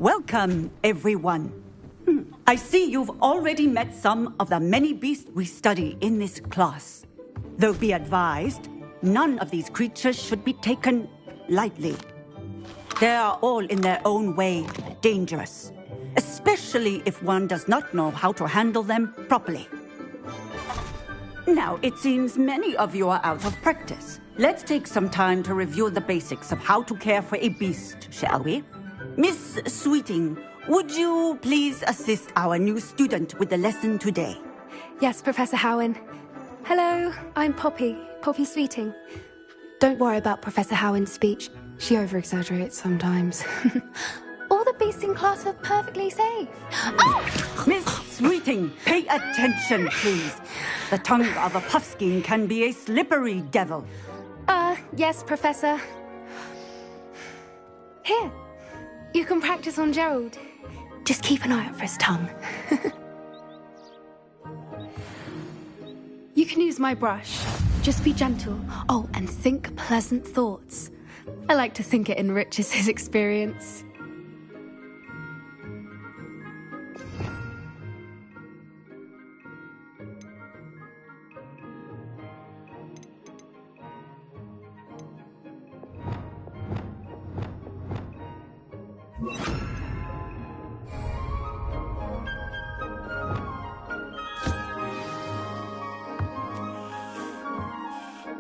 Welcome, everyone. I see you've already met some of the many beasts we study in this class. Though be advised, none of these creatures should be taken lightly. They are all in their own way dangerous, especially if one does not know how to handle them properly. Now, it seems many of you are out of practice. Let's take some time to review the basics of how to care for a beast, shall we? Miss Sweeting, would you please assist our new student with the lesson today? Yes, Professor Howen. Hello, I'm Poppy Sweeting. Don't worry about Professor Howen's speech. She over-exaggerates sometimes. All the beasts in class are perfectly safe. Oh! Miss Sweeting, pay attention, please. The tongue of a puffskein can be a slippery devil. Yes, Professor. Here, you can practice on Gerald. Just keep an eye out for his tongue. You can use my brush. Just be gentle. Oh, and think pleasant thoughts. I like to think it enriches his experience.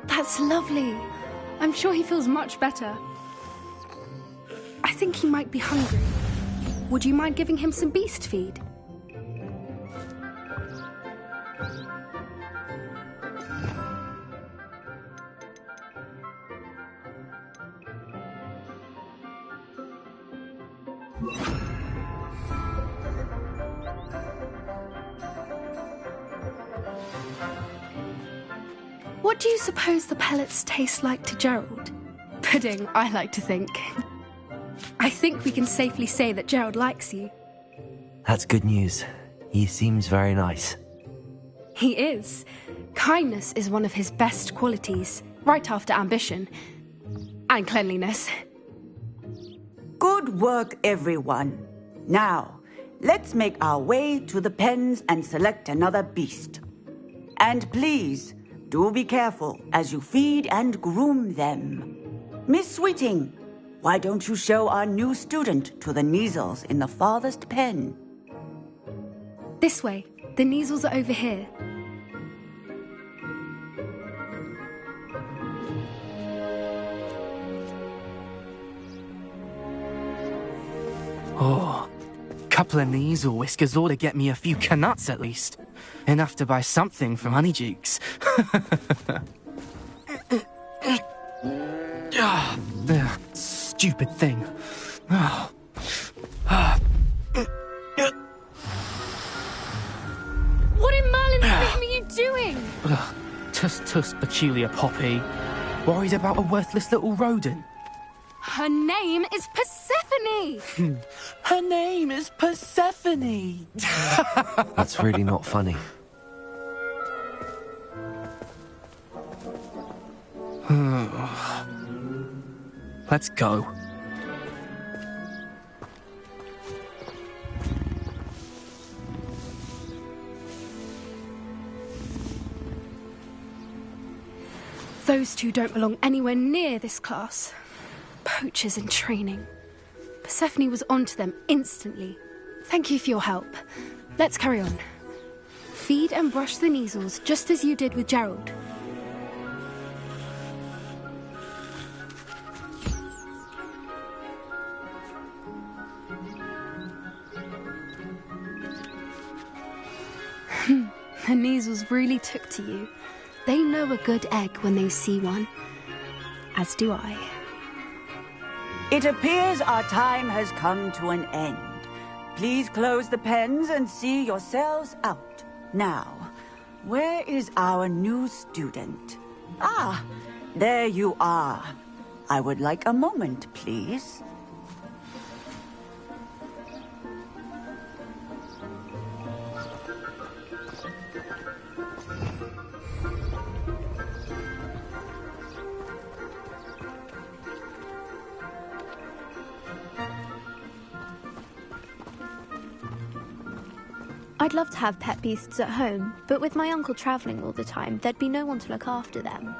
That's lovely. I'm sure he feels much better. I think he might be hungry. Would you mind giving him some beast feed? What do you suppose the pellets taste like to Gerald? Pudding, I like to think. I think we can safely say that Gerald likes you. That's good news. He seems very nice. He is. Kindness is one of his best qualities, right after ambition. And cleanliness. Good work, everyone. Now, let's make our way to the pens and select another beast. And please, do be careful as you feed and groom them. Miss Sweeting, why don't you show our new student to the ㅢzels in the farthest pen? This way. The ㅢzels are over here. Oh, couple of ㅢzel whiskers ought to get me a few canuts at least. Enough to buy something from Honeydukes. Stupid thing. What in Merlin's name are you doing? Tuss, peculiar Poppy. Worried about a worthless little rodent. Her name is Persephone! Her name is Persephone! That's really not funny. Let's go. Those two don't belong anywhere near this class. Poachers in training. Persephone was onto them instantly. Thank you for your help. Let's carry on. Feed and brush the ㅢzels just as you did with Gerald. The ㅢzels really took to you. They know a good egg when they see one. As do I. It appears our time has come to an end. Please close the pens and see yourselves out. Now, where is our new student? Ah, there you are. I would like a moment, please. I'd love to have pet beasts at home, but with my uncle travelling all the time, there'd be no one to look after them.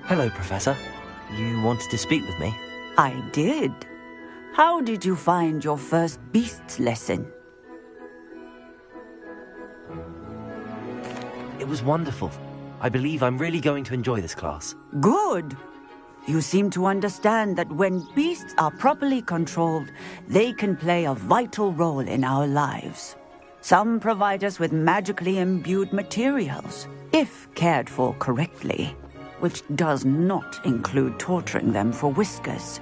Hello, Professor. You wanted to speak with me? I did. How did you find your first beasts lesson? It was wonderful. I believe I'm really going to enjoy this class. Good. You seem to understand that when beasts are properly controlled, they can play a vital role in our lives. Some provide us with magically imbued materials, if cared for correctly, which does not include torturing them for whiskers.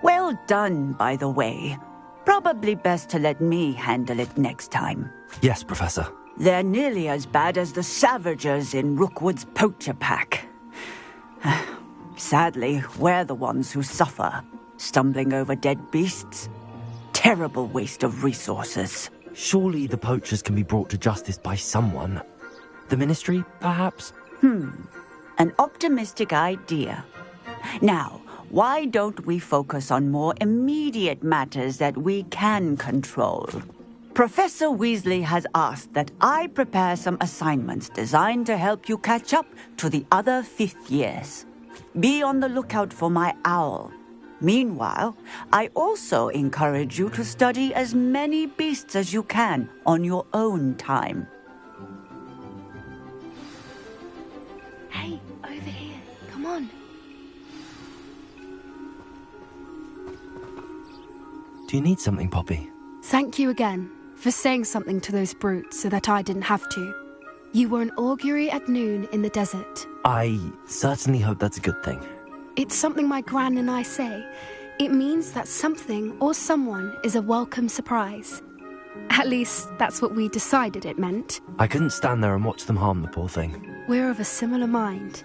Well done, by the way. Probably best to let me handle it next time. Yes, Professor. They're nearly as bad as the Savagers in Rookwood's poacher pack. Sadly, we're the ones who suffer, stumbling over dead beasts. Terrible waste of resources. Surely the poachers can be brought to justice by someone. The Ministry, perhaps? An optimistic idea. Now, why don't we focus on more immediate matters that we can control? Professor Weasley has asked that I prepare some assignments designed to help you catch up to the other fifth years. Be on the lookout for my owl. Meanwhile, I also encourage you to study as many beasts as you can on your own time. Hey, over here. Come on. Do you need something, Poppy? Thank you again for saying something to those brutes so that I didn't have to. You were an augury at noon in the desert. I certainly hope that's a good thing. It's something my gran and I say. It means that something or someone is a welcome surprise. At least, that's what we decided it meant. I couldn't stand there and watch them harm the poor thing. We're of a similar mind.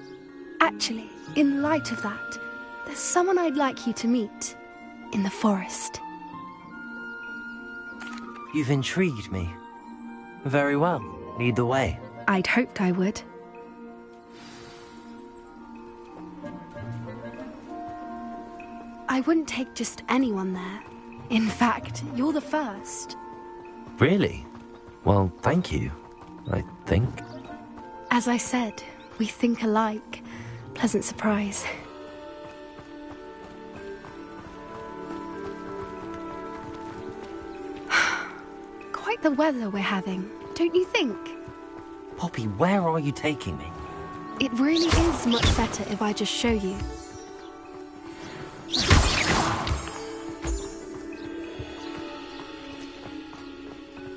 Actually, in light of that, there's someone I'd like you to meet. In the forest. You've intrigued me. Very well. Lead the way. I'd hoped I would. I wouldn't take just anyone there. In fact, you're the first. Really? Well, thank you, I think. As I said, we think alike. Pleasant surprise. Quite the weather we're having, don't you think? Poppy, where are you taking me? It really is much better if I just show you.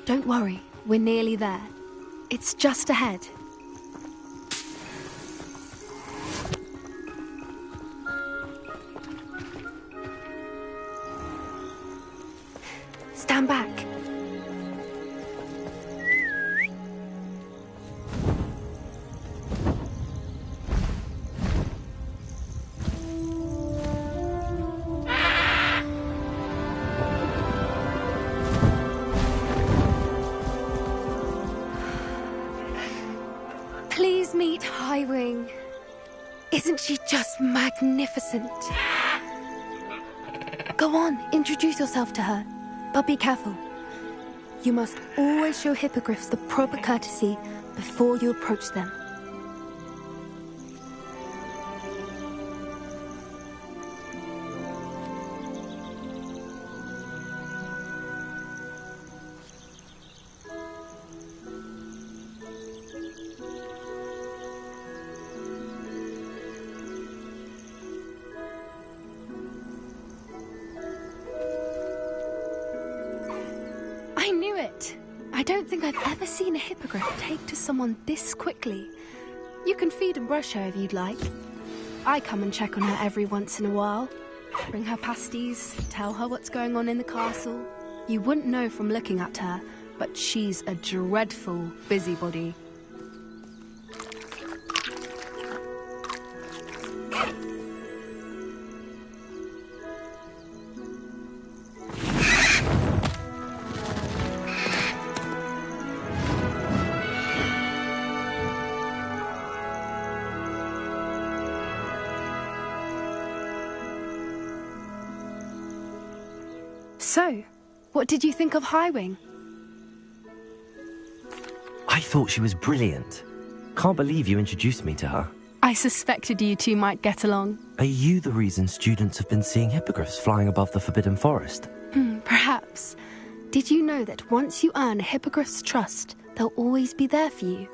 Don't worry, we're nearly there. It's just ahead. Stand back. Please meet Highwing. Isn't she just magnificent? Go on, introduce yourself to her. But be careful. You must always show hippogriffs the proper courtesy before you approach them. I knew it! I don't think I've ever seen a hippogriff take to someone this quickly. You can feed and brush her if you'd like. I come and check on her every once in a while. Bring her pasties, tell her what's going on in the castle. You wouldn't know from looking at her, but she's a dreadful busybody. So, what did you think of Highwing? I thought she was brilliant. Can't believe you introduced me to her. I suspected you two might get along. Are you the reason students have been seeing hippogriffs flying above the Forbidden Forest? Perhaps. Did you know that once you earn a hippogriff's trust, they'll always be there for you?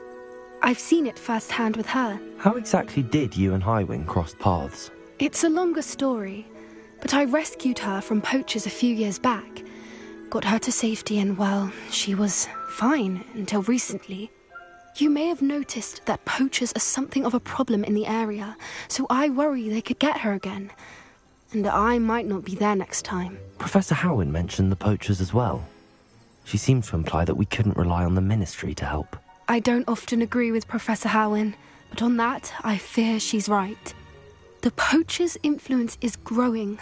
I've seen it firsthand with her. How exactly did you and Highwing cross paths? It's a longer story, but I rescued her from poachers a few years back. Got her to safety and, well, she was fine until recently. You may have noticed that poachers are something of a problem in the area, so I worry they could get her again. And I might not be there next time. Professor Howin mentioned the poachers as well. She seemed to imply that we couldn't rely on the Ministry to help. I don't often agree with Professor Howin, but on that, I fear she's right. The poachers' influence is growing.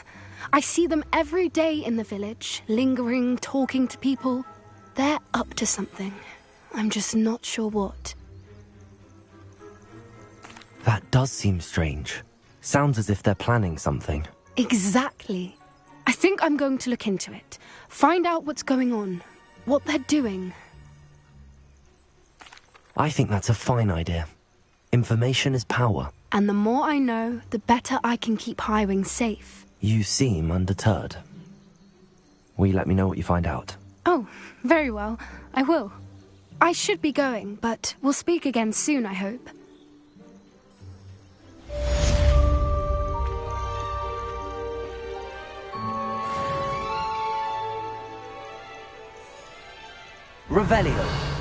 I see them every day in the village, lingering, talking to people. They're up to something. I'm just not sure what. That does seem strange. Sounds as if they're planning something. Exactly. I think I'm going to look into it. Find out what's going on, what they're doing. I think that's a fine idea. Information is power. And the more I know, the better I can keep Highwing safe. You seem undeterred. Will you let me know what you find out? Oh, very well. I will. I should be going, but we'll speak again soon, I hope. Revelio.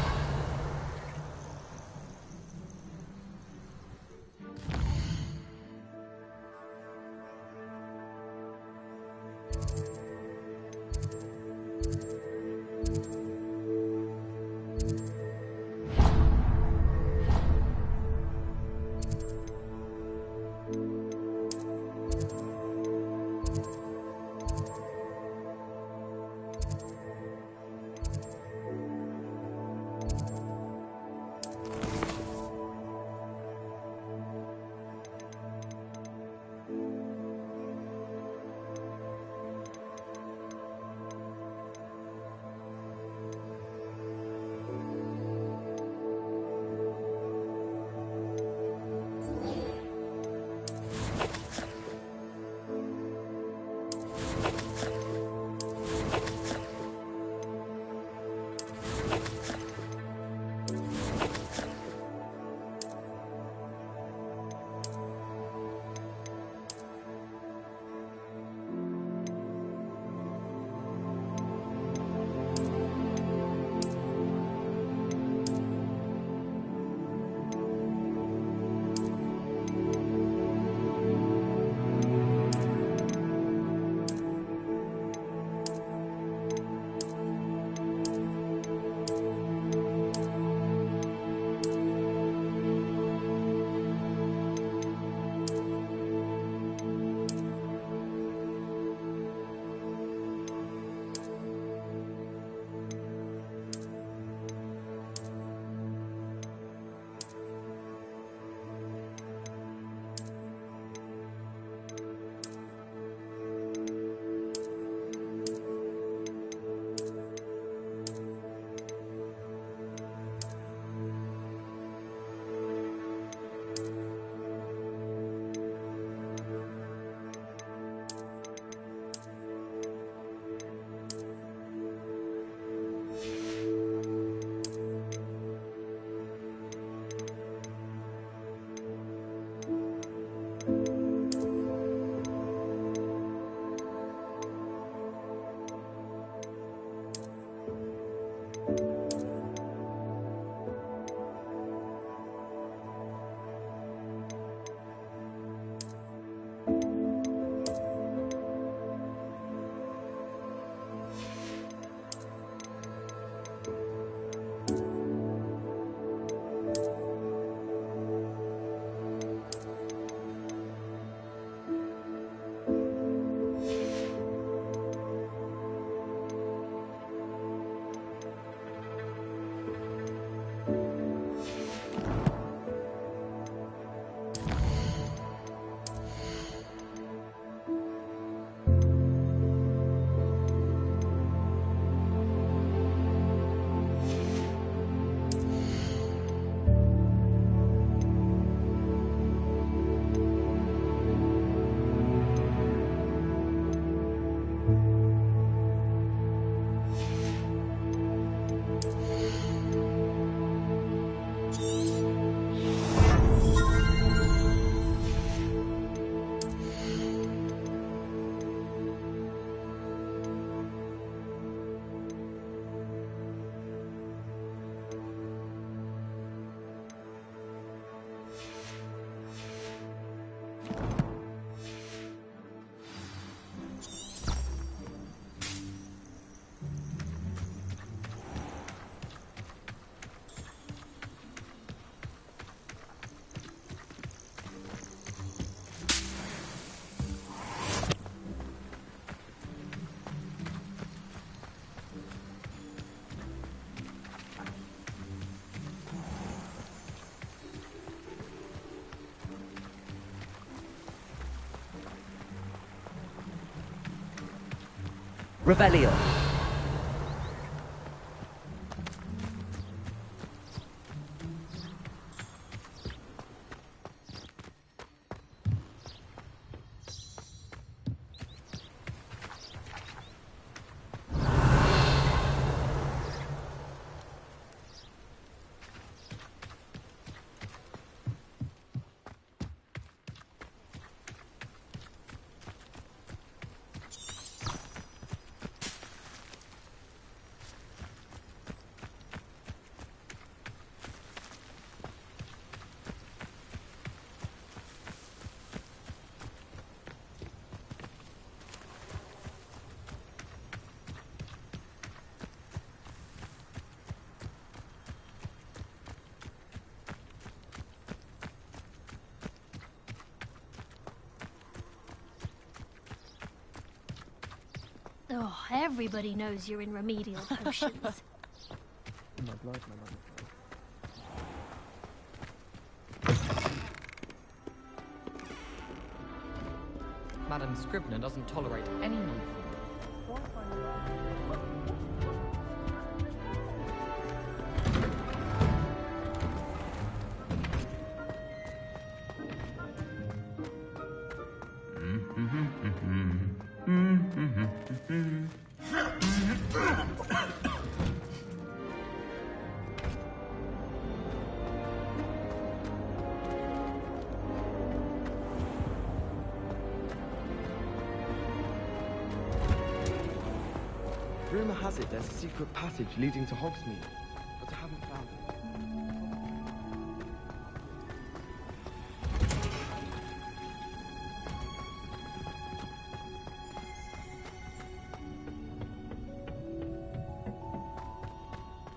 Rebellion! Oh, everybody knows you're in remedial potions. Madam Scribner doesn't tolerate any nonsense. Rumour has it there's a secret passage leading to Hogsmeade, but I haven't found it.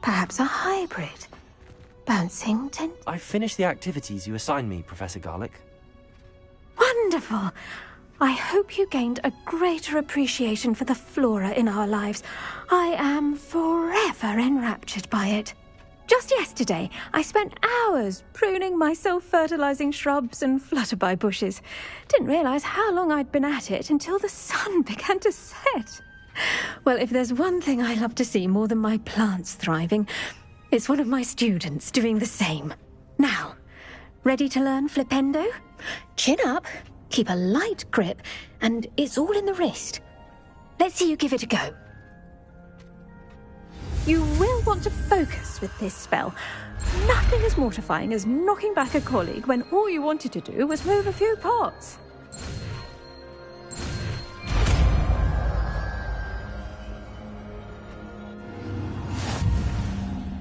Perhaps a hybrid. Bouncing tent. I've finished the activities you assigned me, Professor Garlick. Wonderful! I hope you gained a greater appreciation for the flora in our lives. I am forever enraptured by it. Just yesterday, I spent hours pruning my self-fertilizing shrubs and flutterby bushes. Didn't realize how long I'd been at it until the sun began to set. Well, if there's one thing I love to see more than my plants thriving, it's one of my students doing the same. Now, ready to learn flipendo? Chin up, keep a light grip, and it's all in the wrist. Let's see you give it a go. You will want to focus with this spell. Nothing as mortifying as knocking back a colleague when all you wanted to do was move a few pots.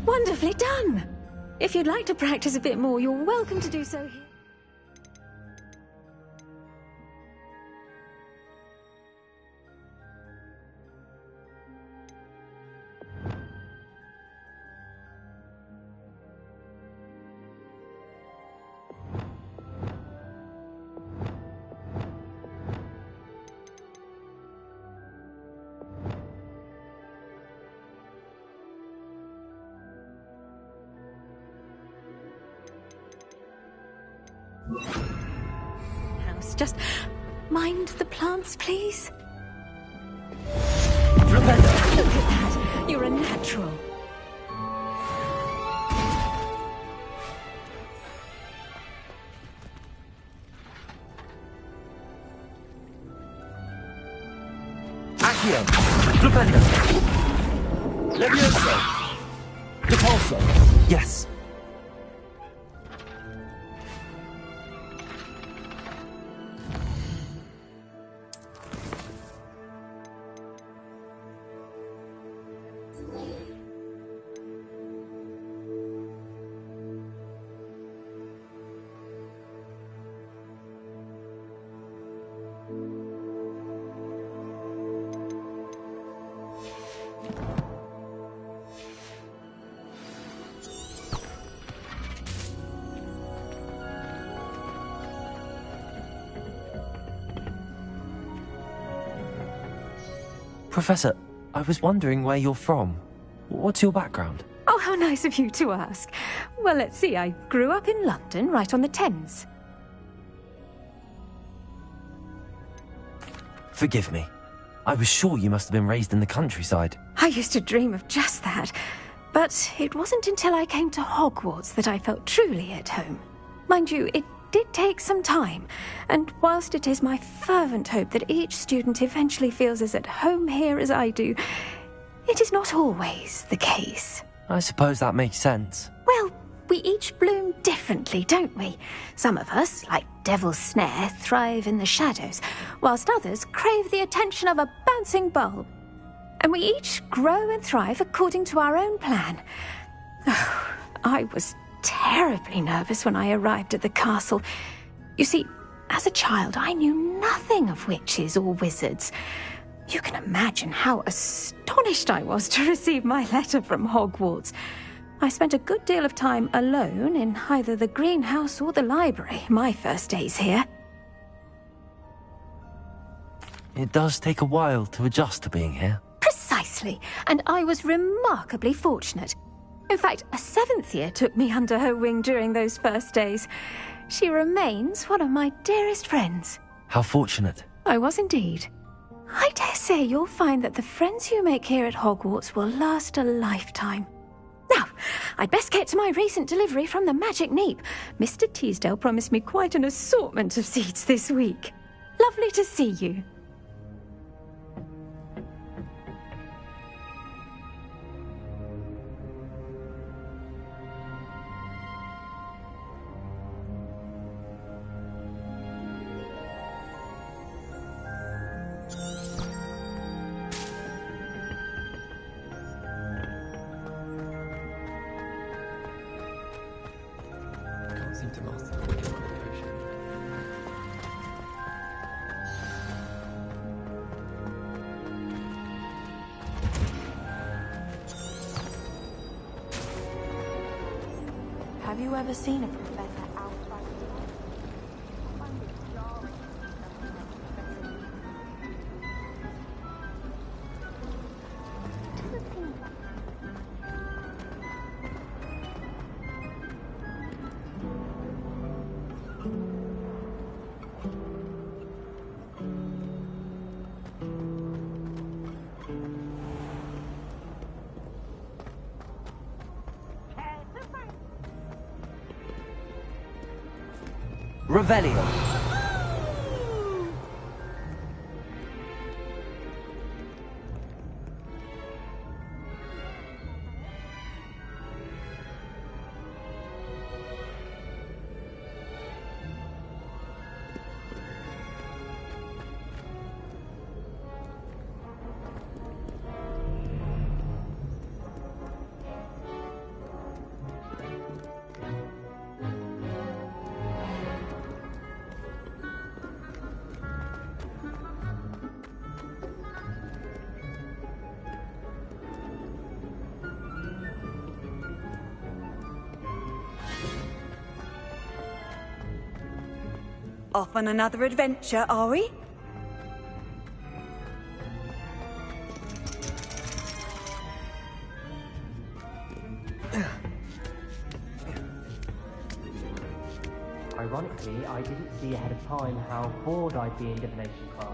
Wonderfully done! If you'd like to practice a bit more, you're welcome to do so here. House, just mind the plants, please. Look at that! You're a natural. Accio! Flipendo! Levioso! Repulso! Yes. Professor, I was wondering where you're from. What's your background? Oh, how nice of you to ask. Well, let's see. I grew up in London, right on the Thames. Forgive me. I was sure you must have been raised in the countryside. I used to dream of just that. But it wasn't until I came to Hogwarts that I felt truly at home. Mind you, it did take some time, and whilst it is my fervent hope that each student eventually feels as at home here as I do, it is not always the case. I suppose that makes sense. Well, we each bloom differently, don't we? Some of us, like Devil's Snare, thrive in the shadows, whilst others crave the attention of a bouncing bulb. And we each grow and thrive according to our own plan. Oh, I was terribly nervous when I arrived at the castle. You see, as a child, I knew nothing of witches or wizards. You can imagine how astonished I was to receive my letter from Hogwarts. I spent a good deal of time alone in either the greenhouse or the library my first days here. It does take a while to adjust to being here. Precisely, and I was remarkably fortunate. In fact, a 7th year took me under her wing during those first days. She remains one of my dearest friends. How fortunate. I was indeed. I dare say you'll find that the friends you make here at Hogwarts will last a lifetime. Now, I'd best get to my recent delivery from the Magic Neep. Mr. Teasdale promised me quite an assortment of seeds this week. Lovely to see you. To master the wicked one potion. Have you ever seen a professor outside the life? I find it jarring that doesn't seem like Revelio. Off on another adventure, are we? Ironically, I didn't see ahead of time how bored I'd be in divination class.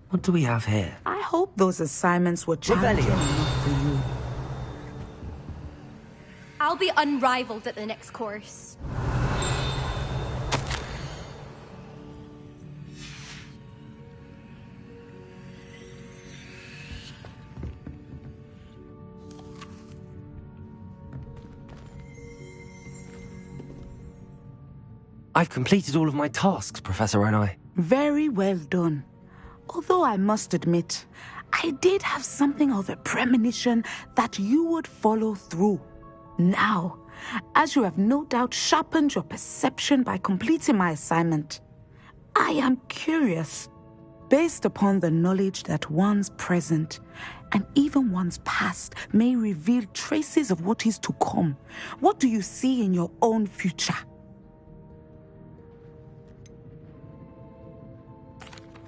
What do we have here? I hope those assignments were challenging enough for you. be unrivaled at the next course. I've completed all of my tasks, Professor ㅍ₍. Very well done. Although I must admit, I did have something of a premonition that you would follow through. Now, as you have no doubt sharpened your perception by completing my assignment, I am curious, based upon the knowledge that one's present and even one's past may reveal traces of what is to come. What do you see in your own future?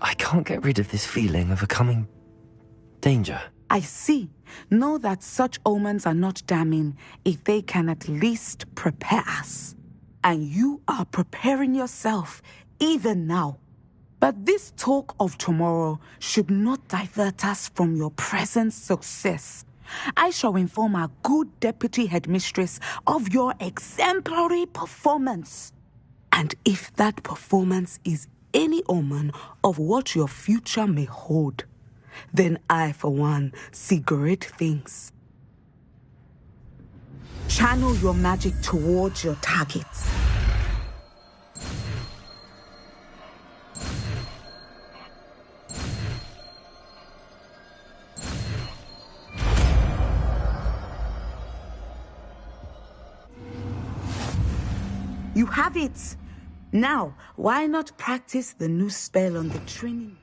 I can't get rid of this feeling of a coming danger. I see. Know that such omens are not damning if they can at least prepare us. And you are preparing yourself even now. But this talk of tomorrow should not divert us from your present success. I shall inform our good deputy headmistress of your exemplary performance. And if that performance is any omen of what your future may hold, then I, for one, see great things. Channel your magic towards your targets. You have it! Now, why not practice the new spell on the training?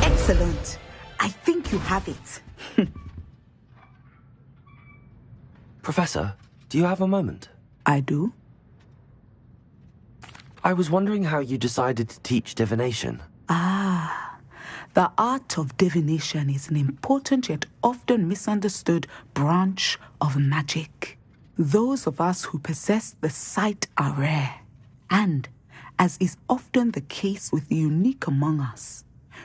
Excellent. I think you have it. Professor, do you have a moment? I do. I was wondering how you decided to teach divination. The art of divination is an important yet often misunderstood branch of magic. Those of us who possess the sight are rare, and, as is often the case with the unique among us,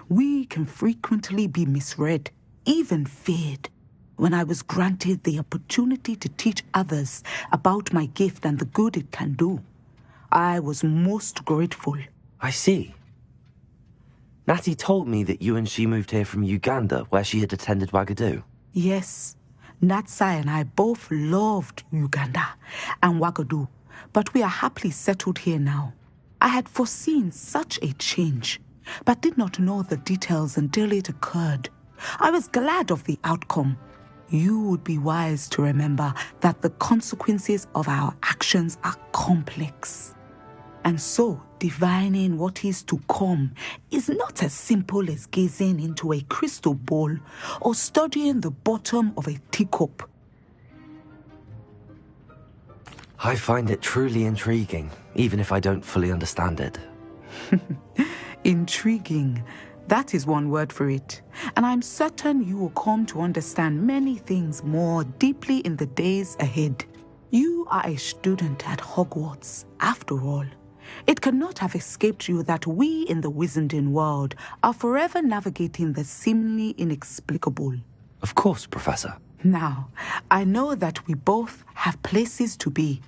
we can frequently be misread, even feared. When I was granted the opportunity to teach others about my gift and the good it can do, I was most grateful. I see. Natty told me that you and she moved here from Uganda, where she had attended Wagadu. Yes, Natsai and I both loved Uganda and Wagadu, but we are happily settled here now. I had foreseen such a change, but did not know the details until it occurred. I was glad of the outcome. You would be wise to remember that the consequences of our actions are complex. And so, divining what is to come is not as simple as gazing into a crystal ball or studying the bottom of a teacup. I find it truly intriguing, even if I don't fully understand it. Intriguing. That is one word for it. And I'm certain you will come to understand many things more deeply in the days ahead. You are a student at Hogwarts, after all. It cannot have escaped you that we in the Wizarding world are forever navigating the seemingly inexplicable. Of course, Professor. Now, I know that we both have places to be.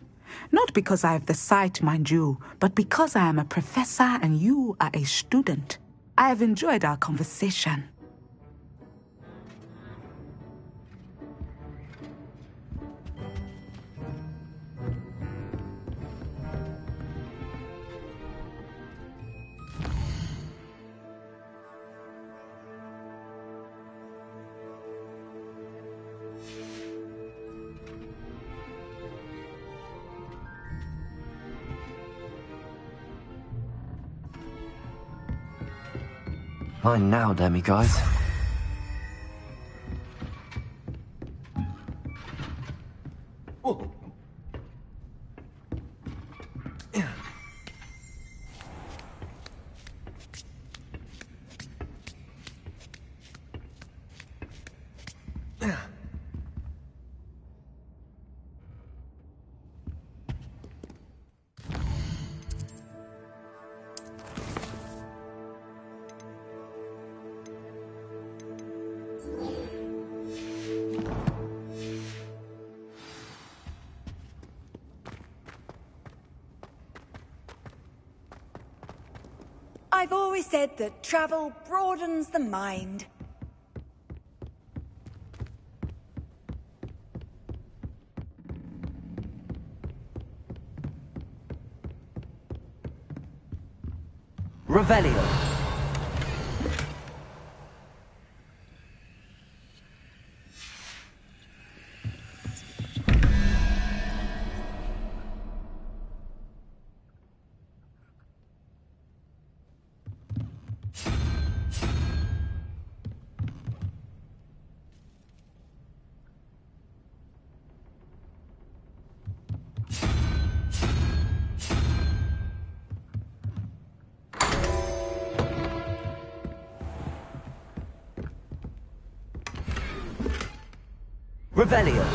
Not because I have the sight, mind you, but because I am a professor and you are a student. I have enjoyed our conversation. Mine now, demiguise. I've always said that travel broadens the mind. Revelio. Revelio.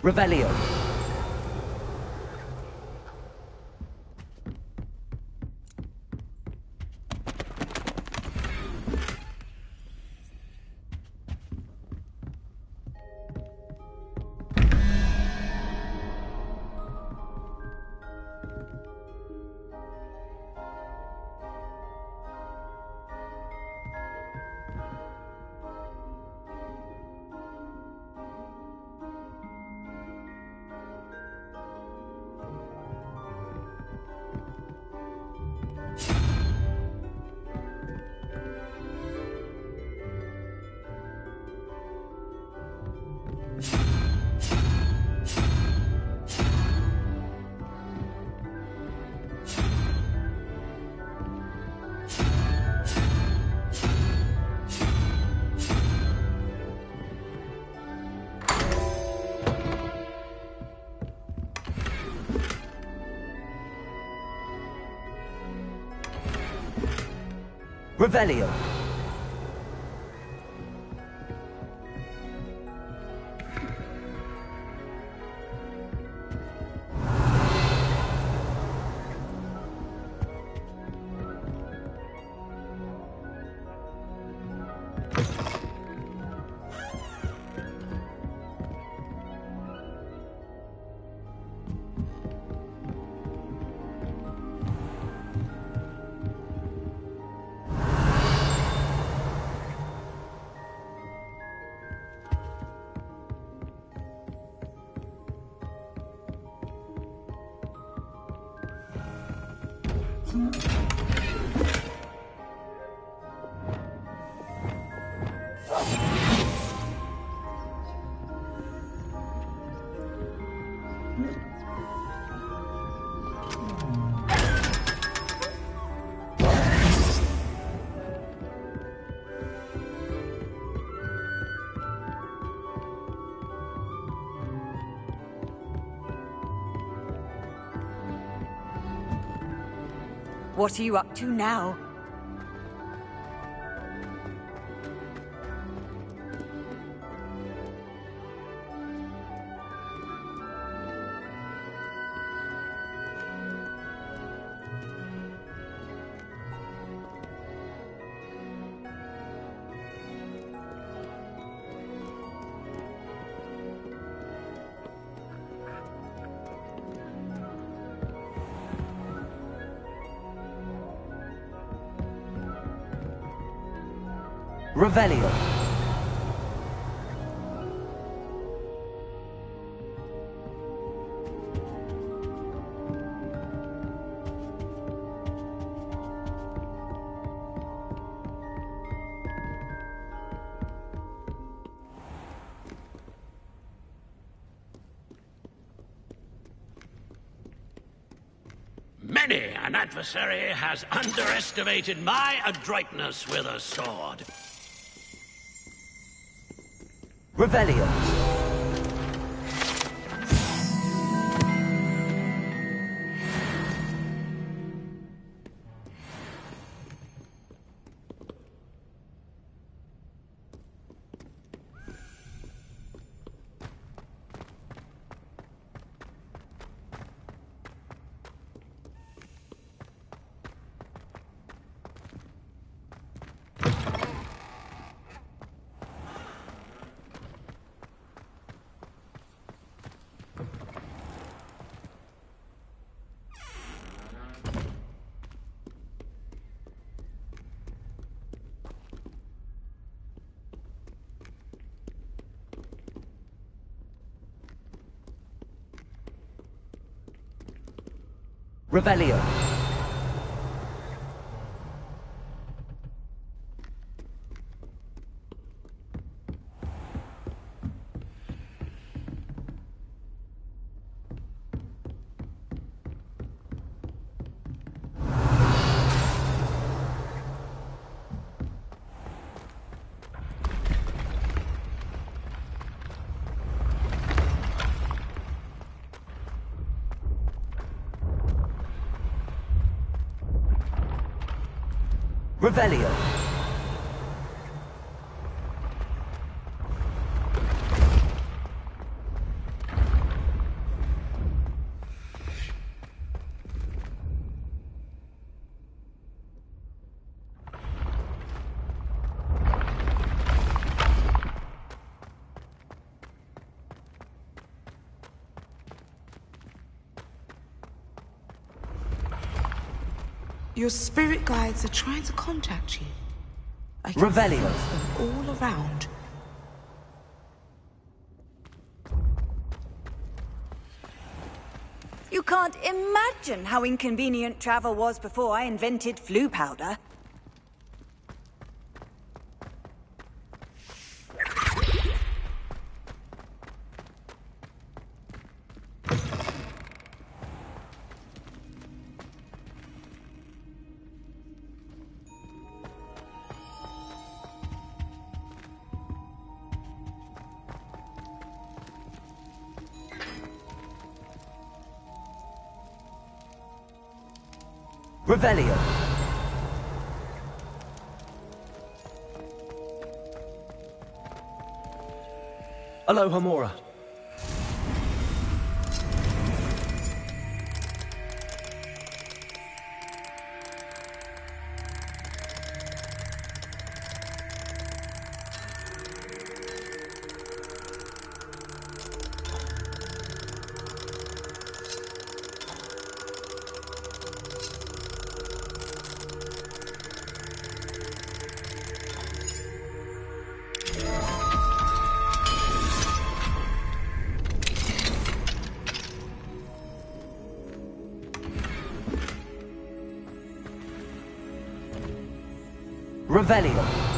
Revelio. Revelio. What are you up to now? Revelio. adversary has underestimated my adroitness with a sword. Revelio. Revelio. Revelio. Your spirit guides are trying to contact you. I can Revelio. sense them all around. You can't imagine how inconvenient travel was before I invented flu powder. Revelio. Aloha Mora. Revelio.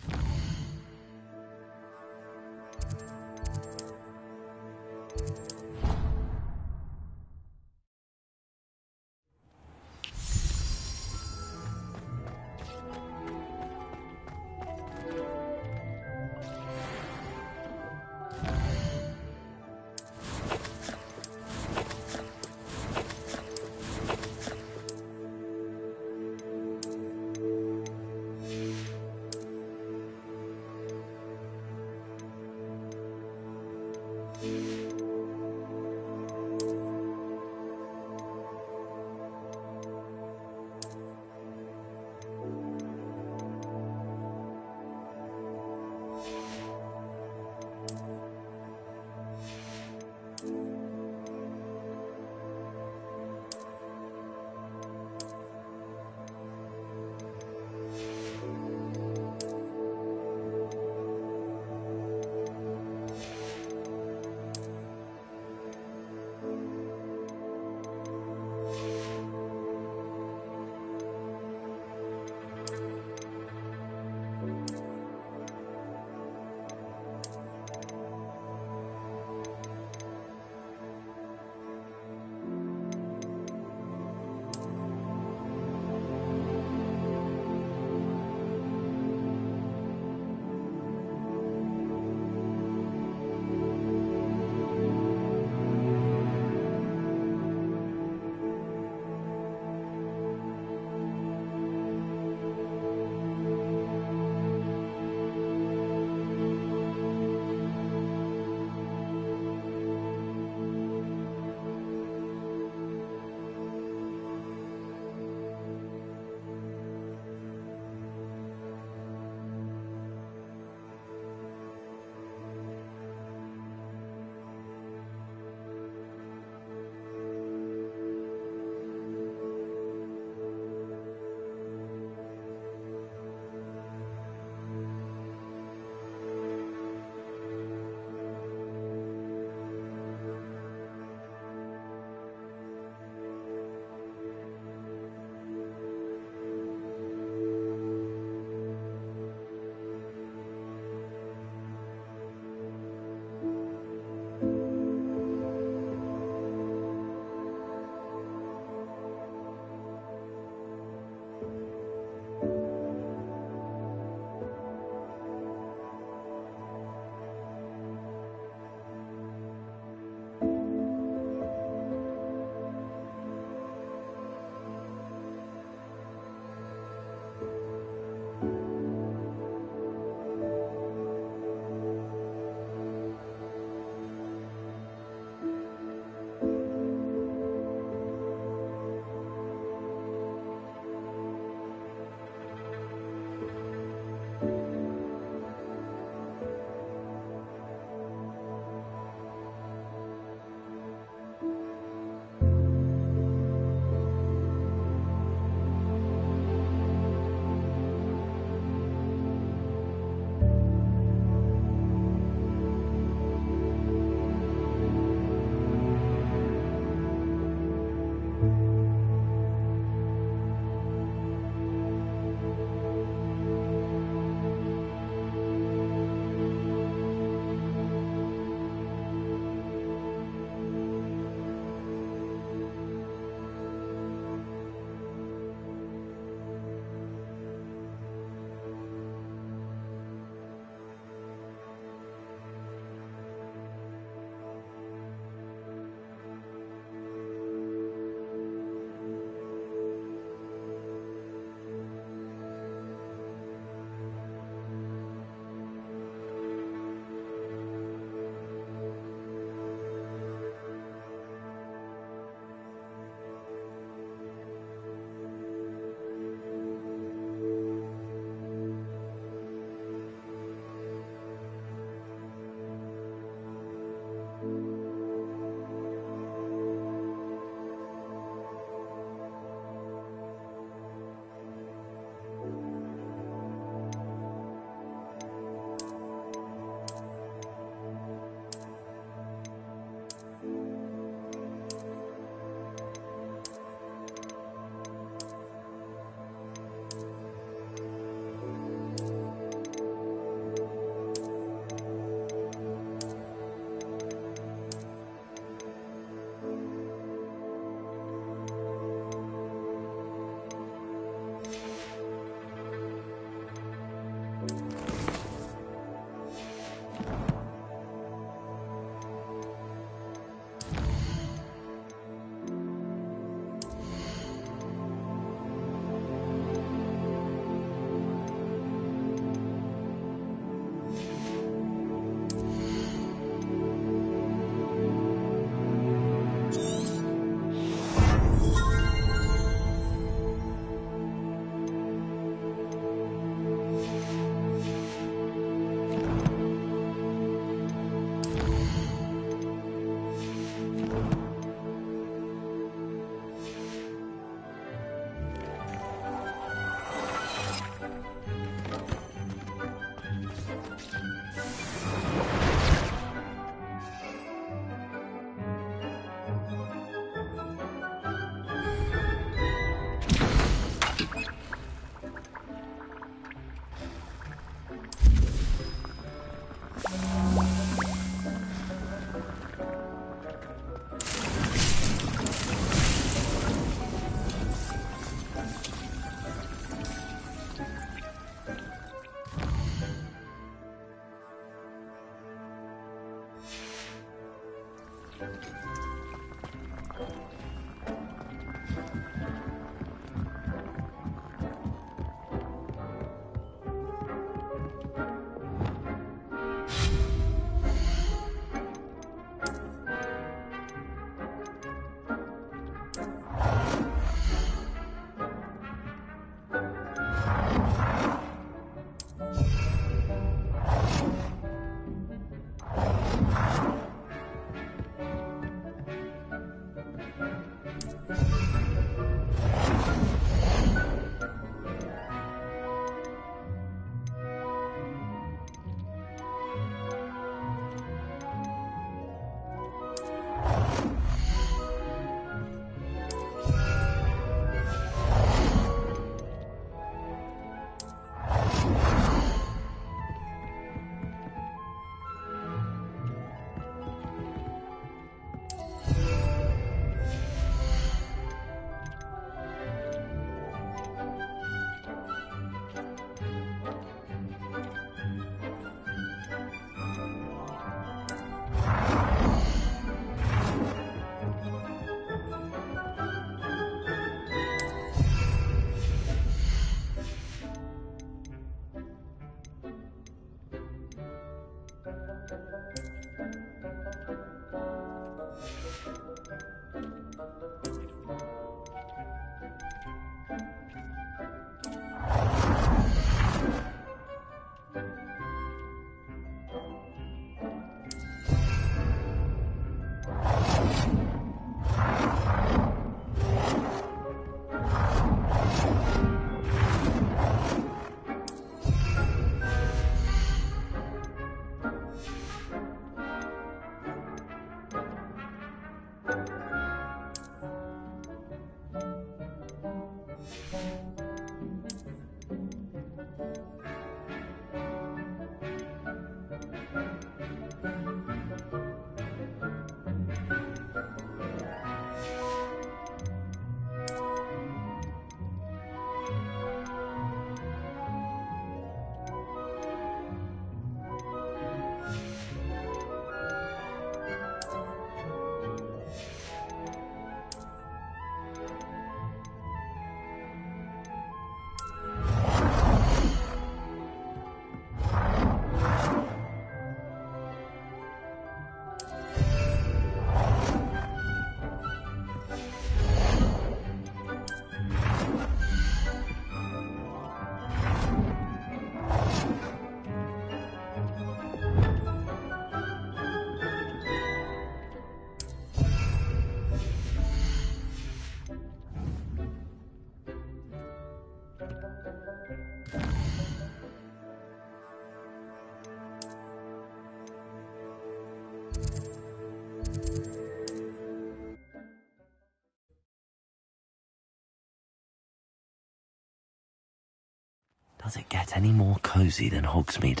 Does it get any more cozy than Hogsmeade?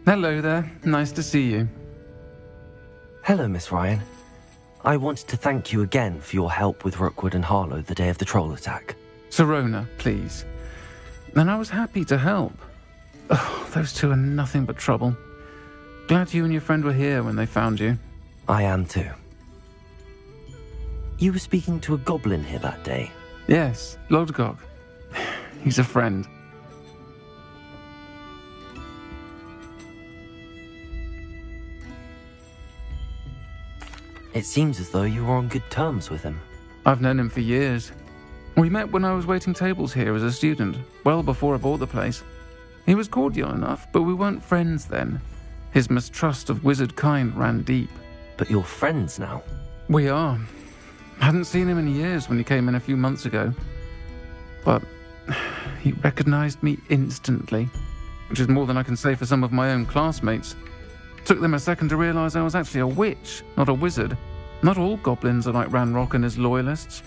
Hello there. Nice to see you. Hello, Miss Ryan. I wanted to thank you again for your help with Rookwood and Harlow the day of the troll attack. Sirona, please. And I was happy to help. Oh, those two are nothing but trouble. Glad you and your friend were here when they found you. I am too. You were speaking to a goblin here that day? Yes, ㅅㅍағ. He's a friend. It seems as though you were on good terms with him. I've known him for years. We met when I was waiting tables here as a student, well before I bought the place. He was cordial enough, but we weren't friends then. His mistrust of wizard kind ran deep. But you're friends now? We are. Hadn't seen him in years when he came in a few months ago. But he recognized me instantly, which is more than I can say for some of my own classmates. Took them a second to realize I was actually a witch, not a wizard. Not all goblins are like Ranrock and his loyalists.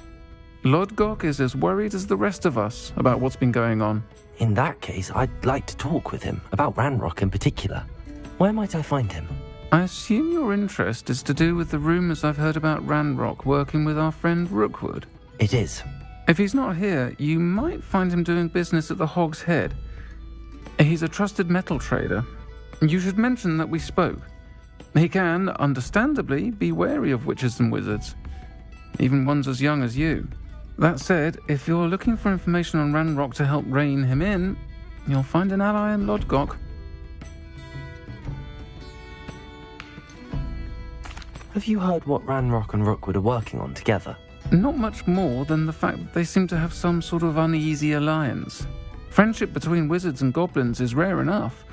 ㅅㅍағ is as worried as the rest of us about what's been going on. In that case, I'd like to talk with him, about Ranrock in particular. Where might I find him? I assume your interest is to do with the rumours I've heard about Ranrock working with our friend Rookwood. It is. If he's not here, you might find him doing business at the Hog's Head. He's a trusted metal trader. You should mention that we spoke. He can, understandably, be wary of witches and wizards, even ones as young as you. That said, if you're looking for information on Ranrock to help rein him in, you'll find an ally in ㅅㅍағ. Have you heard what Ranrock and Rookwood are working on together? Not much more than the fact that they seem to have some sort of uneasy alliance. Friendship between wizards and goblins is rare enough,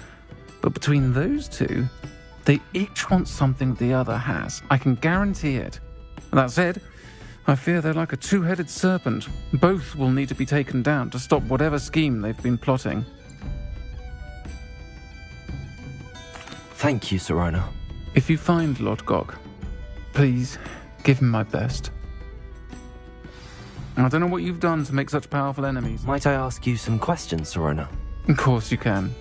but between those two, they each want something the other has. I can guarantee it. That said, I fear they're like a two-headed serpent. Both will need to be taken down to stop whatever scheme they've been plotting. Thank you, Sirona. If you find ㅅㅍағ, please give him my best. I don't know what you've done to make such powerful enemies. Might I ask you some questions, Sirona? Of course you can.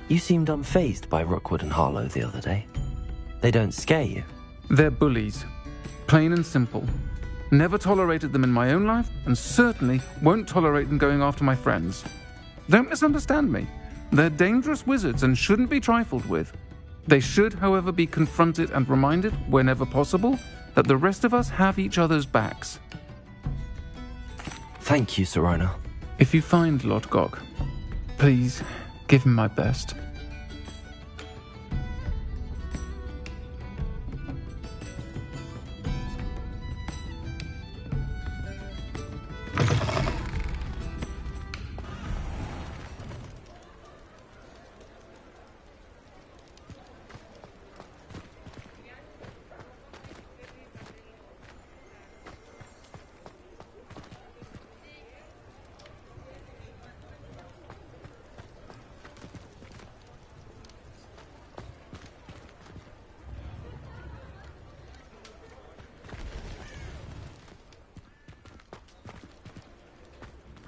You seemed unfazed by Rookwood and Harlow the other day. They don't scare you. They're bullies. Plain and simple. Never tolerated them in my own life, and certainly won't tolerate them going after my friends. Don't misunderstand me. They're dangerous wizards and shouldn't be trifled with. They should, however, be confronted and reminded, whenever possible, that the rest of us have each other's backs. Thank you, Sirona. If you find ㅅㅍағ, please give him my best.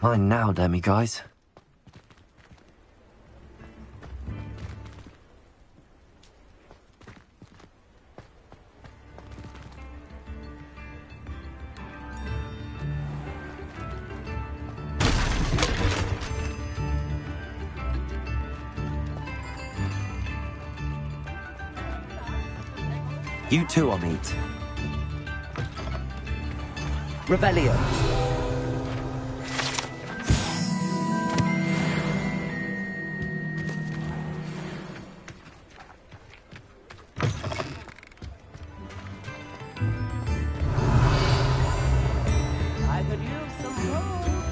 Mine now, guys. You too, I'll meet. Revelio. I could use some food.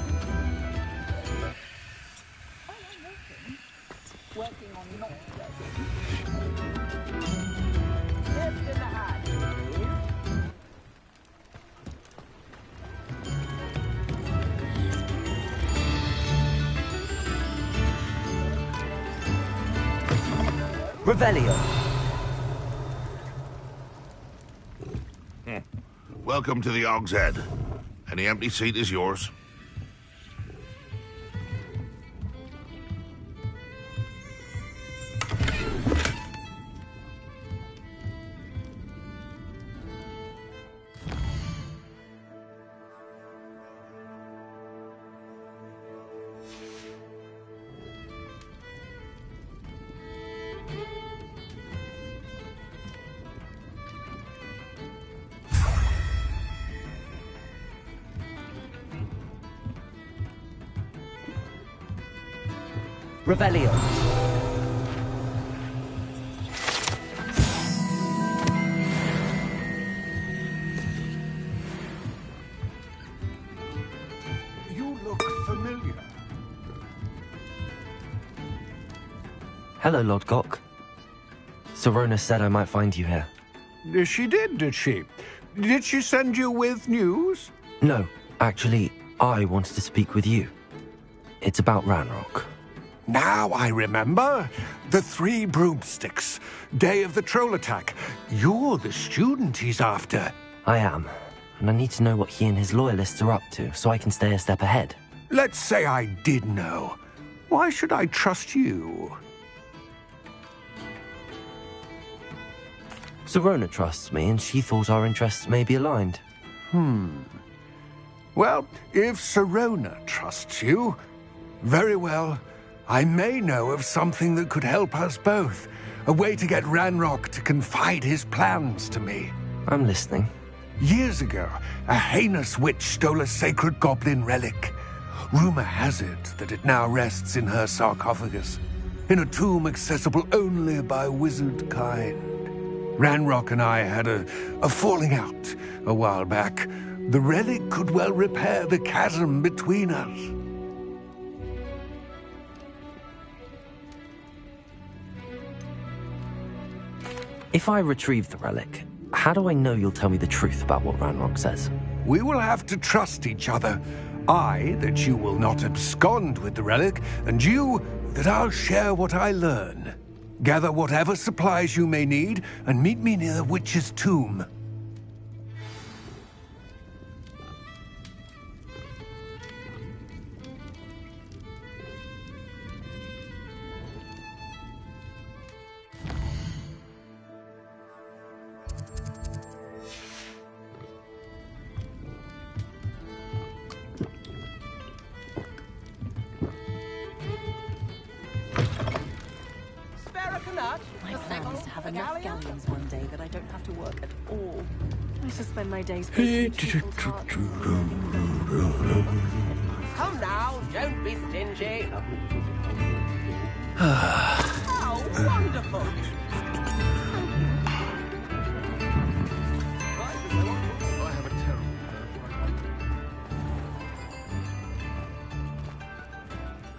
Working on not Tips in the hat, please. Revelio. Welcome to the Og's Head. Any empty seat is yours. Revelio. You look familiar. Hello, Lord Gok. Sorona said I might find you here. She did she? Did she send you with news? No, actually, I wanted to speak with you. It's about Ranrock. Now I remember. The 3 broomsticks. Day of the troll attack. You're the student he's after. I am, and I need to know what he and his loyalists are up to so I can stay a step ahead. Let's say I did know. Why should I trust you? Sorona trusts me, and she thought our interests may be aligned. Well, if Sorona trusts you, very well. I may know of something that could help us both. A way to get Ranrock to confide his plans to me. I'm listening. Years ago, a heinous witch stole a sacred goblin relic. Rumor has it that it now rests in her sarcophagus, in a tomb accessible only by wizard kind. Ranrock and I had a falling out a while back. The relic could well repair the chasm between us. If I retrieve the relic, how do I know you'll tell me the truth about what Ranrock says? We will have to trust each other. I, that you will not abscond with the relic, and you, that I'll share what I learn. Gather whatever supplies you may need, and meet me near the witch's tomb. My plan is to have enough galleons one day that I don't have to work at all. I shall spend my days breaking people's hearts. Come now, don't be stingy. How wonderful! I have a terrible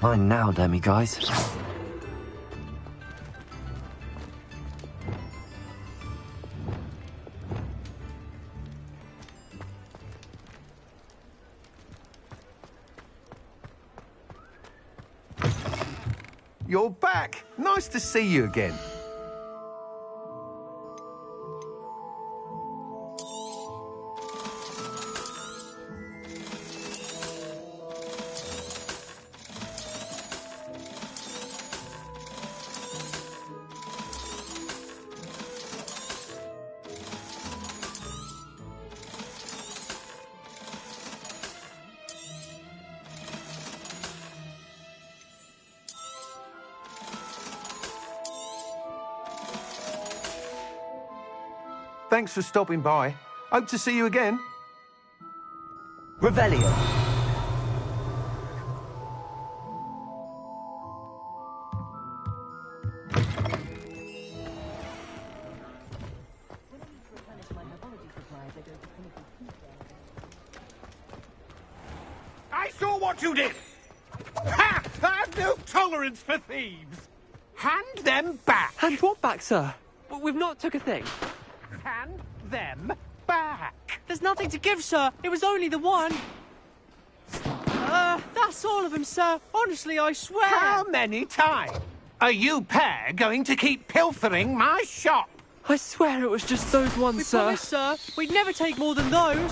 Mine now, guys. You're back. Nice to see you again. Thanks for stopping by. Hope to see you again. Revelio. I saw what you did! Ha! I have no tolerance for thieves! Hand them back! Hand what back, sir? We've not took a thing. Hand them back! There's nothing to give, sir. It was only the one. That's all of them, sir. Honestly, I swear. How many times are you pair going to keep pilfering my shop? I swear it was just those ones, sir. We promise, sir. We'd never take more than those.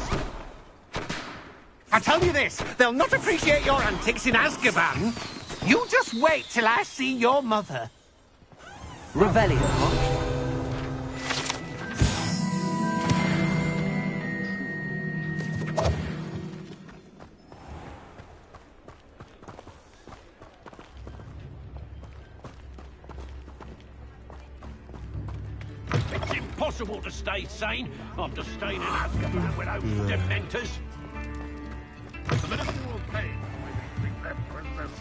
I tell you this, they'll not appreciate your antics in Azkaban. You just wait till I see your mother. Revelio. It's impossible to stay sane after staying in Azkaban with those dementors. The Minister will pay when they think they're prisoners.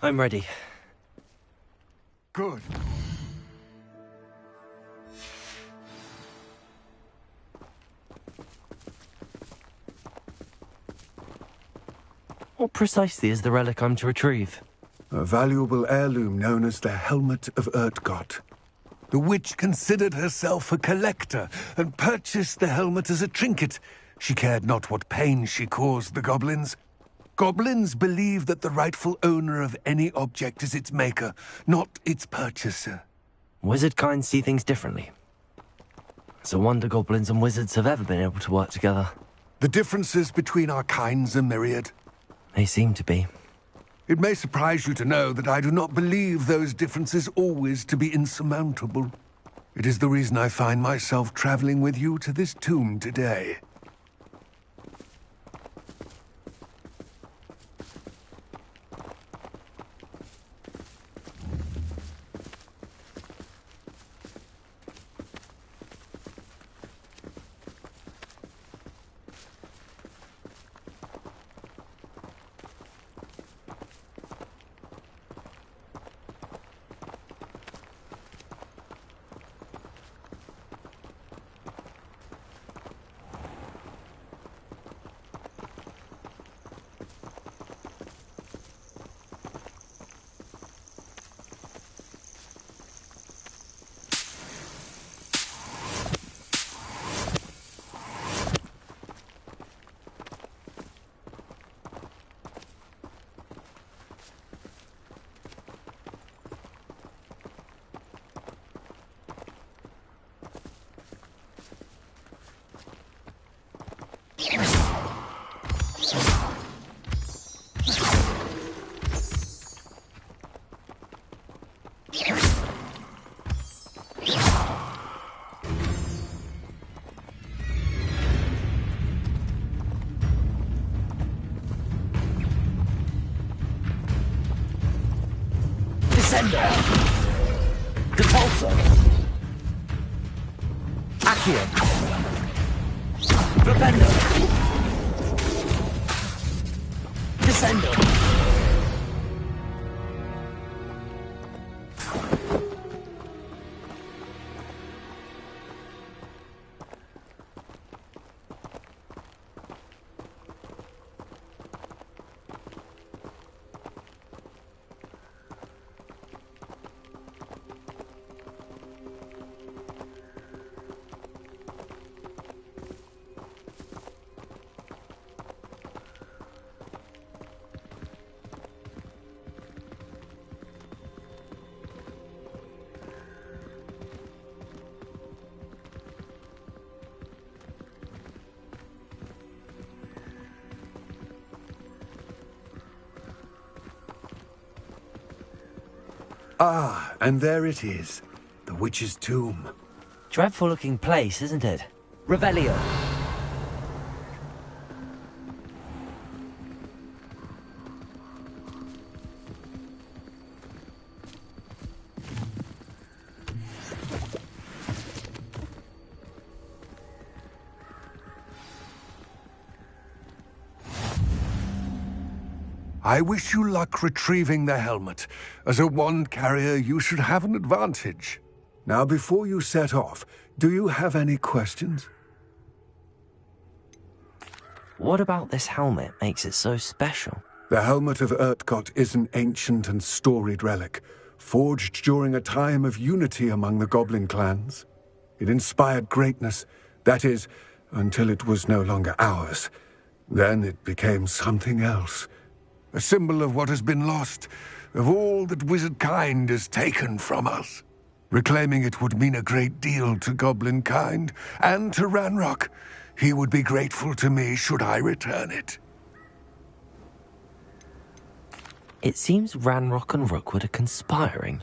I'm ready. Good. What precisely is the relic I'm to retrieve? A valuable heirloom known as the Helmet of ㅊㄲ. The witch considered herself a collector and purchased the helmet as a trinket. She cared not what pain she caused the goblins. Goblins believe that the rightful owner of any object is its maker, not its purchaser. Wizard kind see things differently. It's a wonder goblins and wizards have ever been able to work together. The differences between our kinds are myriad. They seem to be. It may surprise you to know that I do not believe those differences always to be insurmountable. It is the reason I find myself traveling with you to this tomb today. Descender! Depulso! Accio! Propendo! Descendo! Ah, and there it is. The witch's tomb. Dreadful-looking place, isn't it? Revelio. I wish you luck retrieving the helmet. As a wand carrier, you should have an advantage. Now, before you set off, do you have any questions? What about this helmet makes it so special? The helmet of ㅅㅊღा़ is an ancient and storied relic, forged during a time of unity among the goblin clans. It inspired greatness, that is, until it was no longer ours. Then it became something else. A symbol of what has been lost, of all that wizard kind has taken from us. Reclaiming it would mean a great deal to goblin kind, and to Ranrock. He would be grateful to me should I return it. It seems Ranrock and Rookwood are conspiring.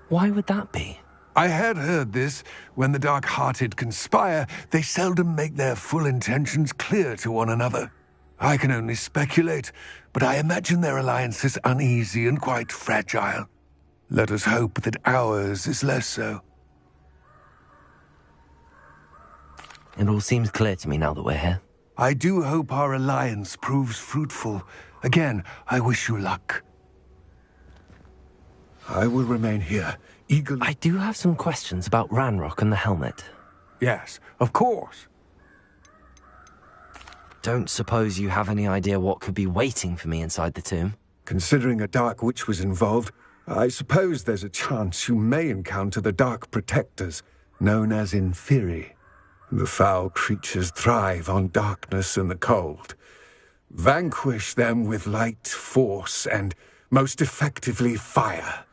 Why would that be? I had heard this. When the dark-hearted conspire, they seldom make their full intentions clear to one another. I can only speculate, but I imagine their alliance is uneasy and quite fragile. Let us hope that ours is less so. It all seems clear to me now that we're here. I do hope our alliance proves fruitful. Again, I wish you luck. I will remain here, eagerly... I do have some questions about Ranrock and the helmet. Yes, of course. Don't suppose you have any idea what could be waiting for me inside the tomb? Considering a dark witch was involved, I suppose there's a chance you may encounter the dark protectors, known as Inferi. The foul creatures thrive on darkness and the cold. Vanquish them with light, force, and, most effectively, fire.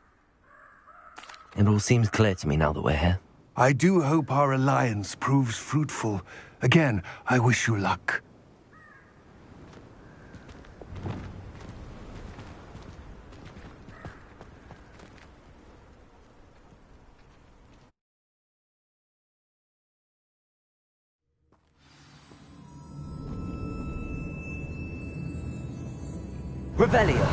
It all seems clear to me now that we're here. I do hope our alliance proves fruitful. Again, I wish you luck. Revelio.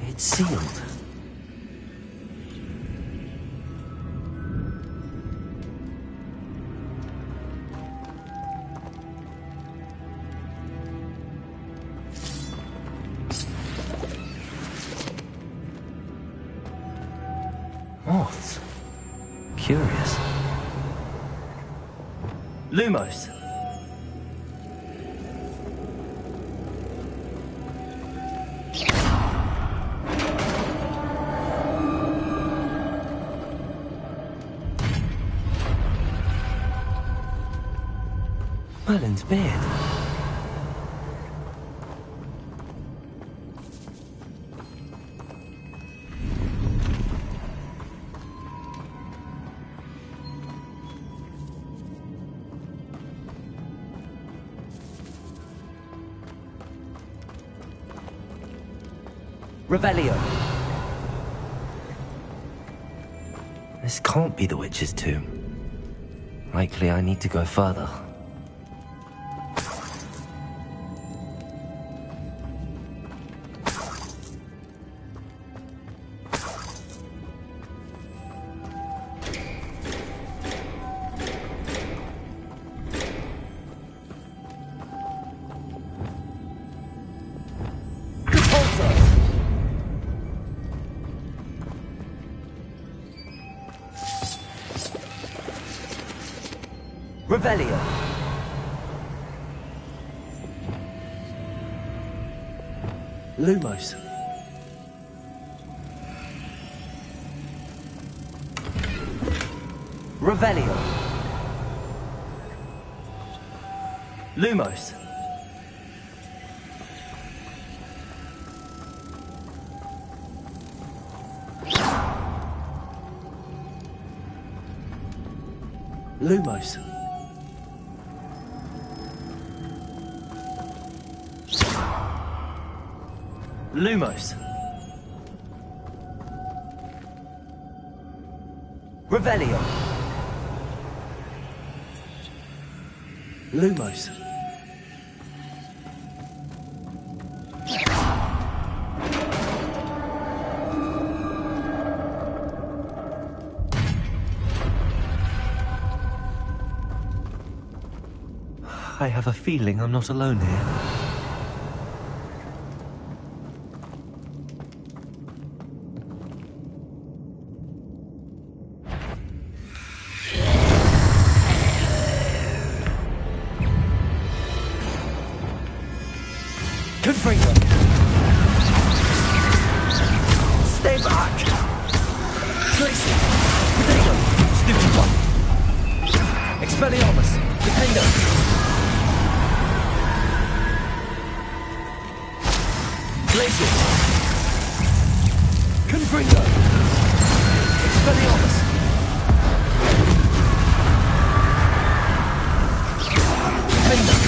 It's sealed. Moths. Curious. Lumos. Merlin's beard. Revelio. This can't be the witch's tomb. Likely I need to go further. Revelio. Lumos. Revelio. Lumos. Lumos. Lumos. Revelio. Lumos. I have a feeling I'm not alone here. Confringo! Stay back! Tracy! Potato! Stupid one! Expelliarmus! Potato! Glacius! Confringo! Expelliarmus! Potato!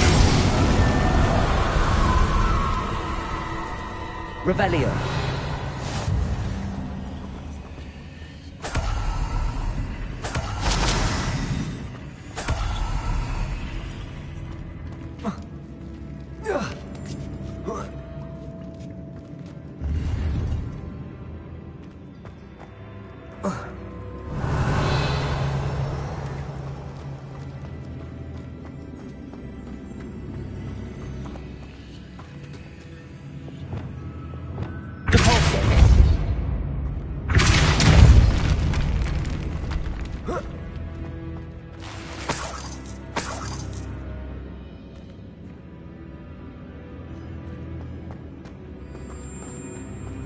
Revelio.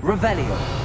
Revelio.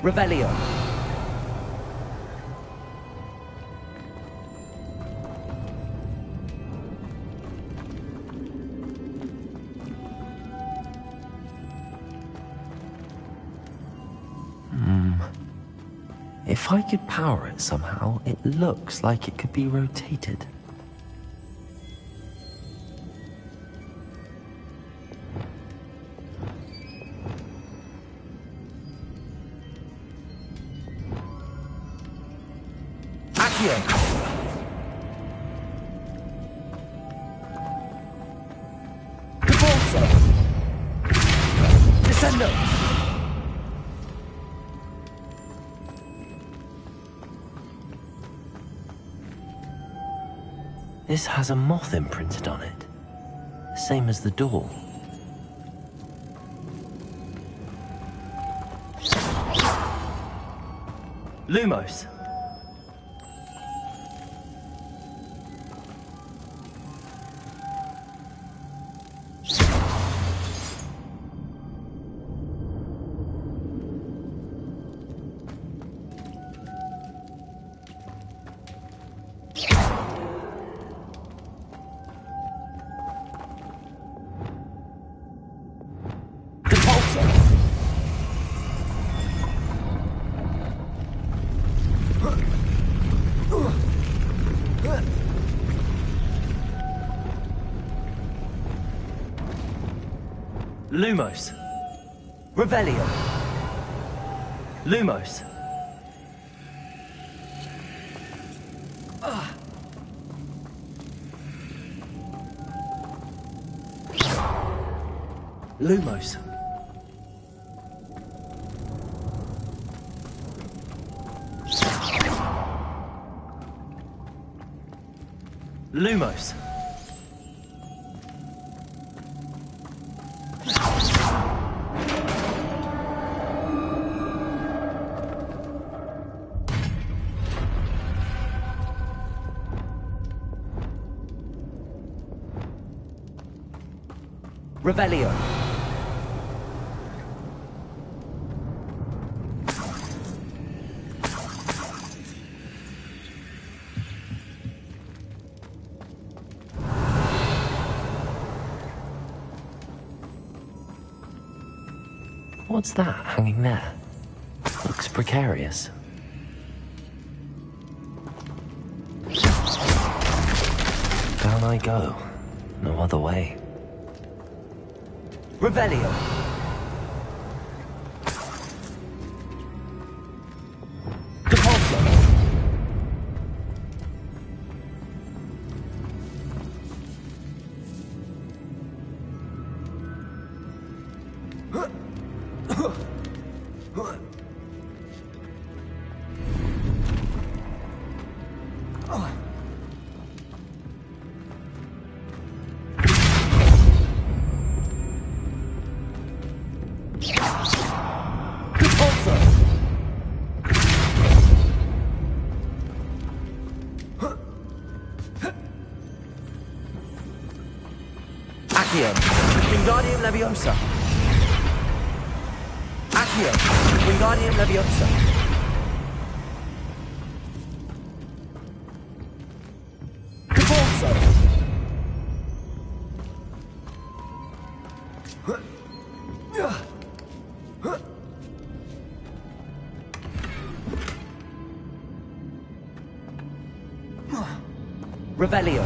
Revelio. If I could power it somehow, it looks like it could be rotated. This has a moth imprinted on it, same as the door. Lumos. Lumos. Revelio. Lumos. Lumos. Lumos. Revelio. What's that hanging there? Looks precarious. Down I go. No other way. Revelio. Wingardium Leviosa. Accio. Wingardium Leviosa. Cabalso. Revelio.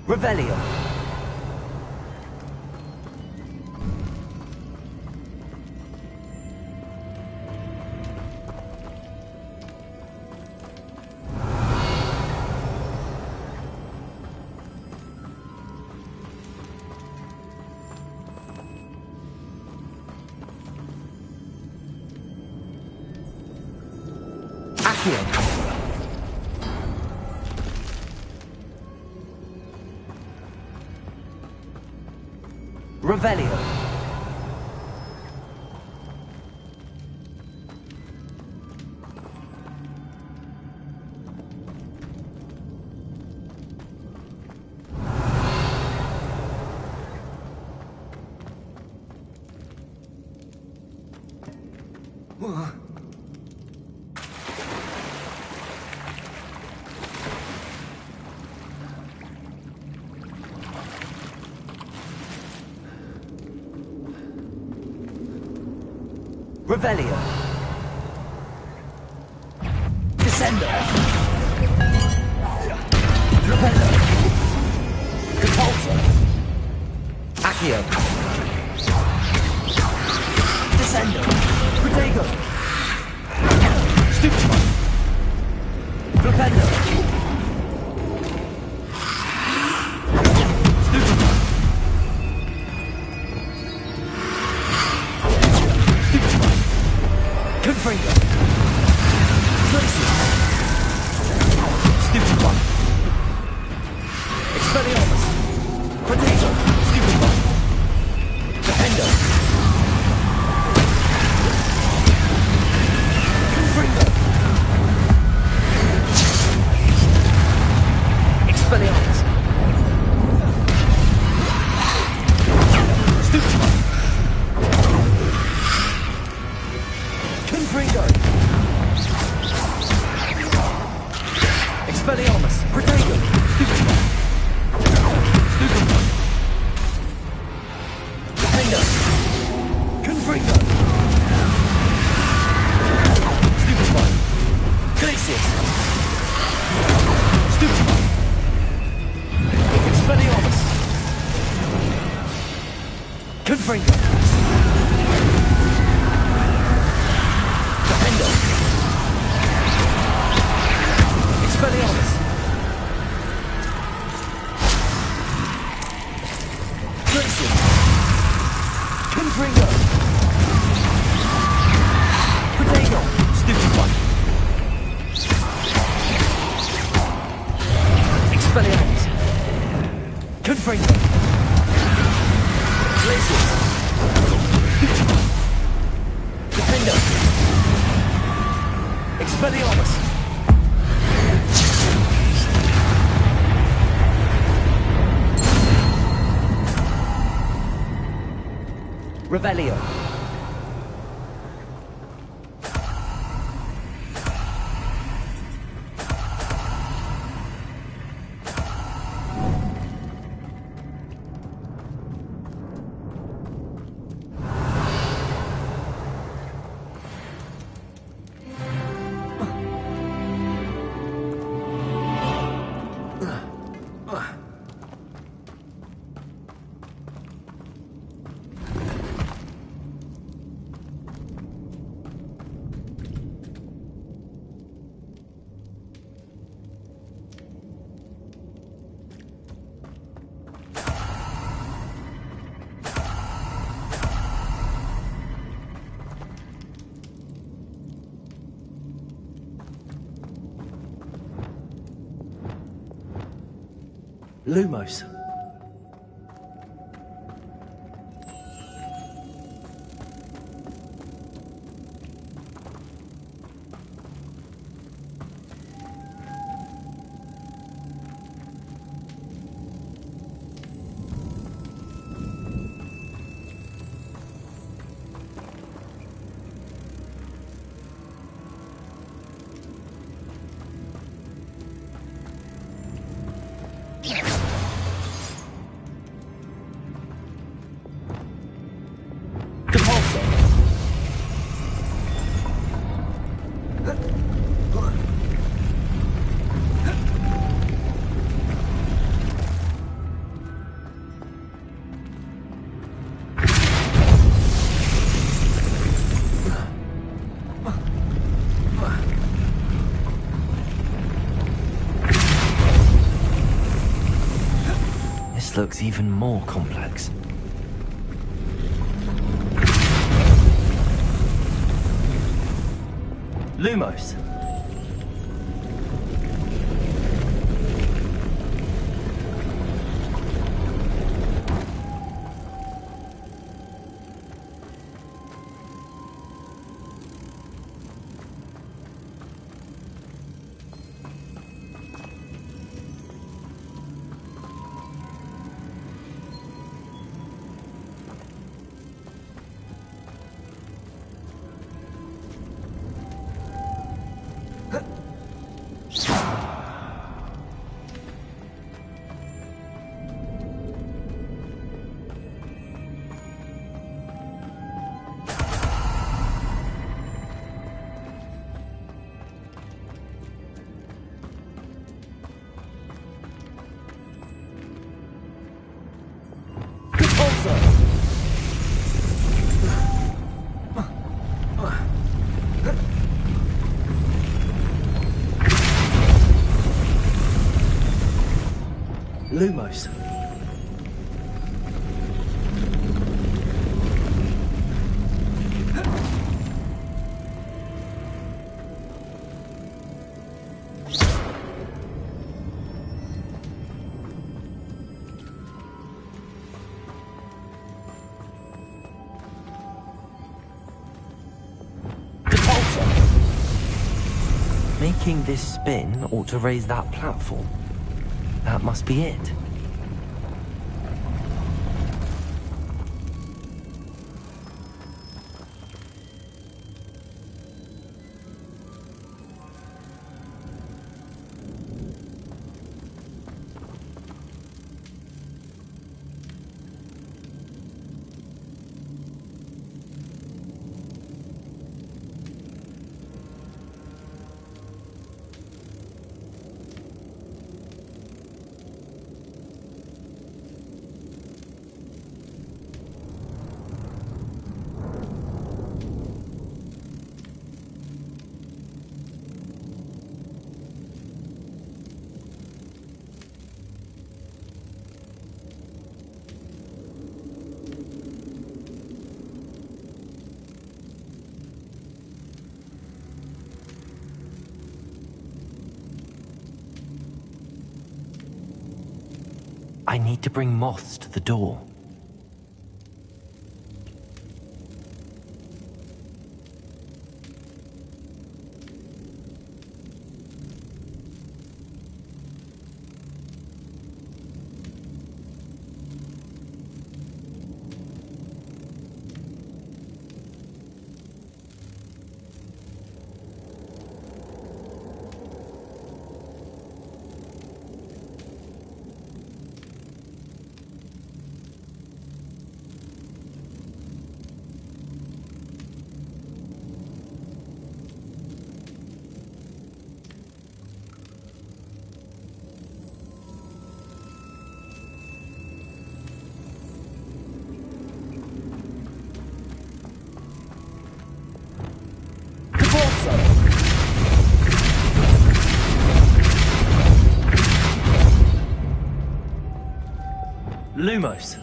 Revelio. Accio. Revelio. Revelio. Descendo. Repello. Repulsor. Accio. Descendo. Protego. Stupefy. Repello. Confringo. Glacier. Stupefy. Expelliarmus. Potato. Stupefy. Defendo. Confringo. Expelliarmus. Stupefy. Confringo. Expelliarmus. Protego. Stupefy. Stupefy. Defendo. Confringo. Stupefy. Glacius. Expelliarmus! Revelio. Lumos. This looks even more complex. Lumos. Lumos. Making this spin ought to raise that platform. That must be it. I need to bring moths to the door. Lumos.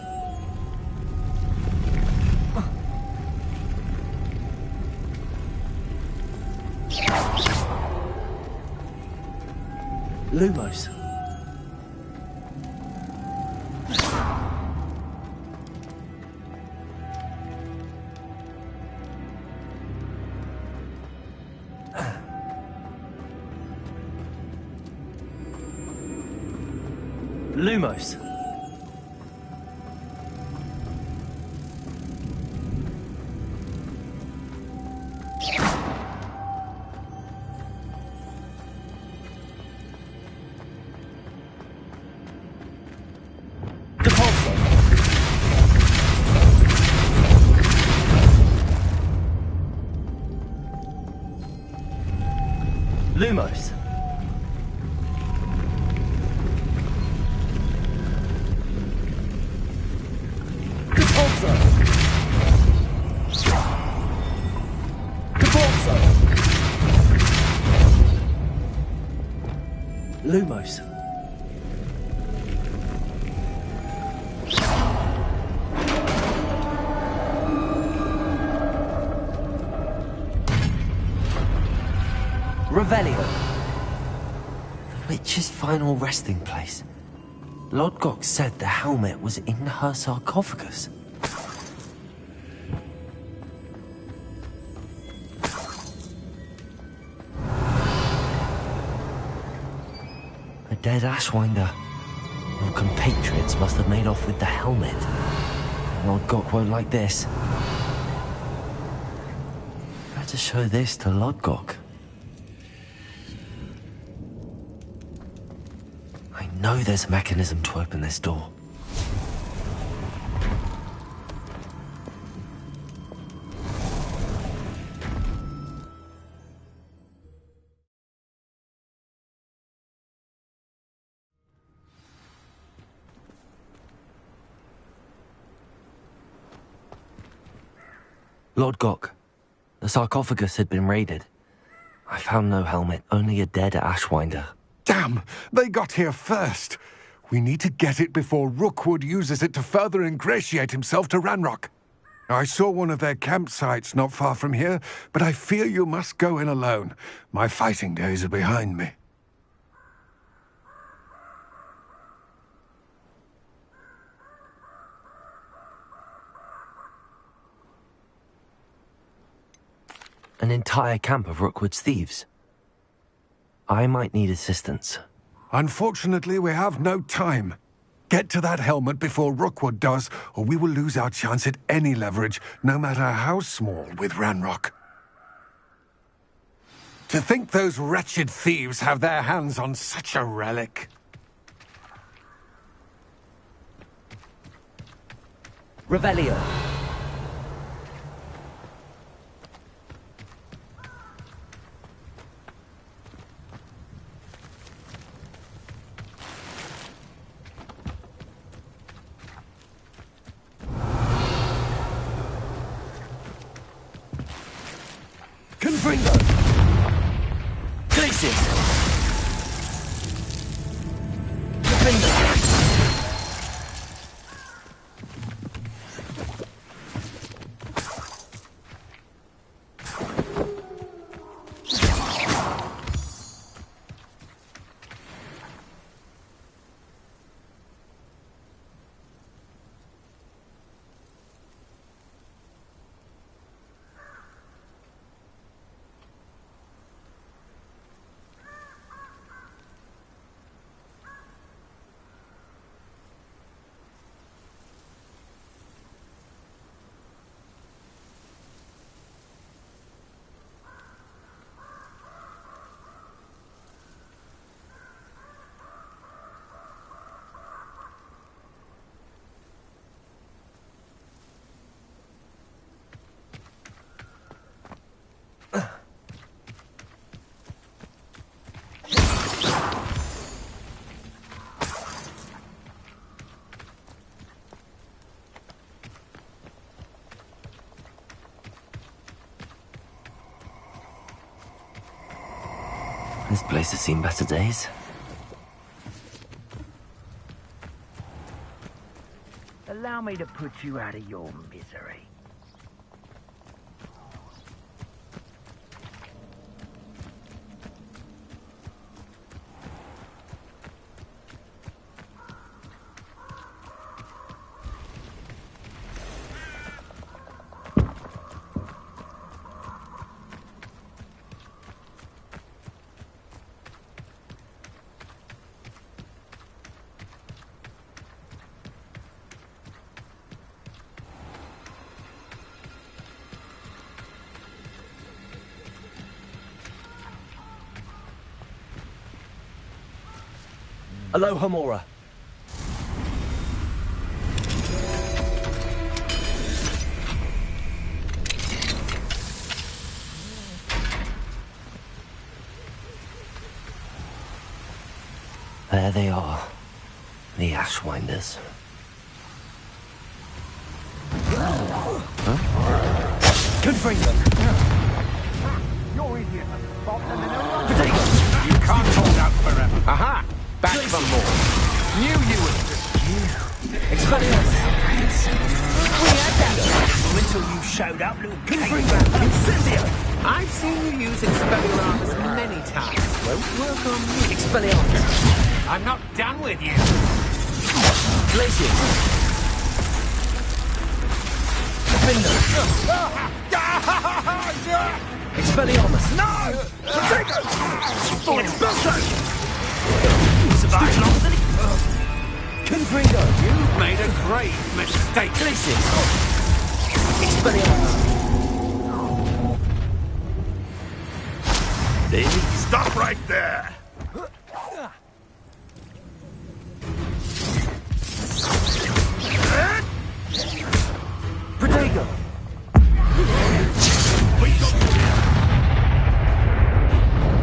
Lumos. Lumos. Lumos. Lumos. Revelio. The witch's final resting place. ㅎㄱㄧ said the helmet was in her sarcophagus. A dead Ashwinder. Your compatriots must have made off with the helmet. ㅎㄱㄧ won't like this. Better show this to ㅎㄱㄧ. I know there's a mechanism to open this door. ㅎㄱㄧ, the sarcophagus had been raided. I found no helmet, only a dead Ashwinder. Damn! They got here first. We need to get it before Rookwood uses it to further ingratiate himself to Ranrock. I saw one of their campsites not far from here, but I fear you must go in alone. My fighting days are behind me. An entire camp of Rookwood's thieves. I might need assistance. Unfortunately, we have no time. Get to that helmet before Rookwood does, or we will lose our chance at any leverage, no matter how small, with Ranrock. To think those wretched thieves have their hands on such a relic. Revelio. Confringo! Glacius! Confringo! This place has seen better days. allow me to put you out of your misery. Aloha Mora. There they are, the Ashwinders. Confront them! You're idiot. Potato! You can't hold out forever. Aha! Back for more. Knew you would. Expelliarmus! We had that until you showed up, little caveman. Incendio! I've seen you use Expelliarmus many times. Won't work on me. Expelliarmus! I'm not done with you. Glacius! Defender! Expelliarmus! No! Potato! Expulso! Survive longer than Confringo! You've made a grave mistake. Glacius! Expelliarmus! Stop right there! Protego!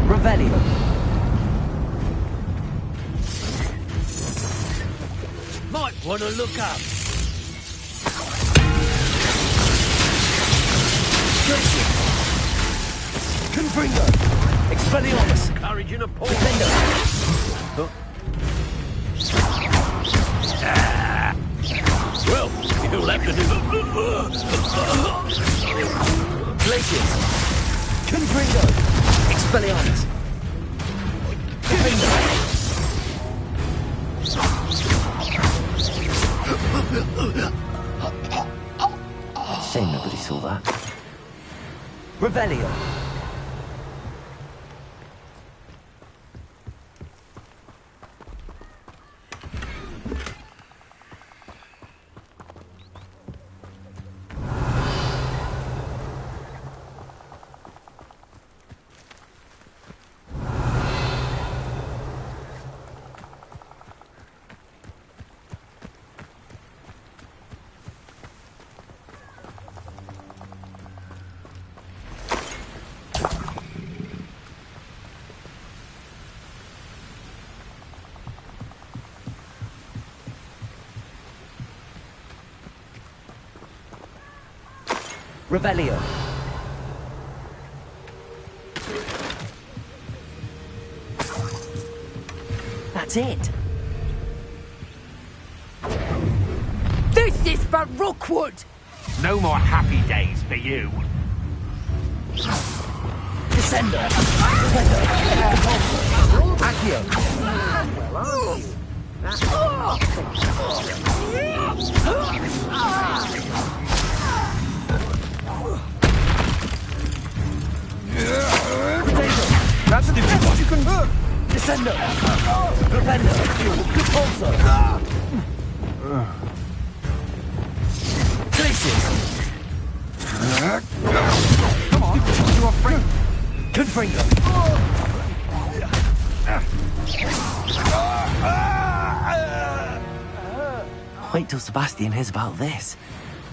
Revelio! Might want to look up. Confringo! Expelliarmus! Courage in a paw. Defender! Well, you'll have to do. Glacius! Confringo! Expelliarmus! Defender! Shame nobody saw that. Revelio! Revelio. That's it. This is for Rookwood! No more happy days for you. Descender. Accio. That's the what you can do. Descender. Propender. Repulsor. Glacius. Come on, you are free. Confringo. Wait till Sebastian hears about this.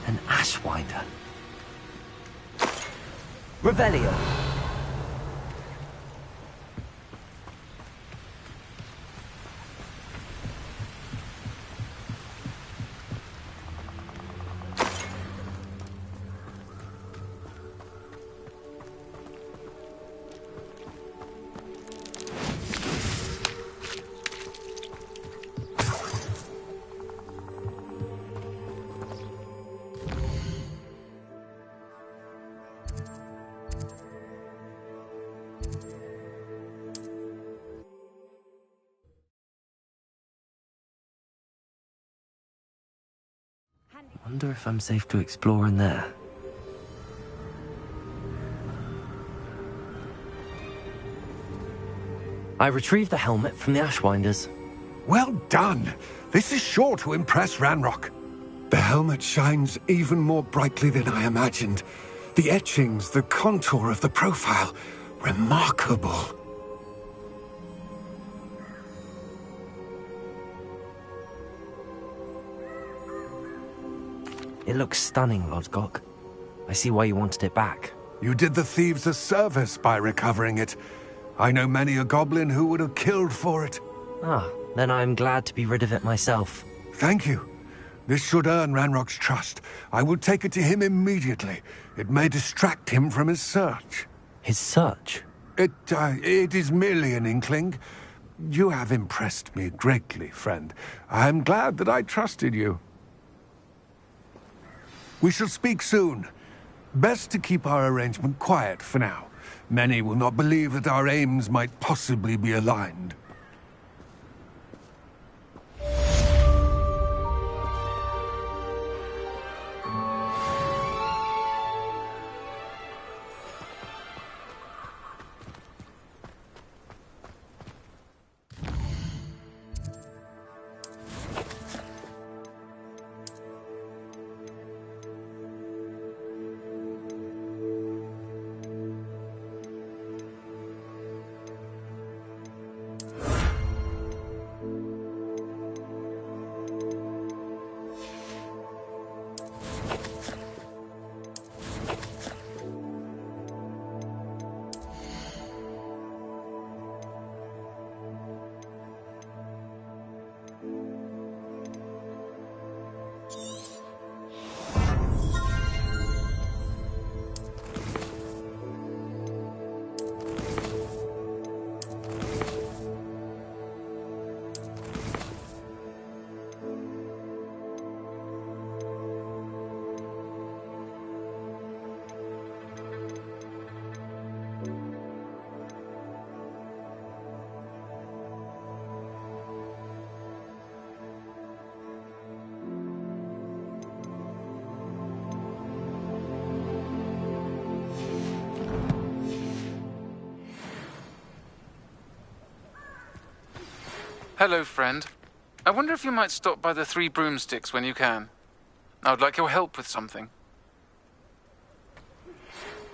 An Ashwinder. Revelio. Wonder if I'm safe to explore in there. I retrieved the helmet from the Ashwinders. Well done! This is sure to impress Ranrock. The helmet shines even more brightly than I imagined. The etchings, the contour of the profile, remarkable. It looks stunning, Lodgok. I see why you wanted it back. You did the thieves a service by recovering it. I know many a goblin who would have killed for it. Ah, then I'm glad to be rid of it myself. Thank you. This should earn Ranrock's trust. I will take it to him immediately. It may distract him from his search. His search? It is merely an inkling. You have impressed me greatly, friend. I am glad that I trusted you. We shall speak soon. Best to keep our arrangement quiet for now. Many will not believe that our aims might possibly be aligned. Hello, friend. I wonder if you might stop by the Three Broomsticks when you can. I would like your help with something.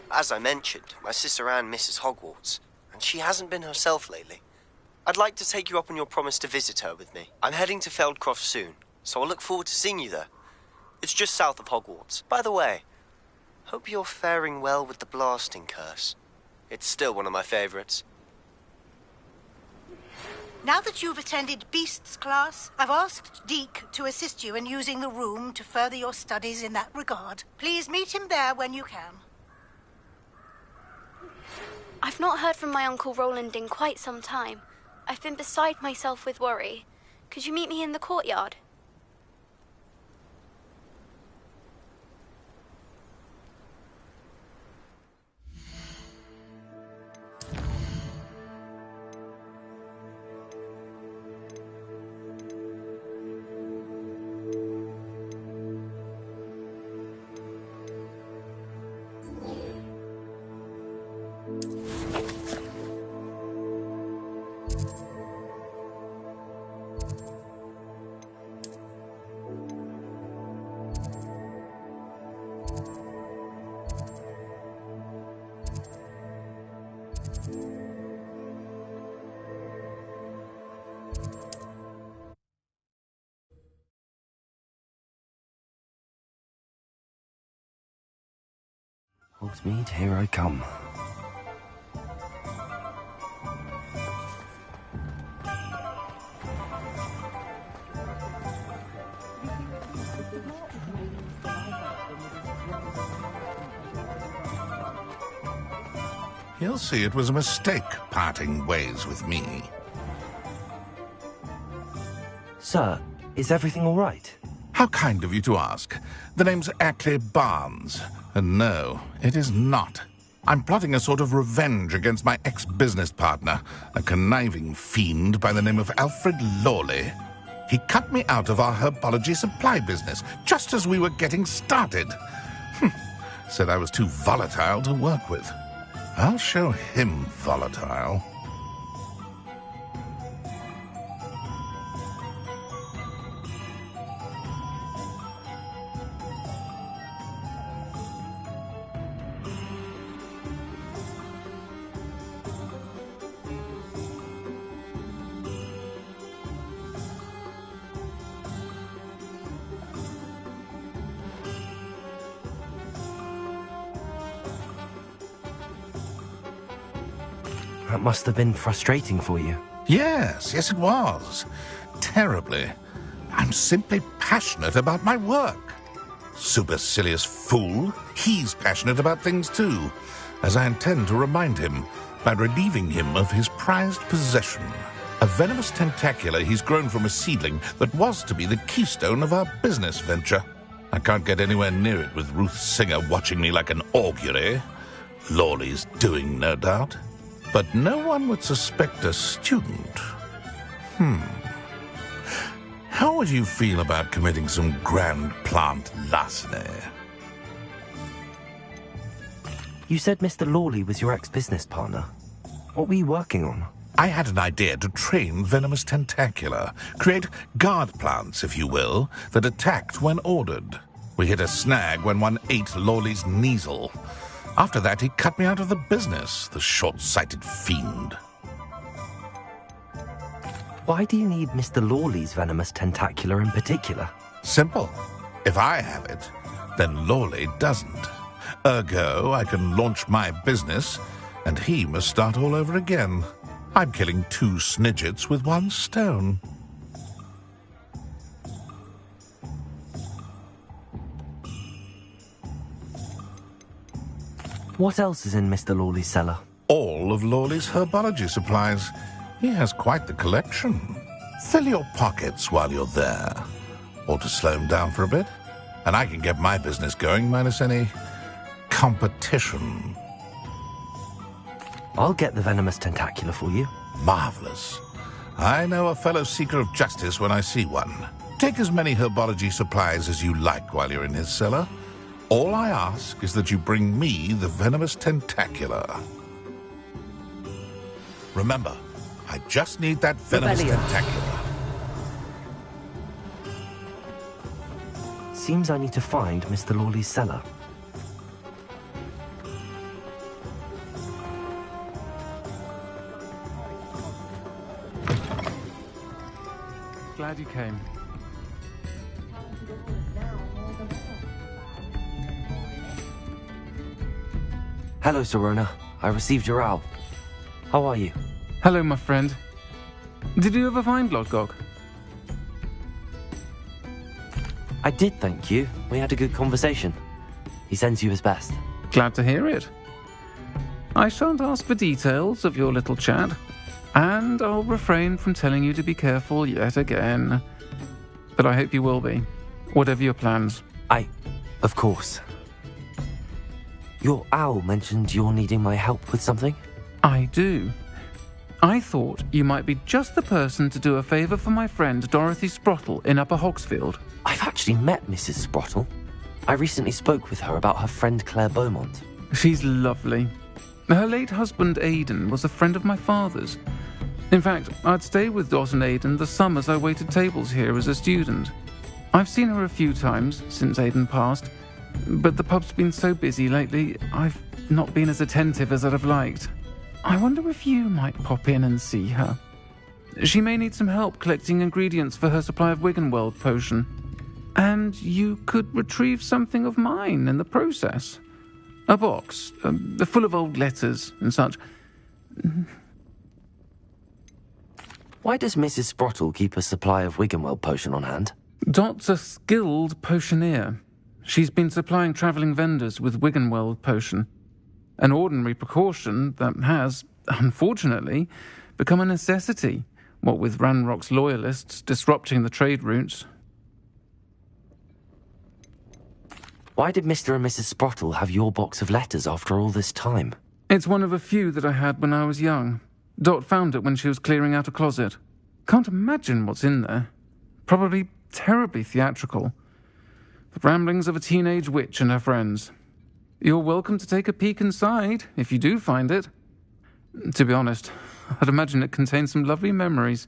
As I mentioned, my sister Anne misses Hogwarts, and she hasn't been herself lately. I'd like to take you up on your promise to visit her with me. I'm heading to Feldcroft soon, so I'll look forward to seeing you there. It's just south of Hogwarts. By the way, hope you're faring well with the blasting curse. It's still one of my favorites. Now that you've attended Beasts class, I've asked Deke to assist you in using the room to further your studies in that regard. Please meet him there when you can. I've not heard from my Uncle Roland in quite some time. I've been beside myself with worry. Could you meet me in the courtyard? Hogsmeade, here I come. He'll see it was a mistake parting ways with me. Sir, is everything all right? How kind of you to ask. The name's ㅬＨֱ Barnes, and no, it is not. I'm plotting a sort of revenge against my ex-business partner, a conniving fiend by the name of Alfred Lawley. He cut me out of our herbology supply business, just as we were getting started. Said I was too volatile to work with. I'll show him volatile. That must have been frustrating for you. Yes, it was. Terribly. I'm simply passionate about my work. Supercilious fool. He's passionate about things too, as I intend to remind him by relieving him of his prized possession. A venomous tentacular he's grown from a seedling that was to be the keystone of our business venture. I can't get anywhere near it with Ruth Singer watching me like an augury. Lawley's doing, no doubt. But no one would suspect a student. How would you feel about committing some grand plant larceny? You said Mr. Lawley was your ex-business partner. What were you working on? I had an idea to train venomous tentacula, create guard plants, if you will, that attacked when ordered. We hit a snag when one ate Lawley's Kneasel. After that, he cut me out of the business, the short-sighted fiend. Why do you need Mr. Lawley's venomous tentacular in particular? Simple. If I have it, then Lawley doesn't. Ergo, I can launch my business, and he must start all over again. I'm killing 2 snidgets with 1 stone. What else is in Mr. Lawley's cellar? All of Lawley's herbology supplies. He has quite the collection. Fill your pockets while you're there. Or to slow him down for a bit. And I can get my business going minus any competition. I'll get the venomous tentacular for you. Marvelous. I know a fellow seeker of justice when I see one. Take as many herbology supplies as you like while you're in his cellar. All I ask is that you bring me the venomous tentacular. Remember, I just need that venomous tentacular. Seems I need to find Mr. Lawley's cellar. Glad you came. Hello, Serona. I received your owl. How are you? Hello, my friend. Did you ever find Lodgok? I did, thank you. We had a good conversation. He sends you his best. Glad to hear it. I shan't ask for details of your little chat, and I'll refrain from telling you to be careful yet again. But I hope you will be, whatever your plans. Of course. Your owl mentioned you're needing my help with something? I do. I thought you might be just the person to do a favour for my friend Dorothy Sprottle in Upper Hogsfield. I've actually met Mrs. Sprottle. I recently spoke with her about her friend Claire Beaumont. She's lovely. Her late husband Aidan was a friend of my father's. In fact, I'd stay with Dot and Aidan the summers I waited tables here as a student. I've seen her a few times since Aidan passed, but the pub's been so busy lately, I've not been as attentive as I'd have liked. I wonder if you might pop in and see her. She may need some help collecting ingredients for her supply of Wiggenweld potion. And you could retrieve something of mine in the process. A box, full of old letters and such. Why does Mrs. Sprottle keep a supply of Wiggenweld potion on hand? Dot's a skilled potioneer. She's been supplying travelling vendors with Wiggenweld potion. An ordinary precaution that has, unfortunately, become a necessity, what with Ranrock's loyalists disrupting the trade routes. Why did Mr. and Mrs. Sprottle have your box of letters after all this time? It's one of a few that I had when I was young. Dot found it when she was clearing out a closet. Can't imagine what's in there. Probably terribly theatrical. The ramblings of a teenage witch and her friends. You're welcome to take a peek inside, if you do find it. To be honest, I'd imagine it contains some lovely memories.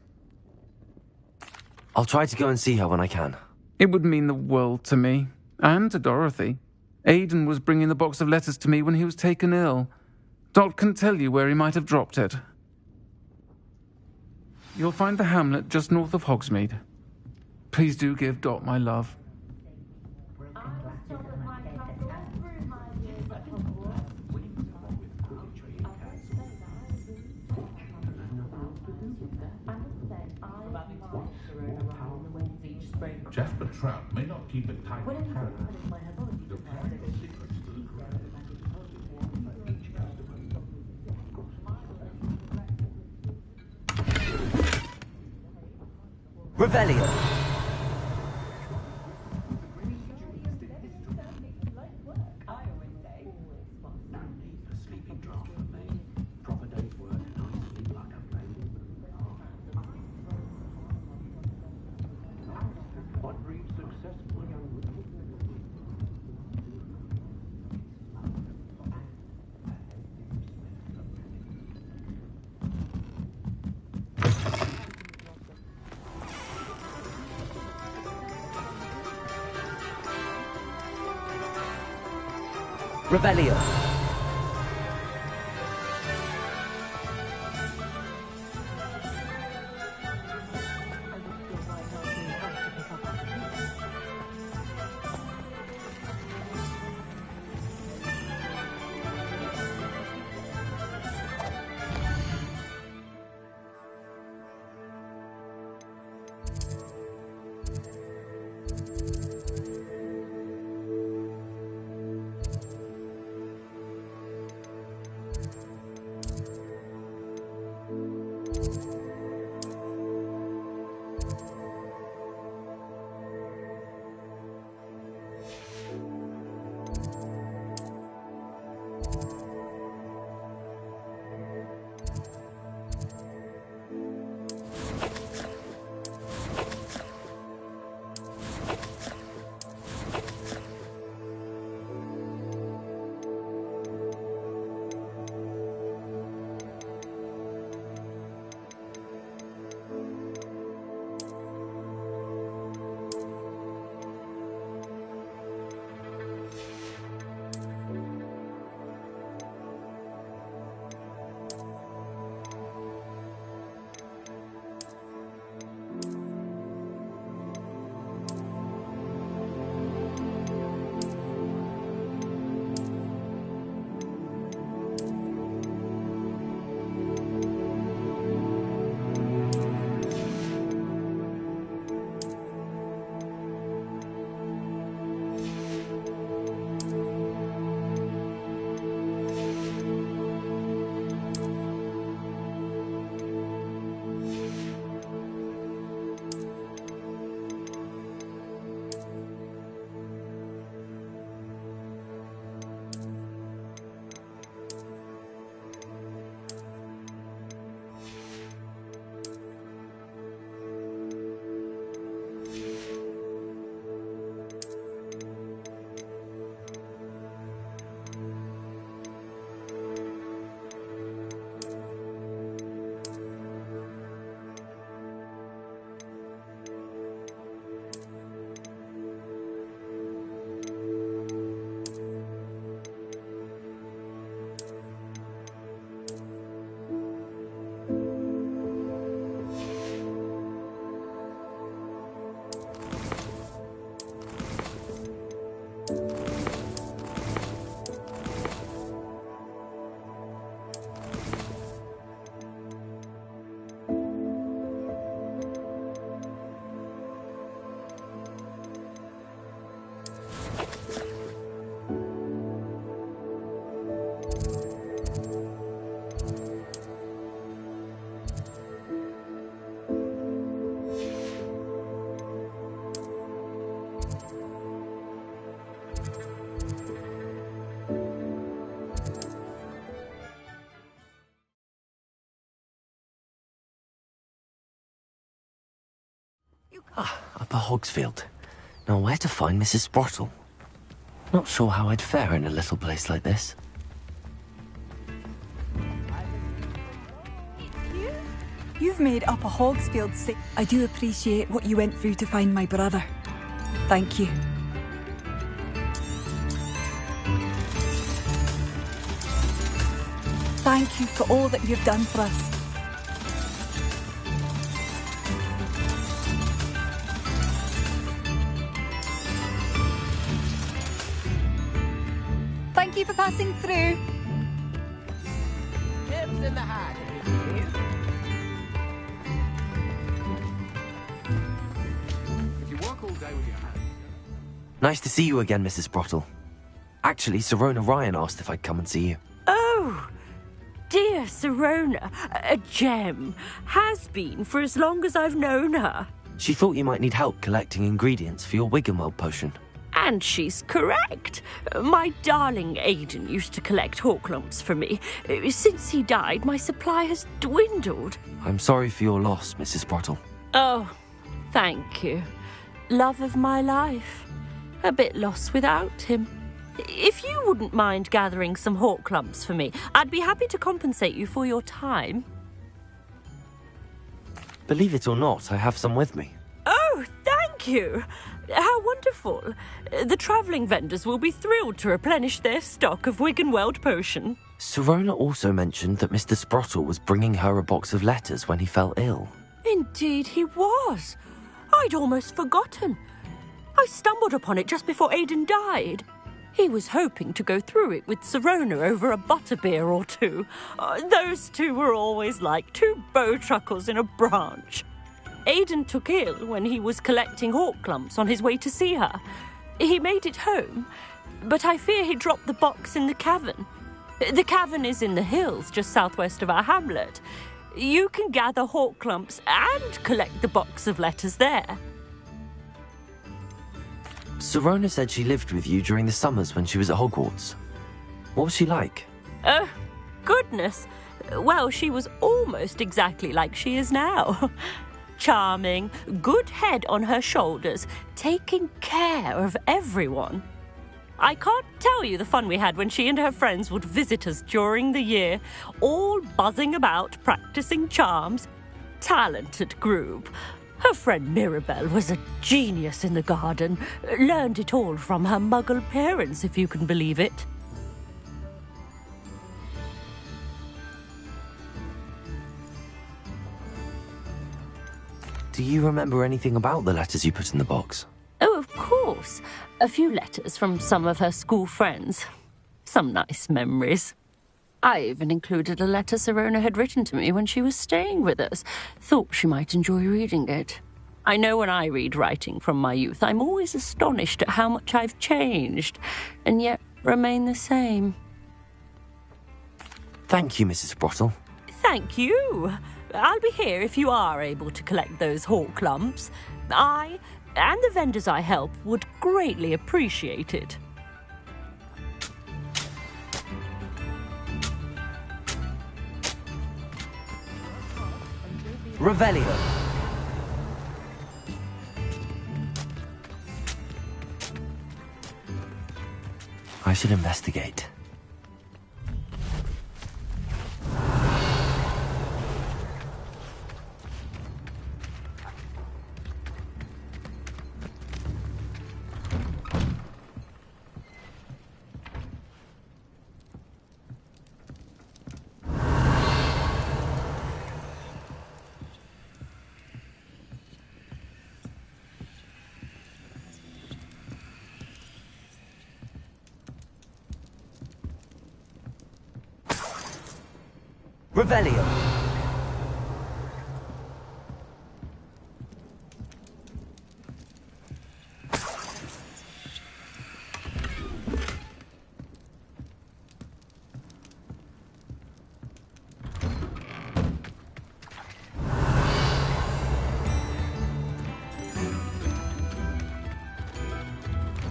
I'll try to go and see her when I can. It would mean the world to me, and to Dorothy. Aidan was bringing the box of letters to me when he was taken ill. Dot can tell you where he might have dropped it. You'll find the hamlet just north of Hogsmeade. Please do give Dot my love. Jasper Trout may not keep it tight in Canada. The private secrets to the crown. Each customer. Revelio. Revelio. Upper Hogsfield. Now, where to find Mrs. Sprottle? Not sure how I'd fare in a little place like this. You've made Upper Hogsfield safe. I do appreciate what you went through to find my brother. Thank you. Thank you for all that you've done for us. Thank you for passing through. Tips in the hat. If you work all day with your hands. Nice to see you again, Mrs. Sprottle. Actually, ㅎㄱ낳asked if I'd come and see you. Oh, dear ㅎㄱ낳, a gem. Has been for as long as I've known her. She thought you might need help collecting ingredients for your Wiggenweld potion. And she's correct. My darling Aiden used to collect hawk lumps for me. Since he died, my supply has dwindled. I'm sorry for your loss, Mrs. Sprottle. Oh, thank you. Love of my life. A bit lost without him. If you wouldn't mind gathering some hawk lumps for me, I'd be happy to compensate you for your time. Believe it or not, I have some with me. Oh, thank you. How wonderful. The travelling vendors will be thrilled to replenish their stock of Wiggenweld potion. ㅎㄱ낳also mentioned that Mr. Sprottle was bringing her a box of letters when he fell ill. Indeed he was. I'd almost forgotten. I stumbled upon it just before Aiden died. He was hoping to go through it with ㅎㄱ낳over a butterbeer or two. Those two were always like two bowtruckles in a branch. Aiden took ill when he was collecting hawk lumps on his way to see her. He made it home, but I fear he dropped the box in the cavern. The cavern is in the hills just southwest of our hamlet. You can gather hawk lumps and collect the box of letters there. ㅎㄱ낳said she lived with you during the summers when she was at Hogwarts. What was she like? Oh, goodness. Well, she was almost exactly like she is now. Charming, good head on her shoulders, taking care of everyone. I can't tell you the fun we had when she and her friends would visit us during the year, all buzzing about, practicing charms. Talented group. Her friend Mirabelle was a genius in the garden. Learned it all from her muggle parents, if you can believe it. Do you remember anything about the letters you put in the box? Oh, of course. A few letters from some of her school friends. Some nice memories. I even included a letter ㅎㄱ낳had written to me when she was staying with us. Thought she might enjoy reading it. I know when I read writing from my youth, I'm always astonished at how much I've changed, and yet remain the same. Thank you, Mrs. Sprottle. Thank you. I'll be here if you are able to collect those hawk lumps. I, and the vendors I help, would greatly appreciate it. Revelio. I should investigate. Revelio.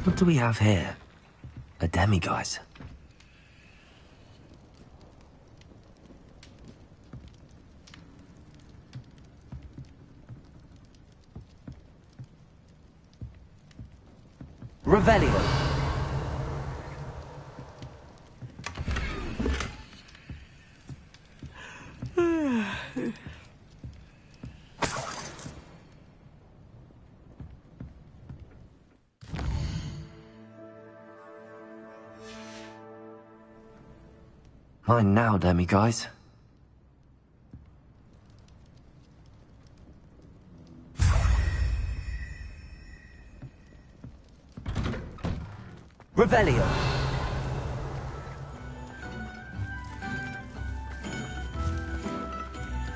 What do we have here? A demiguise. Revelio. Mine now, demiguise. Revelio.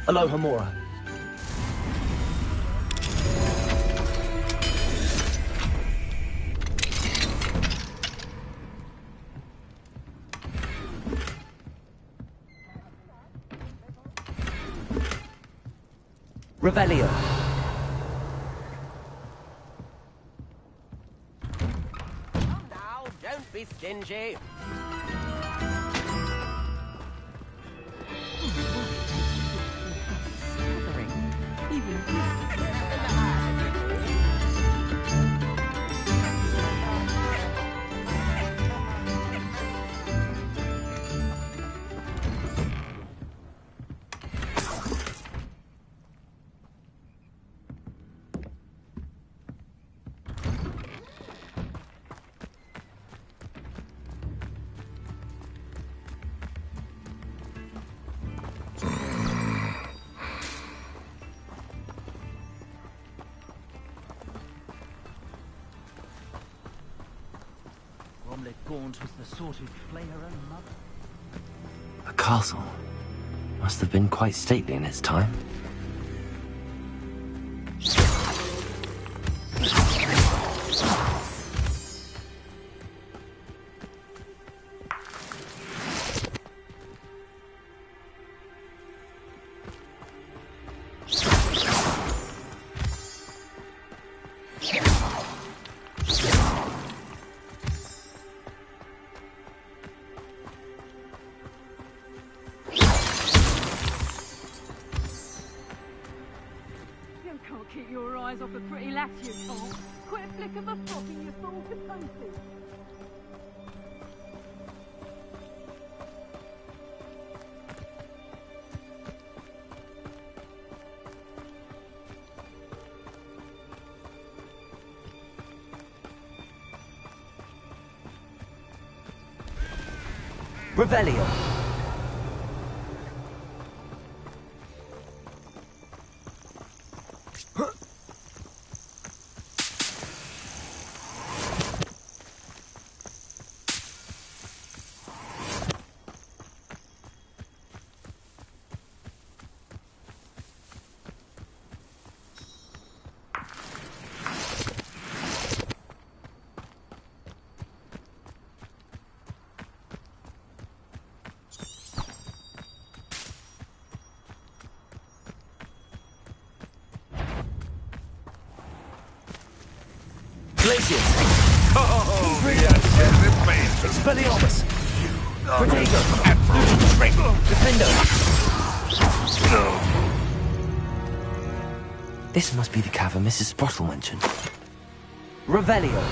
Alohamora. Revelio. Come now, don't be stingy. Gaunt was the sort who'd flay her own mother. A castle. Must have been quite stately in its time. Keep your eyes off a pretty lass, you can't. Quit a flick of a frock and you fall to pieces. Revelio. Oh, yes, Expelliarmus! Protego! Defendo! This must be the cavern Mrs. Sprottle mentioned. Revelio!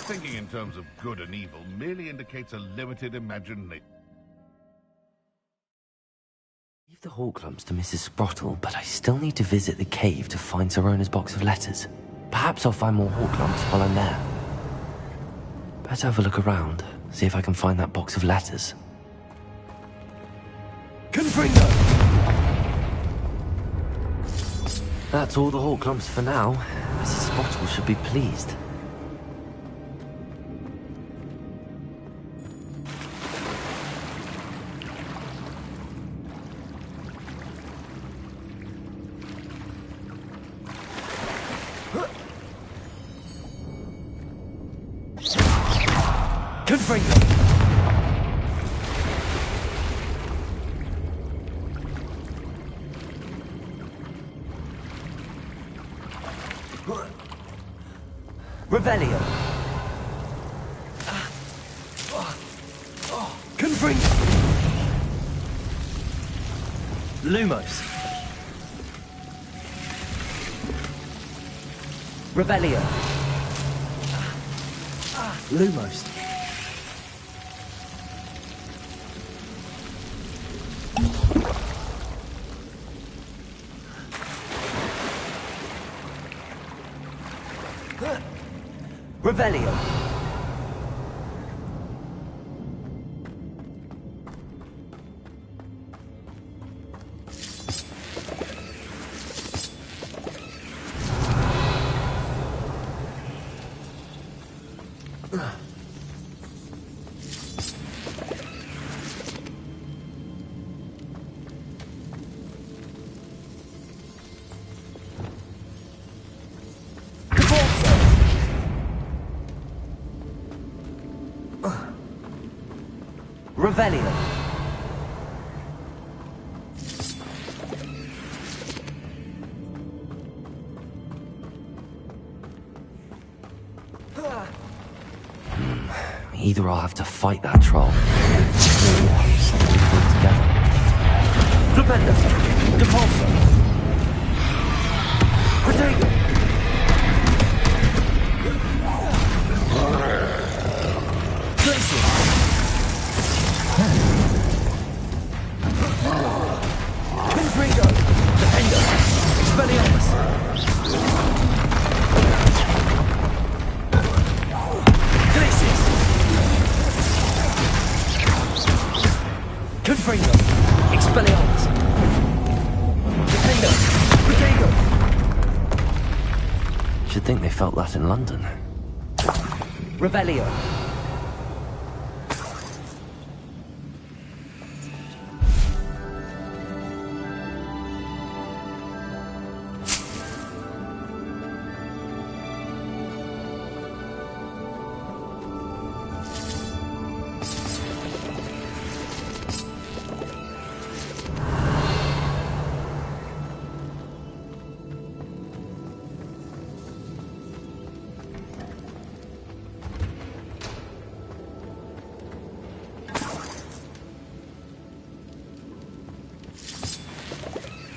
Thinking in terms of good and evil merely indicates a limited imagination. Leave the hawk lumps to Mrs. Sprottle, but I still need to visit the cave to find Sirona's box of letters. Perhaps I'll find more hawk lumps while I'm there. Better have a look around, see if I can find that box of letters. Confringo! That's all the hawk lumps for now. Mrs. Sprottle should be pleased. Revelio. Confringo. Lumos. Revelio. Lumos. Revelio. Revelio. Either I'll have to fight that troll, or something to put together. Flipendo. Depulso. Protego. Glacier. Confringo. Defendo. Expelliarmus. Glacius. Confringo. Expelliarmus. Defendo. Protego. Should think they felt that in London. Revelio.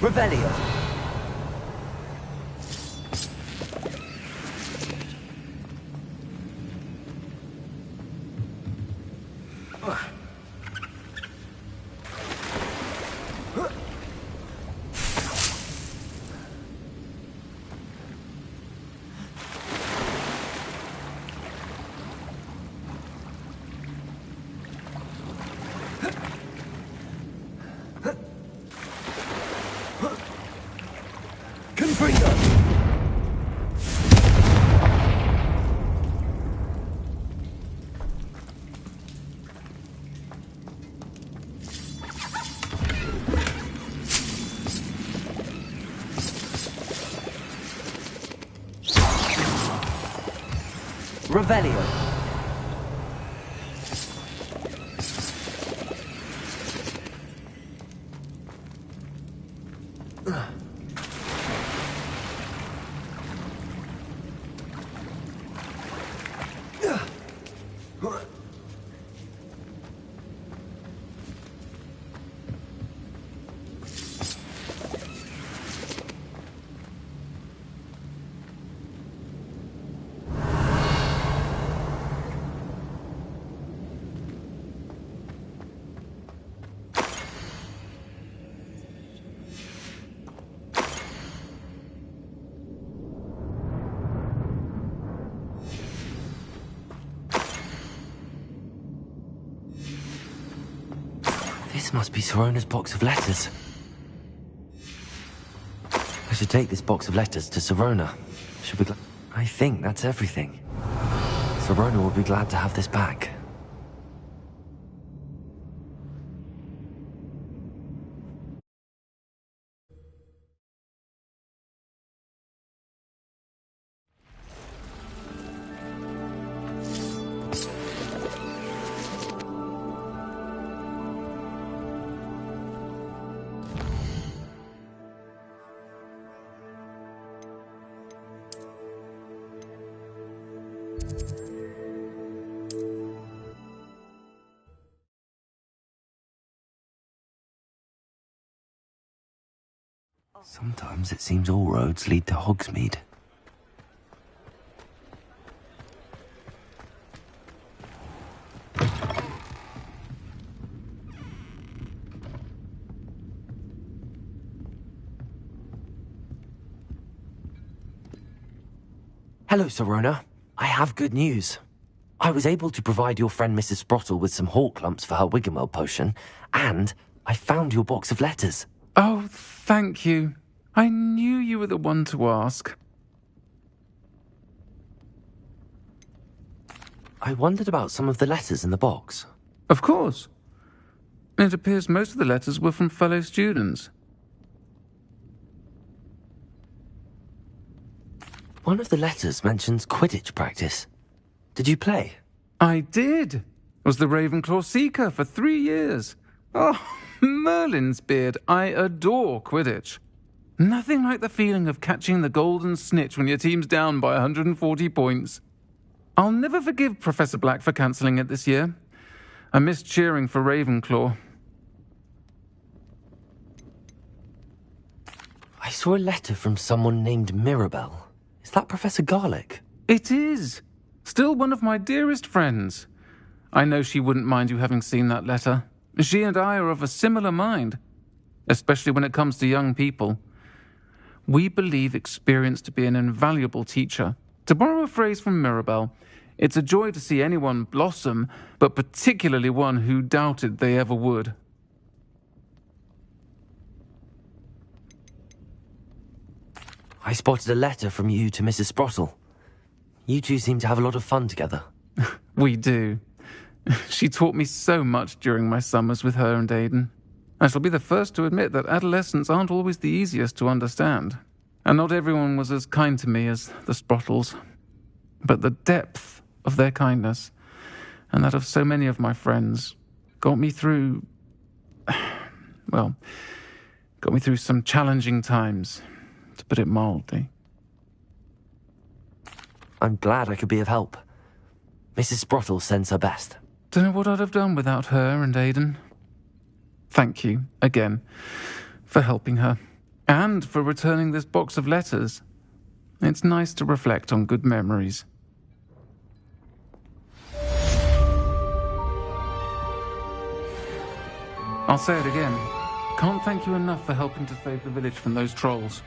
Revelio. Revelio. This must be Sirona's box of letters. I should take this box of letters to Sirona. She'll be glad. I think that's everything. Sirona will be glad to have this back. Sometimes it seems all roads lead to Hogsmeade. Hello, Sirona. I have good news. I was able to provide your friend Mrs. Sprottle with some hawk lumps for her Wiggenwell potion, and I found your box of letters. Oh, thank you. I knew you were the one to ask. I wondered about some of the letters in the box. Of course. It appears most of the letters were from fellow students. One of the letters mentions Quidditch practice. Did you play? I did. Was the Ravenclaw Seeker for 3 years. Oh, Merlin's beard. I adore Quidditch. Nothing like the feeling of catching the golden snitch when your team's down by 140 points. I'll never forgive Professor Black for cancelling it this year. I missed cheering for Ravenclaw. I saw a letter from someone named Mirabelle. Is that Professor Garlick? It is. Still one of my dearest friends. I know she wouldn't mind you having seen that letter. She and I are of a similar mind, especially when it comes to young people. We believe experience to be an invaluable teacher. To borrow a phrase from Mirabelle, it's a joy to see anyone blossom, but particularly one who doubted they ever would. I spotted a letter from you to Mrs. Sprottle. You two seem to have a lot of fun together. We do. She taught me so much during my summers with her and Aiden. I shall be the first to admit that adolescents aren't always the easiest to understand. And not everyone was as kind to me as the Sprottles. But the depth of their kindness, and that of so many of my friends, got me through... well, got me through some challenging times, to put it mildly. I'm glad I could be of help. Mrs. Sprottle sends her best. Don't know what I'd have done without her and Aiden. Thank you, again, for helping her, and for returning this box of letters. It's nice to reflect on good memories. I'll say it again. Can't thank you enough for helping to save the village from those trolls.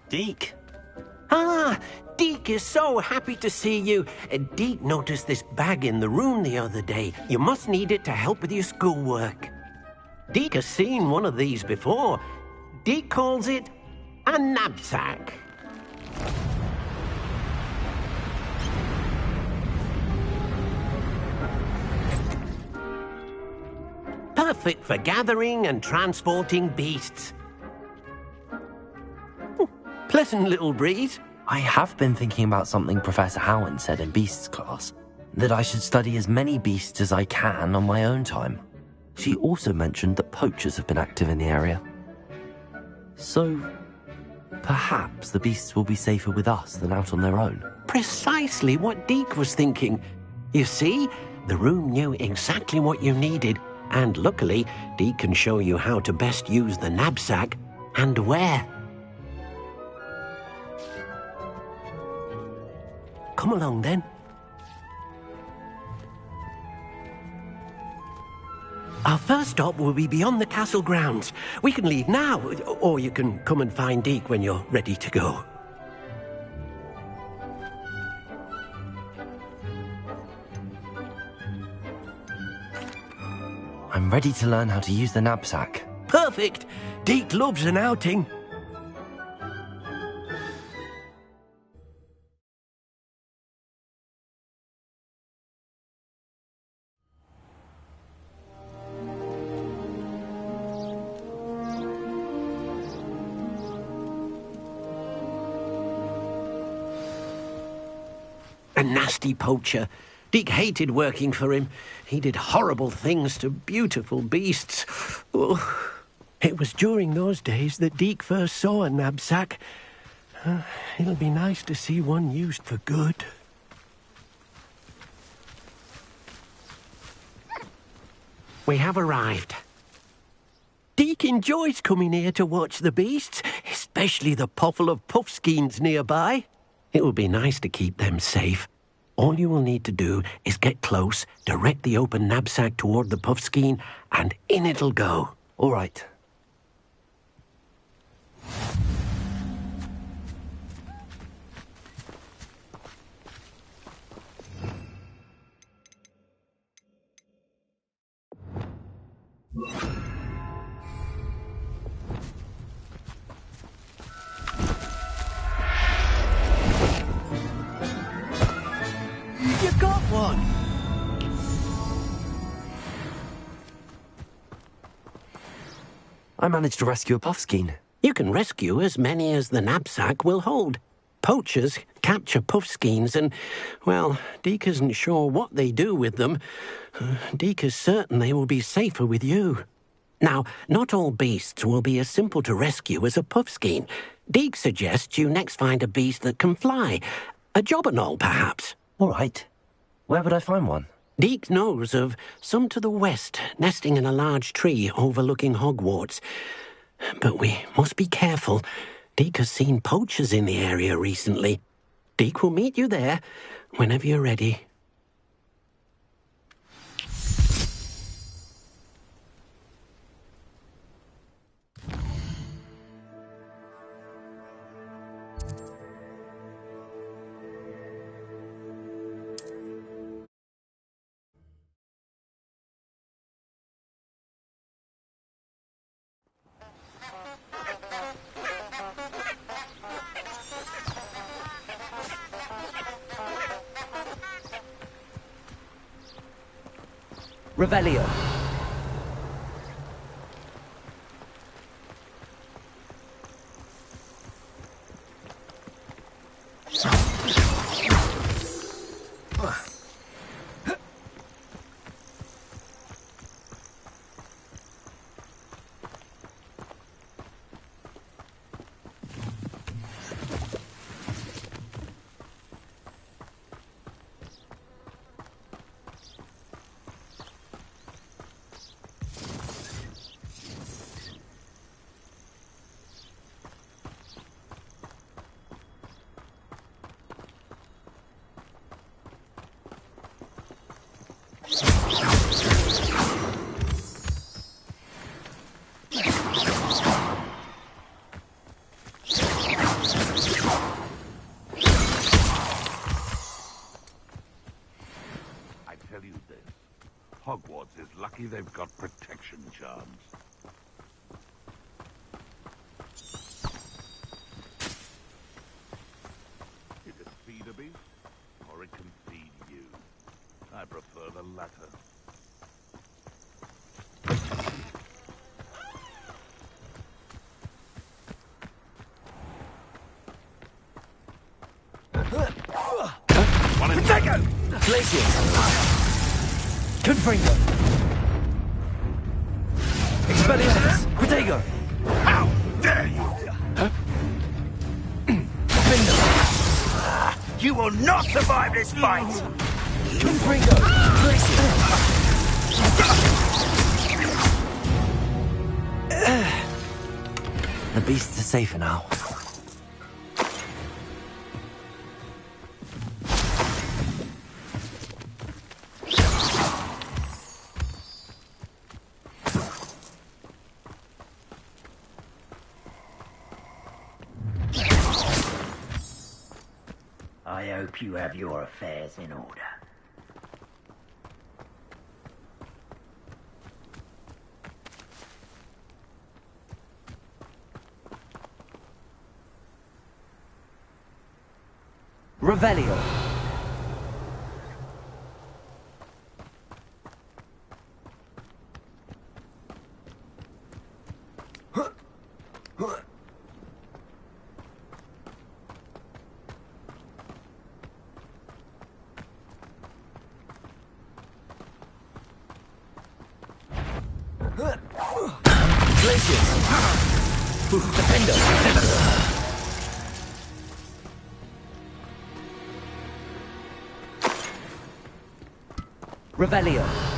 Deke. Ah, Deke is so happy to see you. Deke noticed this bag in the room the other day. You must need it to help with your schoolwork. Deke has seen one of these before. Deke calls it a knapsack. Perfect for gathering and transporting beasts. Pleasant little breeze. I have been thinking about something Professor Howin said in Beasts class, that I should study as many beasts as I can on my own time. She also mentioned that poachers have been active in the area. So, perhaps the beasts will be safer with us than out on their own. Precisely what Deke was thinking. You see, the room knew exactly what you needed, and luckily, Deke can show you how to best use the knapsack and where. Come along, then. Our first stop will be beyond the castle grounds. We can leave now, or you can come and find Deke when you're ready to go. I'm ready to learn how to use the knapsack. Perfect! Deke loves an outing. A nasty poacher. Deke hated working for him. He did horrible things to beautiful beasts. Oh, it was during those days that Deke first saw a knapsack. It'll be nice to see one used for good. We have arrived. Deke enjoys coming here to watch the beasts, especially the potful of puffskeins nearby. It will be nice to keep them safe. All you will need to do is get close, direct the open knapsack toward the puffskein, and in it'll go. All right. You got one! I managed to rescue a puffskein. You can rescue as many as the knapsack will hold. Poachers capture puffskeins and, well, Deke isn't sure what they do with them. Deke is certain they will be safer with you. Now, not all beasts will be as simple to rescue as a puffskein. Deke suggests you next find a beast that can fly. A jobberknoll, perhaps. All right. Where would I find one? Deke knows of some to the west, nesting in a large tree overlooking Hogwarts. But we must be careful. Deke has seen poachers in the area recently. Deke will meet you there whenever you're ready. Revelio. Hogwarts is lucky they've got protection charms. I prefer the latter. Protego! Glacius! Confringo! Expelliarmus! Protego! How dare you! You will not survive this fight! Confringo! The beasts are safer now. I hope you have your affairs in order. Revelio. Defendo! Revelio!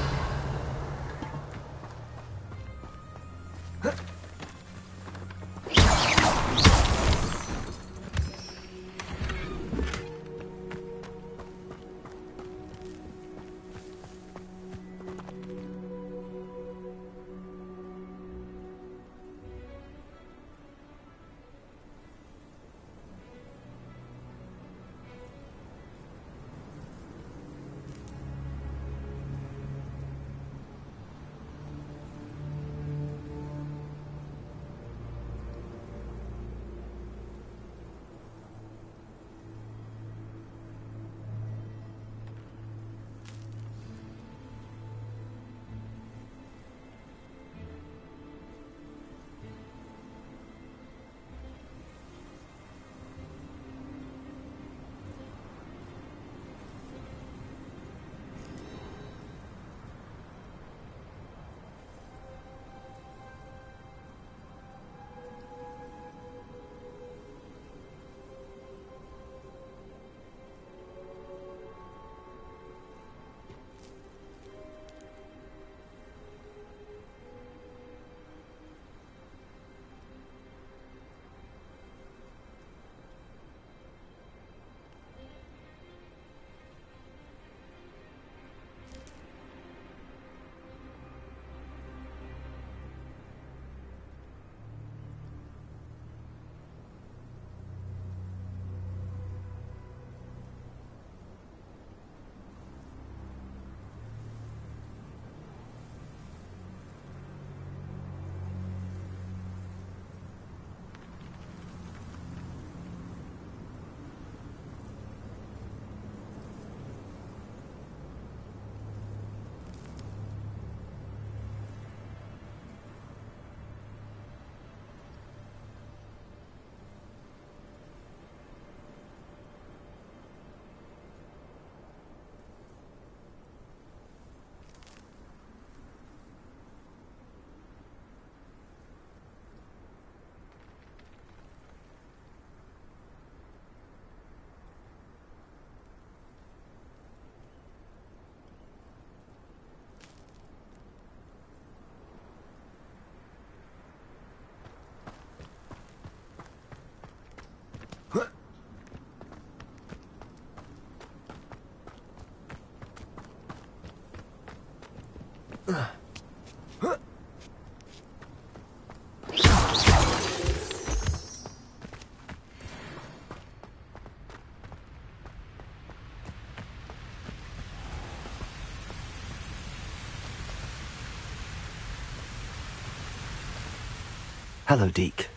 Hello, Deke.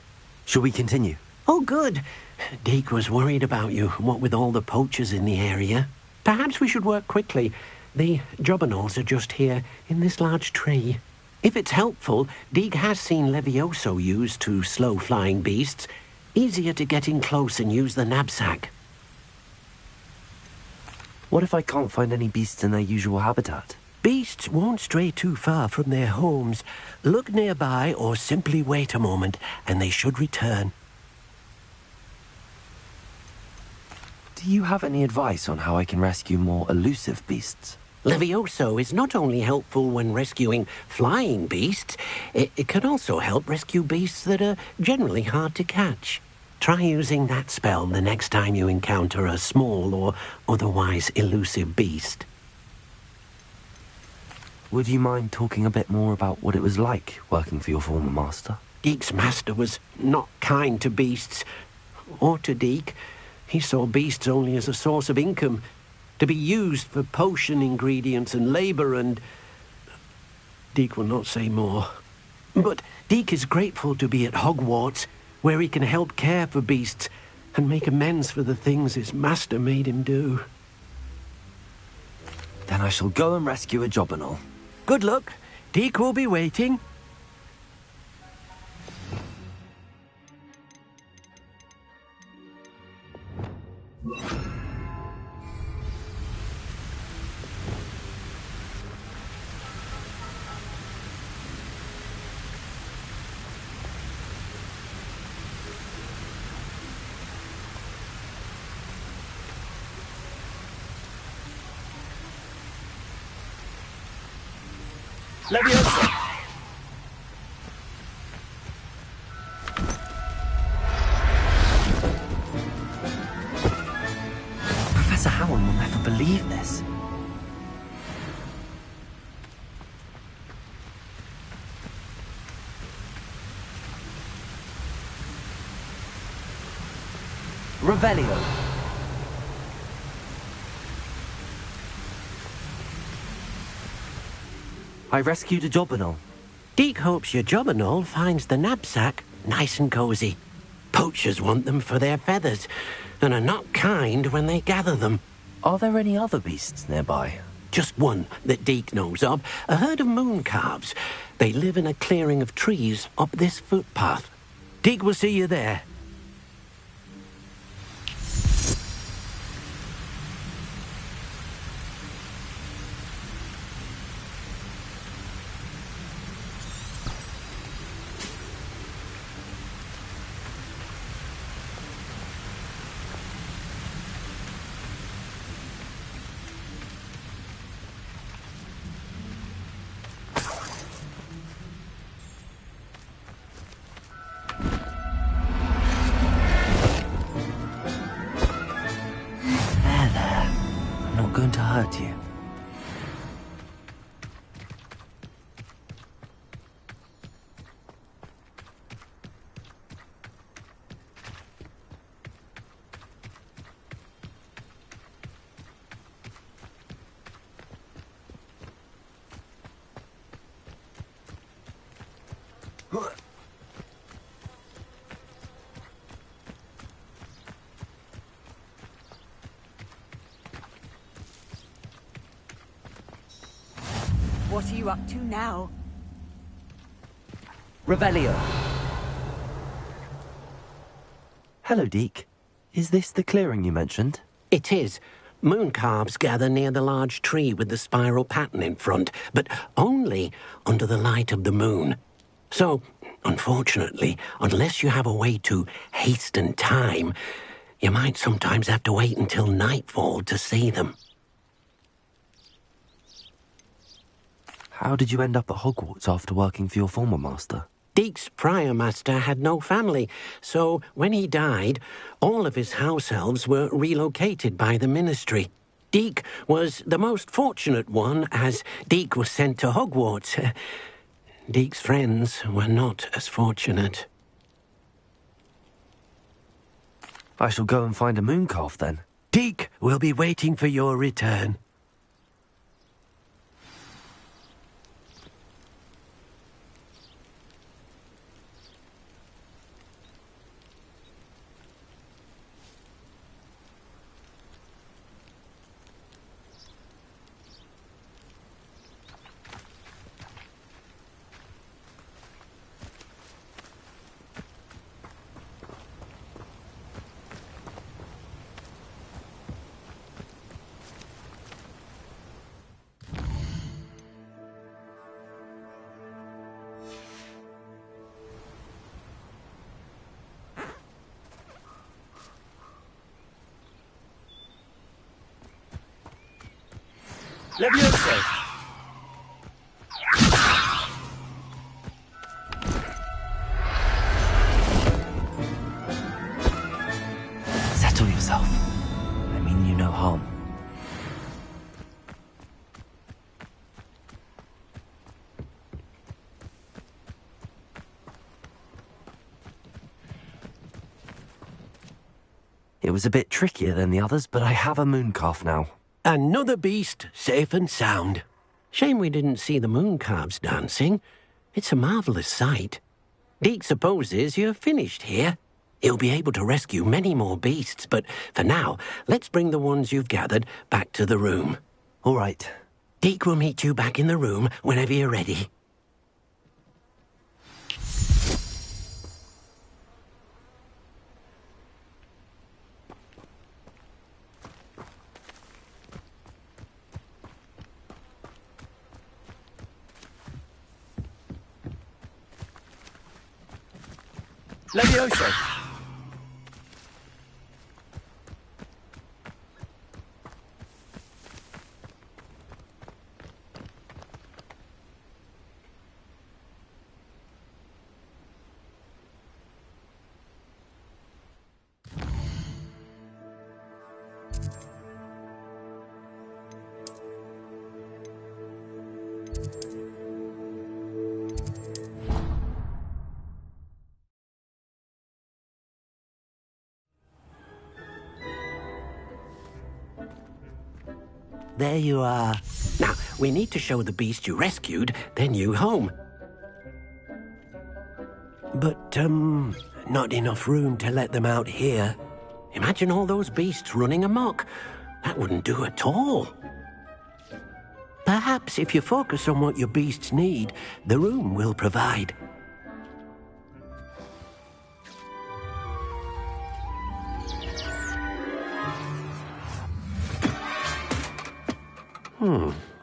Shall we continue? Oh, good. Deke was worried about you, what with all the poachers in the area. Perhaps we should work quickly. The jobberknolls are just here, in this large tree. If it's helpful, Deek has seen Levioso used to slow flying beasts. Easier to get in close and use the knapsack. What if I can't find any beasts in their usual habitat? Beasts won't stray too far from their homes. Look nearby or simply wait a moment, and they should return. Do you have any advice on how I can rescue more elusive beasts? Levioso is not only helpful when rescuing flying beasts, it can also help rescue beasts that are generally hard to catch. Try using that spell the next time you encounter a small or otherwise elusive beast. Would you mind talking a bit more about what it was like working for your former master? Deek's master was not kind to beasts, or to Deek. He saw beasts only as a source of income, to be used for potion ingredients and labour, and Deek will not say more. But Deek is grateful to be at Hogwarts, where he can help care for beasts and make amends for the things his master made him do. Then I shall go and rescue a jobberknoll. Good luck. Deek will be waiting. Leviosa! Professor Howard will never believe this. Revelio. I rescued a jobberknoll. Deek hopes your jobberknoll finds the knapsack nice and cosy. Poachers want them for their feathers, and are not kind when they gather them. Are there any other beasts nearby? Just one that Deek knows of, a herd of moon calves. They live in a clearing of trees up this footpath. Deek will see you there. Going to hurt you. What are you up to now? Revelio. Hello, Deek. Is this the clearing you mentioned? It is. Moon calves gather near the large tree with the spiral pattern in front, but only under the light of the moon. So, unfortunately, unless you have a way to hasten time, you might sometimes have to wait until nightfall to see them. How did you end up at Hogwarts after working for your former master? Deek's prior master had no family, so when he died, all of his house elves were relocated by the ministry. Deek was the most fortunate one, as Deek was sent to Hogwarts. Deek's friends were not as fortunate. I shall go and find a moon calf then. Deek will be waiting for your return. Levioso! Settle yourself. I mean you no harm. It was a bit trickier than the others, but I have a moon calf now. Another beast, safe and sound. Shame we didn't see the moon calves dancing. It's a marvellous sight. Deke supposes you're finished here. He'll be able to rescue many more beasts, but for now, let's bring the ones you've gathered back to the room. All right. Deke will meet you back in the room whenever you're ready. Levioso! There you are. Now, we need to show the beast you rescued their new home. But, not enough room to let them out here. Imagine all those beasts running amok. That wouldn't do at all. Perhaps if you focus on what your beasts need, the room will provide.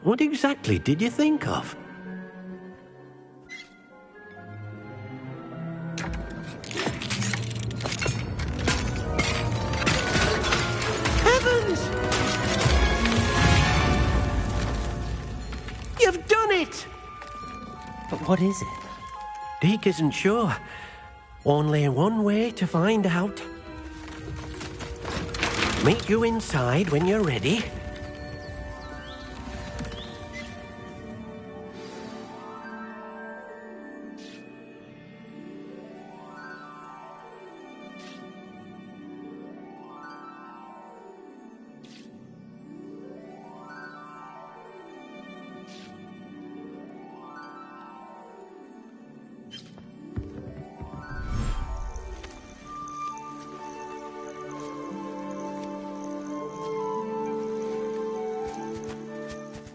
What exactly did you think of? Heavens! You've done it! But what is it? Deke isn't sure. Only one way to find out. Meet you inside when you're ready.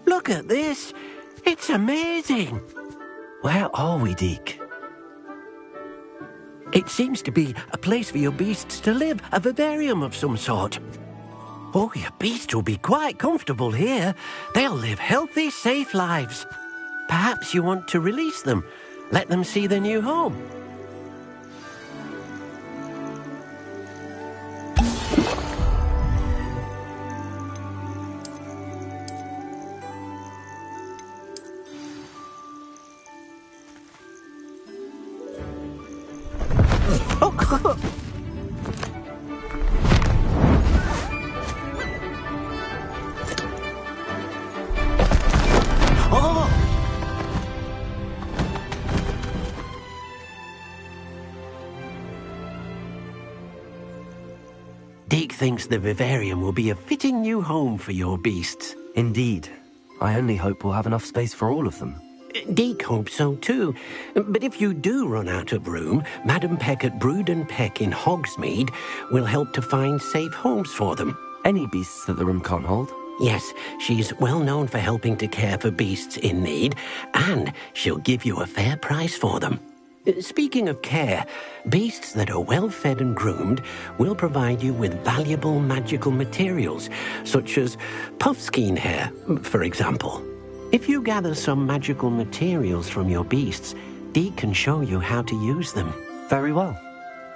Look at this. It's amazing. Where are we, Deke? It seems to be a place for your beasts to live, a vivarium of some sort. Oh, your beasts will be quite comfortable here. They'll live healthy, safe lives. Perhaps you want to release them, let them see their new home. Deke thinks the vivarium will be a fitting new home for your beasts. Indeed. I only hope we'll have enough space for all of them. Deke hopes so too. But if you do run out of room, Madam Peck at Brood and Peck in Hogsmeade will help to find safe homes for them. Any beasts that the room can't hold? Yes, she's well known for helping to care for beasts in need, and she'll give you a fair price for them. Speaking of care, beasts that are well fed and groomed will provide you with valuable magical materials, such as puffskein hair, for example. If you gather some magical materials from your beasts, Deke can show you how to use them. Very well.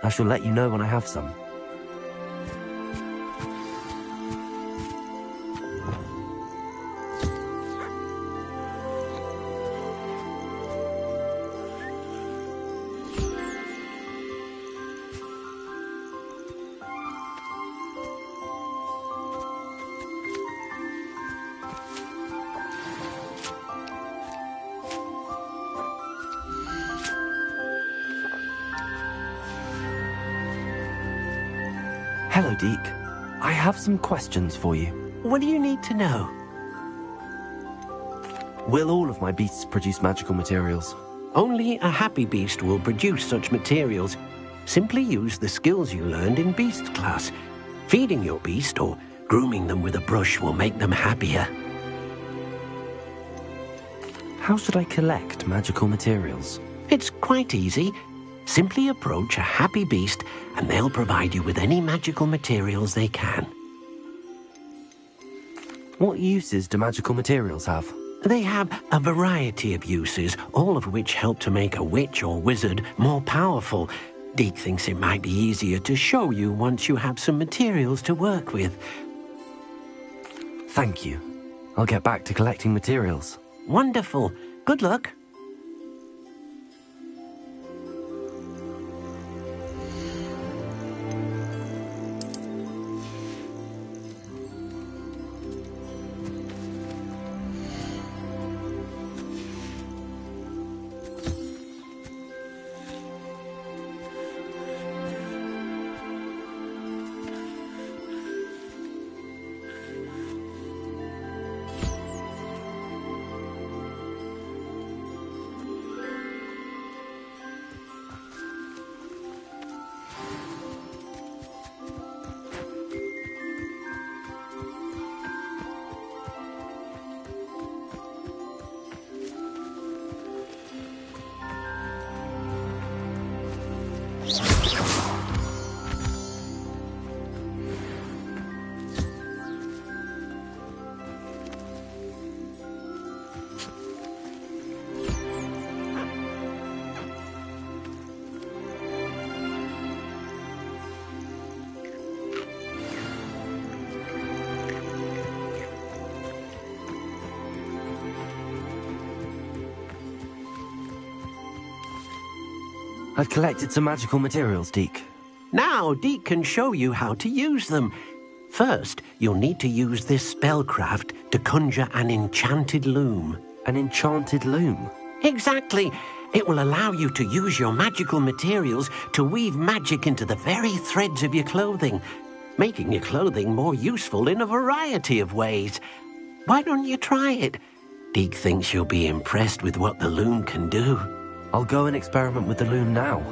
I shall let you know when I have some. Hello, Deek. I have some questions for you. What do you need to know? Will all of my beasts produce magical materials? Only a happy beast will produce such materials. Simply use the skills you learned in beast class. Feeding your beast or grooming them with a brush will make them happier. How should I collect magical materials? It's quite easy. Simply approach a happy beast and they'll provide you with any magical materials they can. What uses do magical materials have? They have a variety of uses, all of which help to make a witch or wizard more powerful. Deek thinks it might be easier to show you once you have some materials to work with. Thank you. I'll get back to collecting materials. Wonderful. Good luck. I've collected some magical materials, Deek. Now Deek can show you how to use them. First, you'll need to use this spellcraft to conjure an enchanted loom. An enchanted loom? Exactly. It will allow you to use your magical materials to weave magic into the very threads of your clothing, making your clothing more useful in a variety of ways. Why don't you try it? Deek thinks you'll be impressed with what the loom can do. I'll go and experiment with the loom now.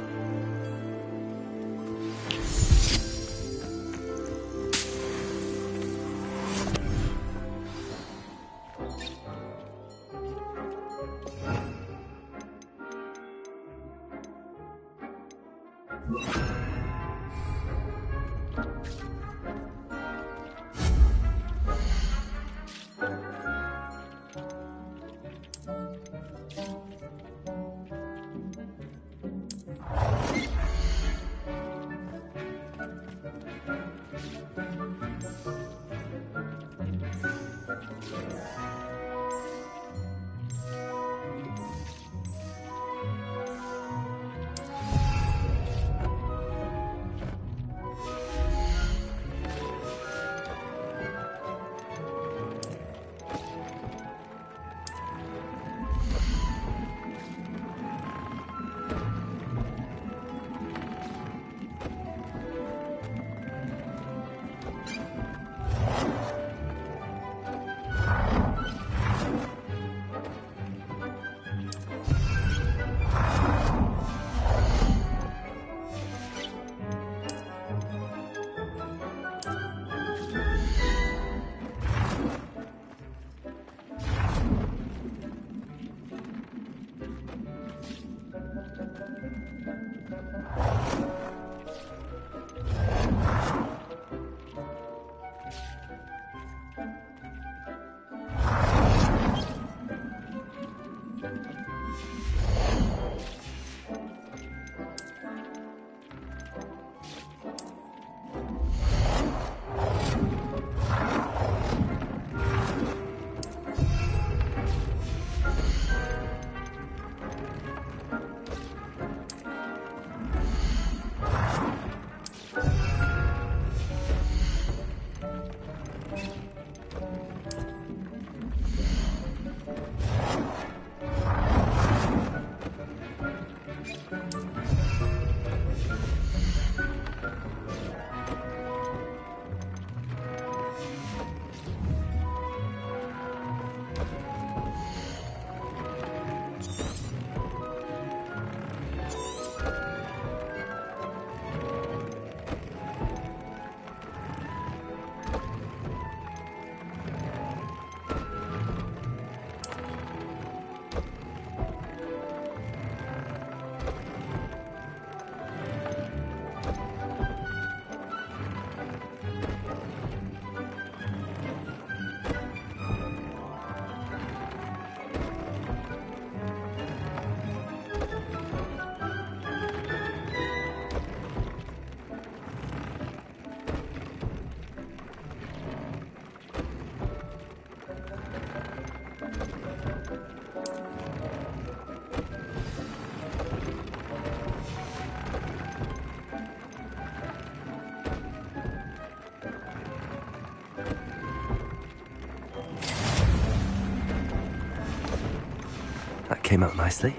came out nicely.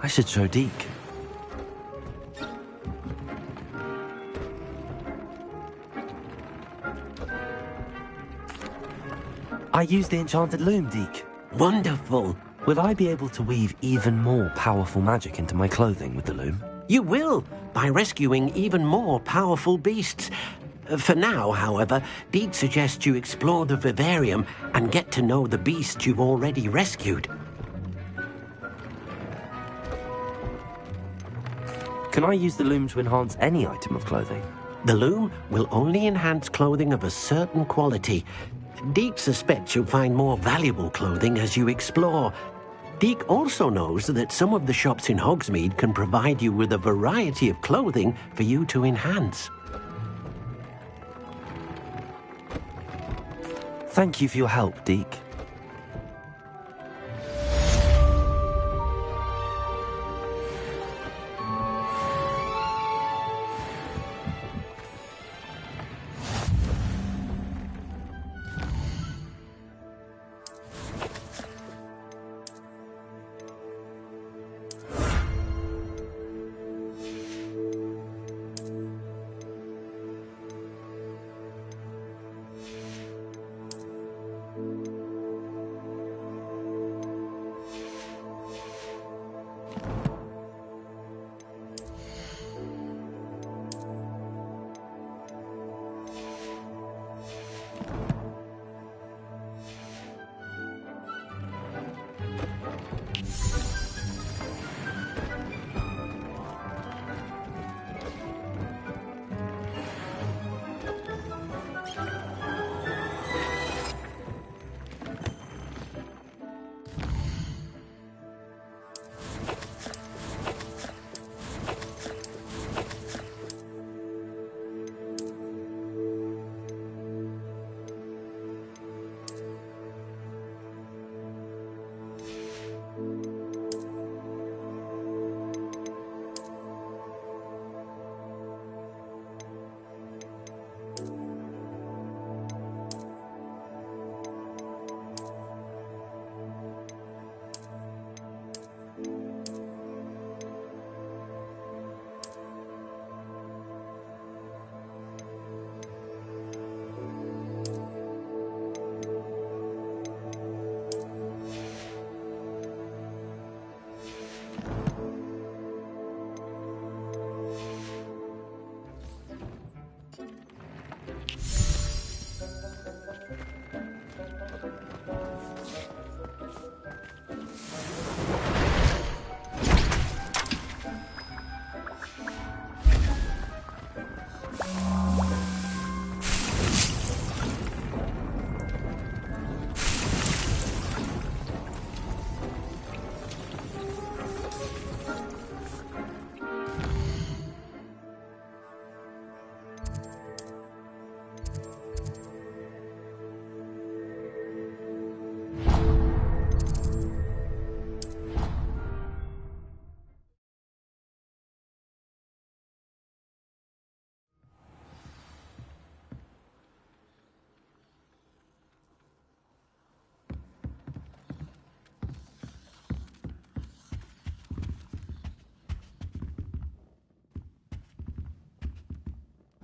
I should show Deke. I used the enchanted loom, Deke. Wonderful. Will I be able to weave even more powerful magic into my clothing with the loom? You will, by rescuing even more powerful beasts. For now, however, Deke suggests you explore the vivarium and get to know the beasts you've already rescued. Can I use the loom to enhance any item of clothing? The loom will only enhance clothing of a certain quality. Deke suspects you'll find more valuable clothing as you explore. Deke also knows that some of the shops in Hogsmeade can provide you with a variety of clothing for you to enhance. Thank you for your help, Deke.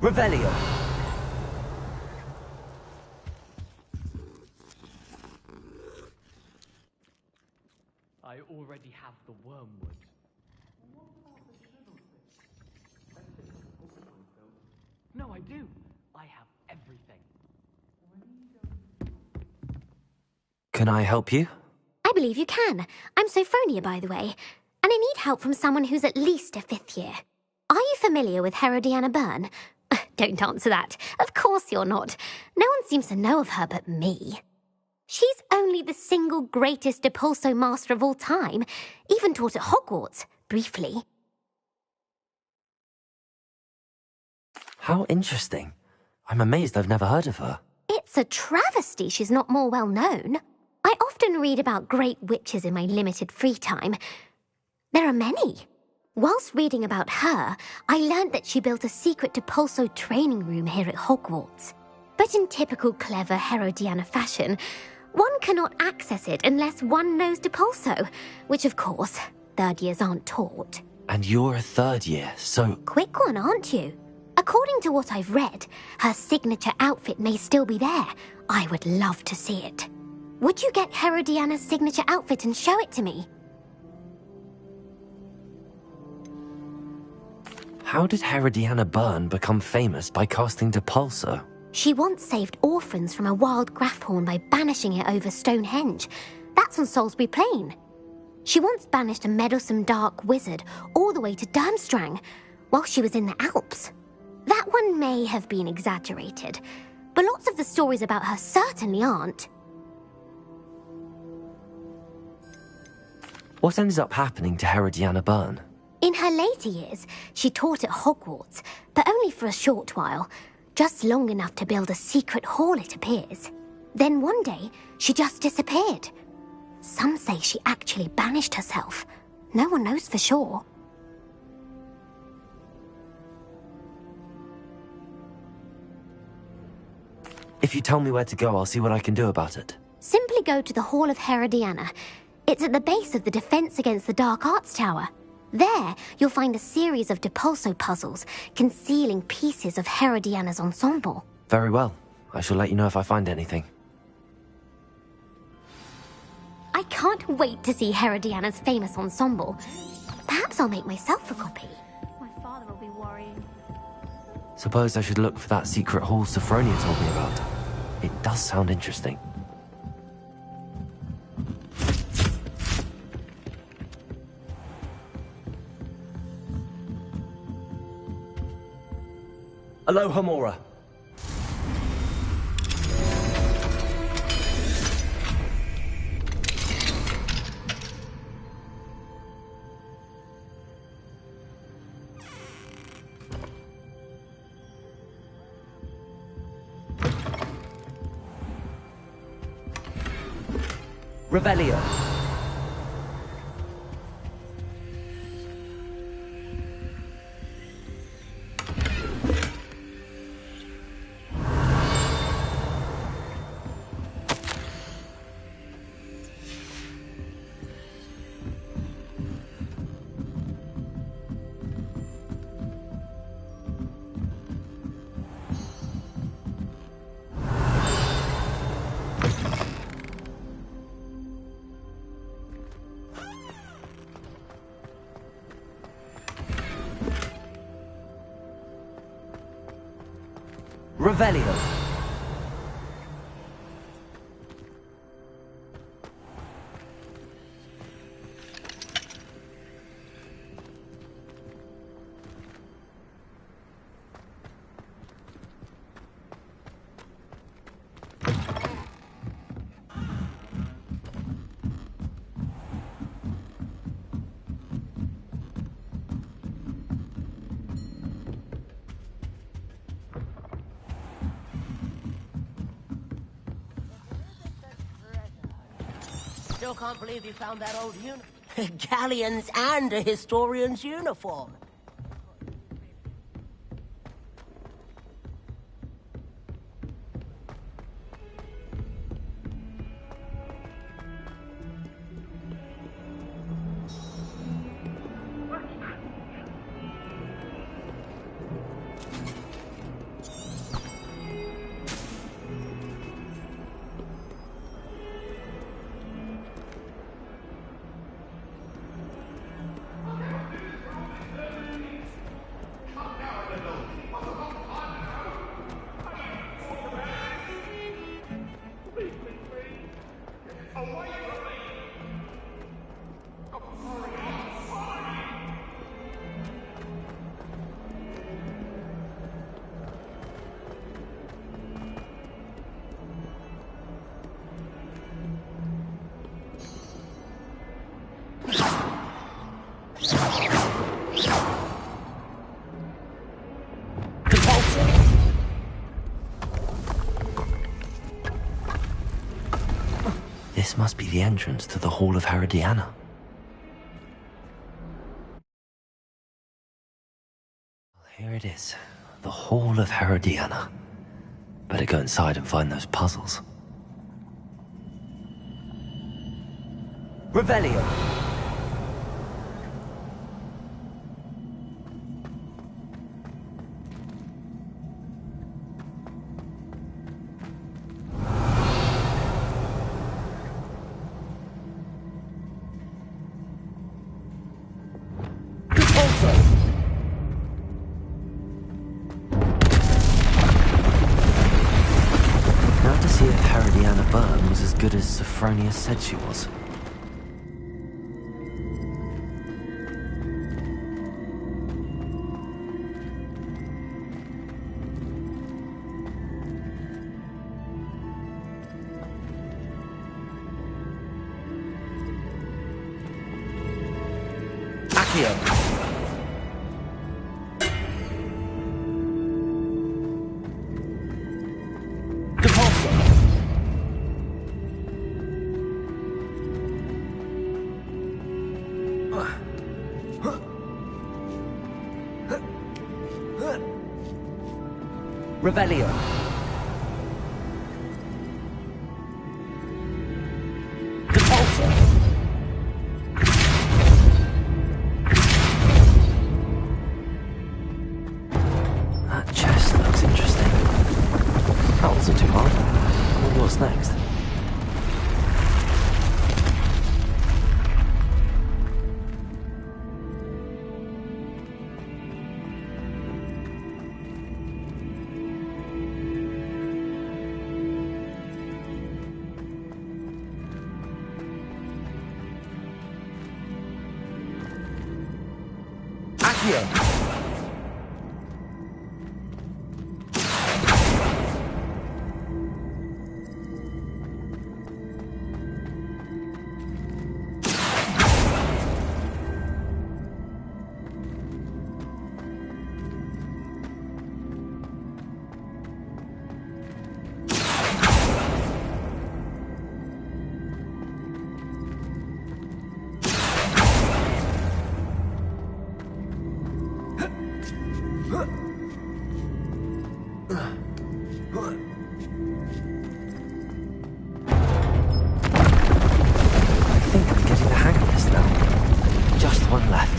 Revelio. I already have the wormwood. No, I do. I have everything. Can I help you? I believe you can. I'm ㅎㄱݼnia, by the way, and I need help from someone who's at least a 5th year. Are you familiar with ㅍㄱန့? Don't answer that. Of course you're not. No one seems to know of her but me. She's only the single greatest Depulso master of all time, even taught at Hogwarts, briefly. How interesting. I'm amazed I've never heard of her. It's a travesty she's not more well known. I often read about great witches in my limited free time. There are many. Whilst reading about her, I learned that she built a secret Depulso training room here at Hogwarts. But in typical clever Herodiana fashion, One cannot access it unless one knows Depulso, which of course, third years aren't taught. And you're a third year, so... Quick one, aren't you? According to what I've read, her signature outfit may still be there. I would love to see it. Would you get Herodiana's signature outfit and show it to me? How did Herodiana Byrne become famous by casting Depulso? She once saved orphans from a wild Grafhorn by banishing it over Stonehenge. That's on Salisbury Plain. She once banished a meddlesome dark wizard all the way to Durmstrang while she was in the Alps. That one may have been exaggerated, but lots of the stories about her certainly aren't. What ended up happening to Herodiana Byrne? In her later years, she taught at Hogwarts, but only for a short while. Just long enough to build a secret hall, it appears. Then one day, she just disappeared. Some say she actually banished herself. No one knows for sure. If you tell me where to go, I'll see what I can do about it. Simply go to the Hall of Herodiana. It's at the base of the Defense Against the Dark Arts Tower. There, you'll find a series of Depulso puzzles concealing pieces of Herodiana's ensemble. Very well. I shall let you know if I find anything. I can't wait to see Herodiana's famous ensemble. Perhaps I'll make myself a copy. My father will be worrying. Suppose I should look for that secret hall Sophronia told me about. It does sound interesting. Aloha Mora. Revelio. Revelio. Still can't believe you found that old galleons and a historian's uniform. This must be the entrance to the Hall of Herodiana. Well, here it is. The Hall of Herodiana. Better go inside and find those puzzles. Revelio. Now to see if ㅍㄱ曉was as good as Sophronia said she was. Accio. Depulso. Revelio. Depulso. That chest looks interesting. That wasn't too hard. I wonder what's next. Accio. I think I'm getting the hang of this now. Just one left.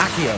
Accio.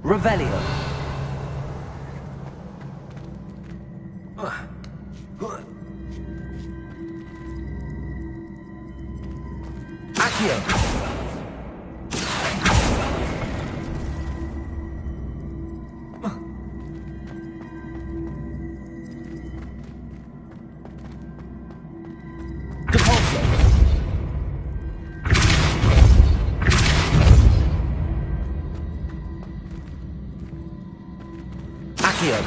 Revelio. Accio. Depulso. Accio.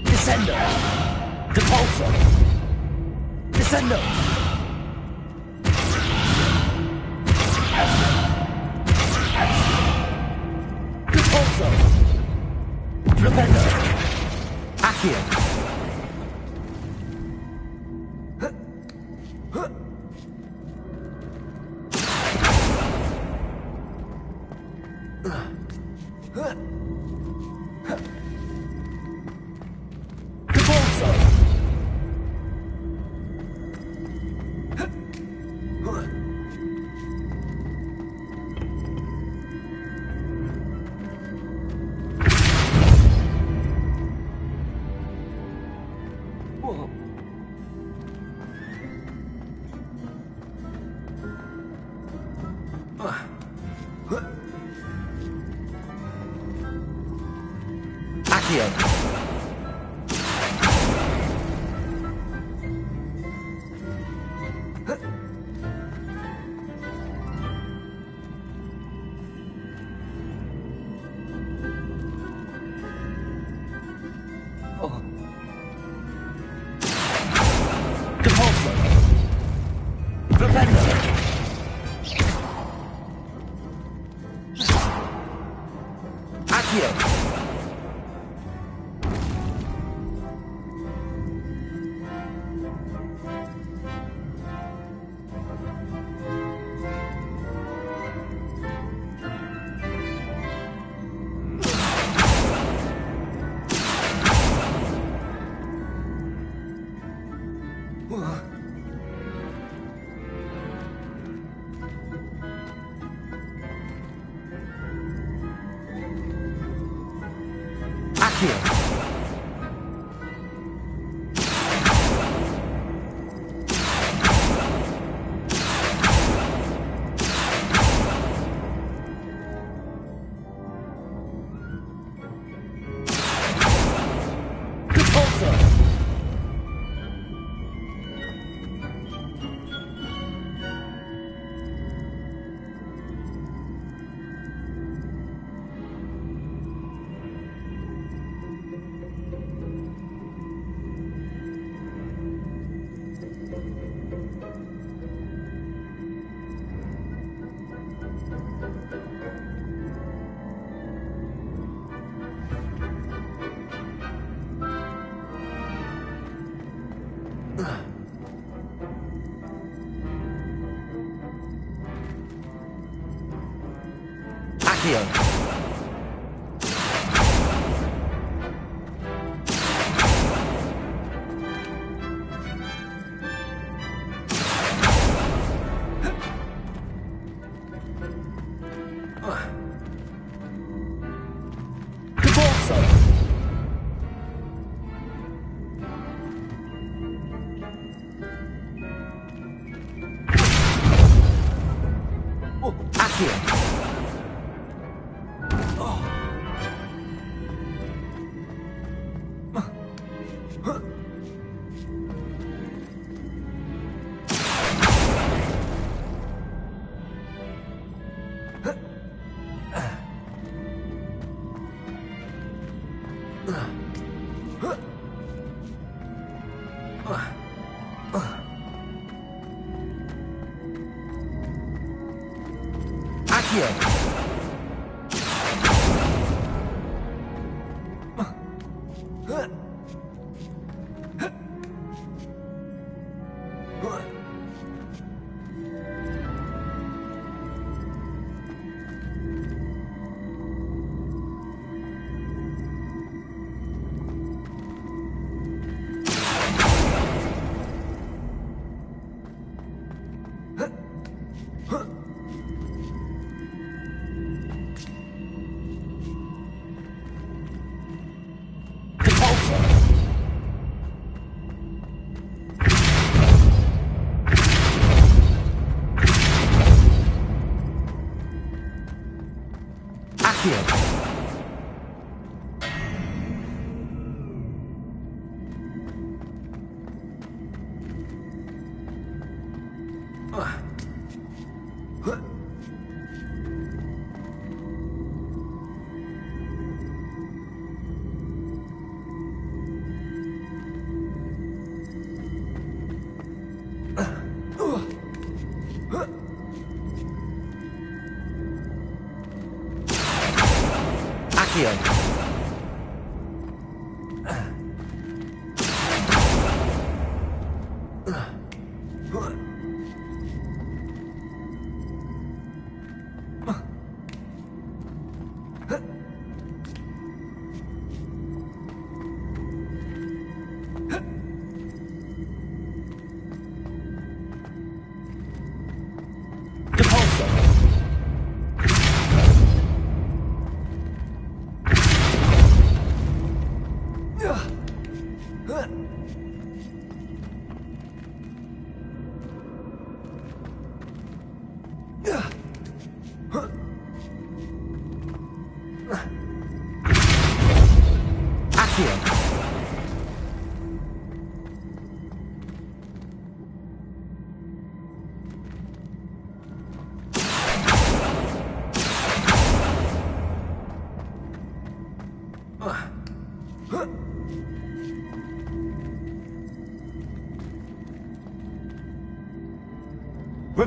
Descendo. Depulso. Descendo. Accio.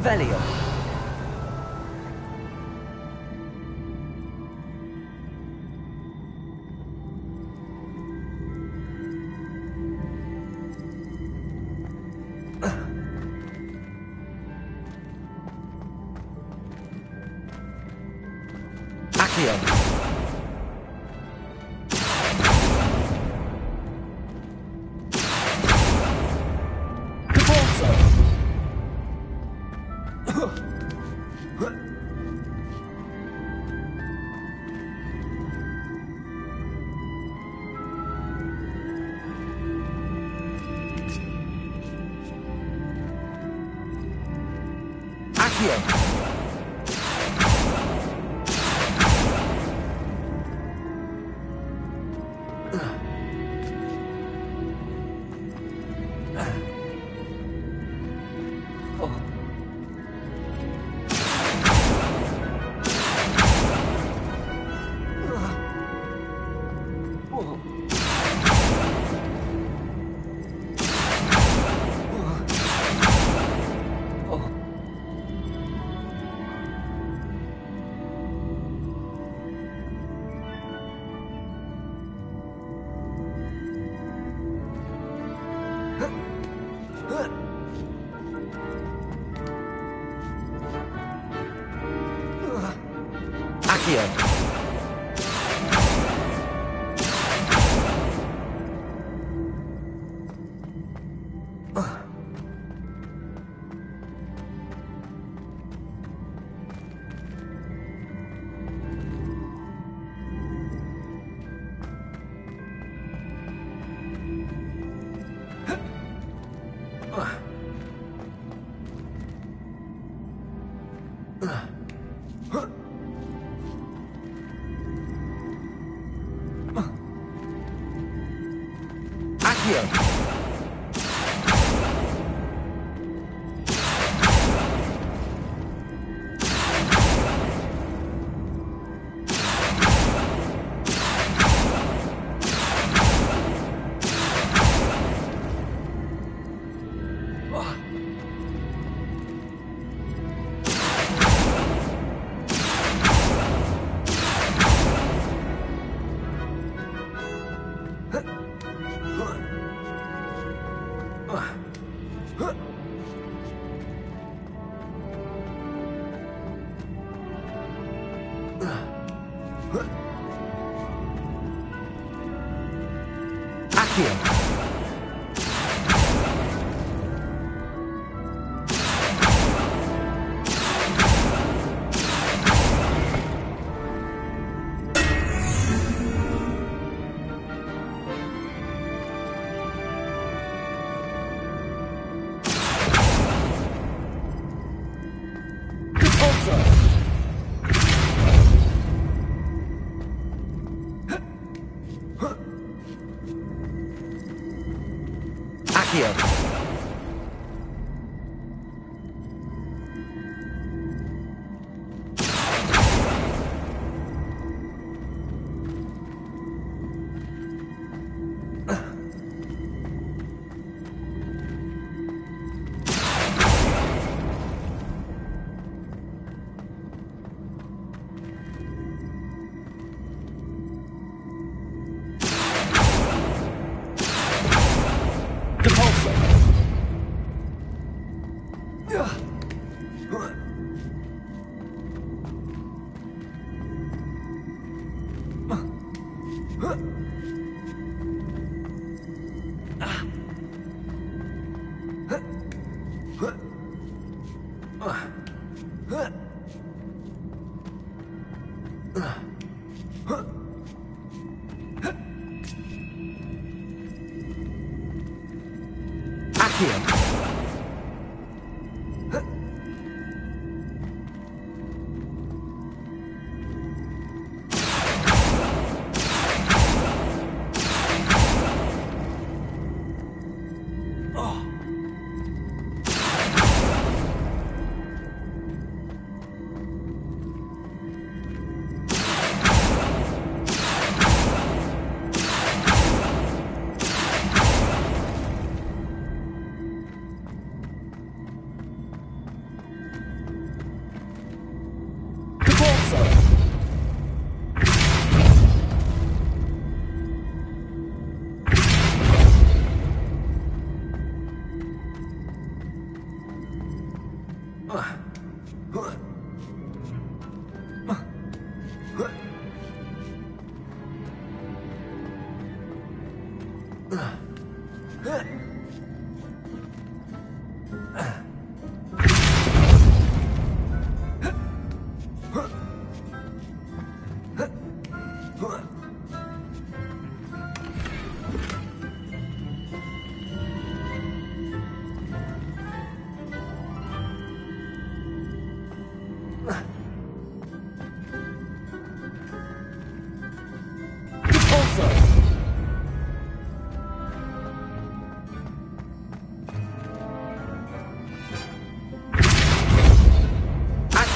Revelio. Accio.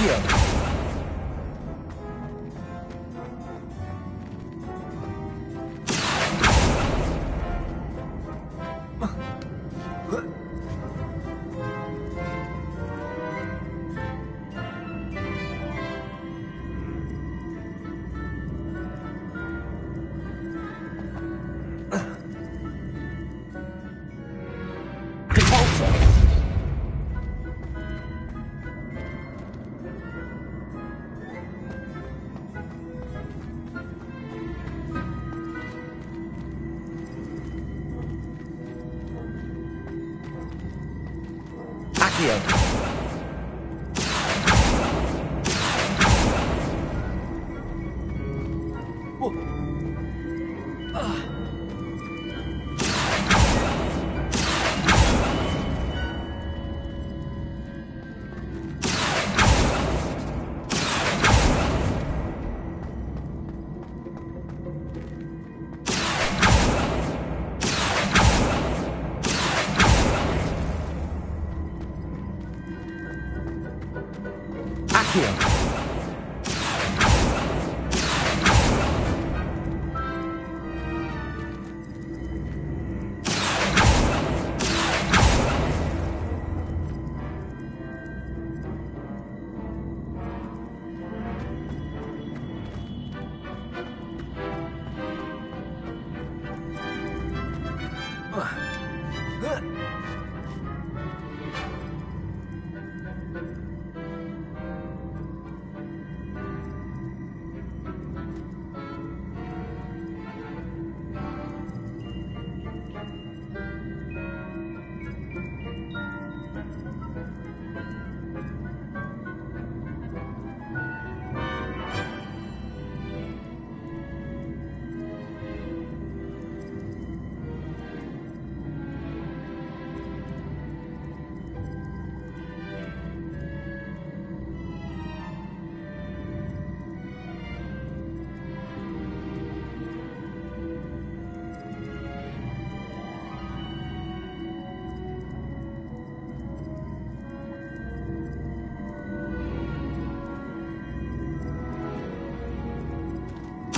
Accio. Accio.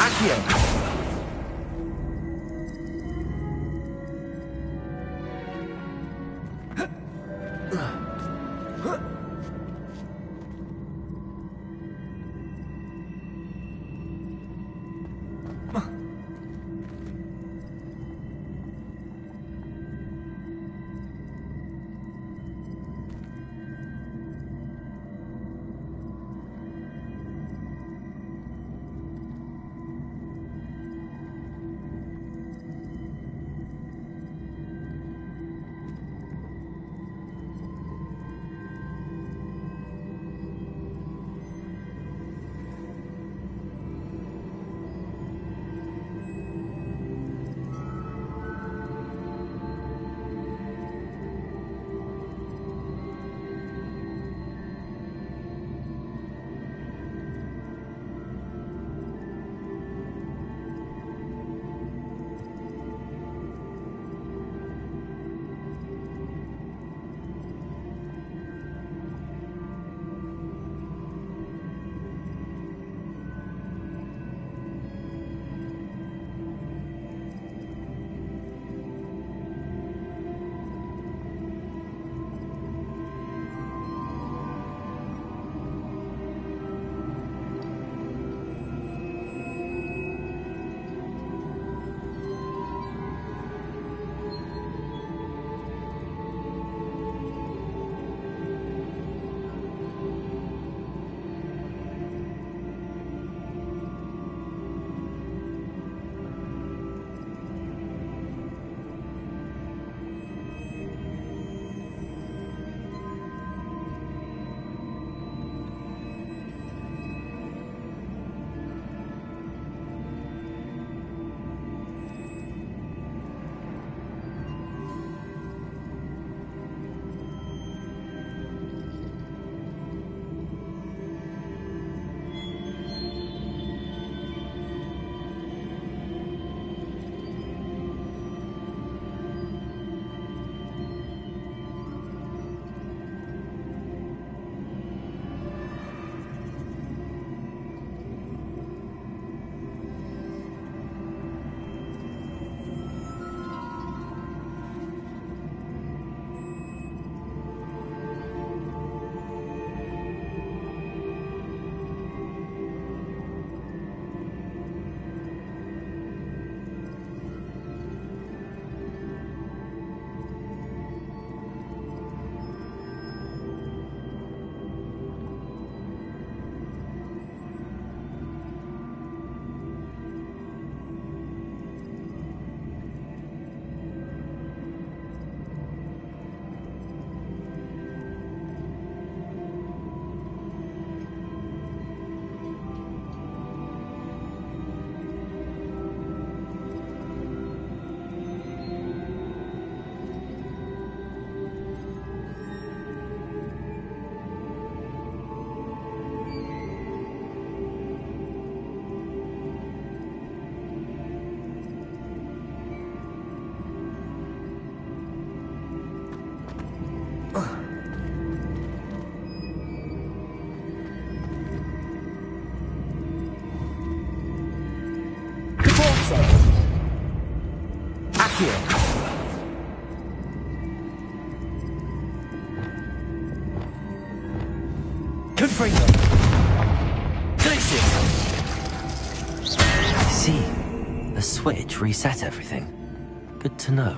Accio. Could free them. Glitches! I see. The switch reset everything. Good to know.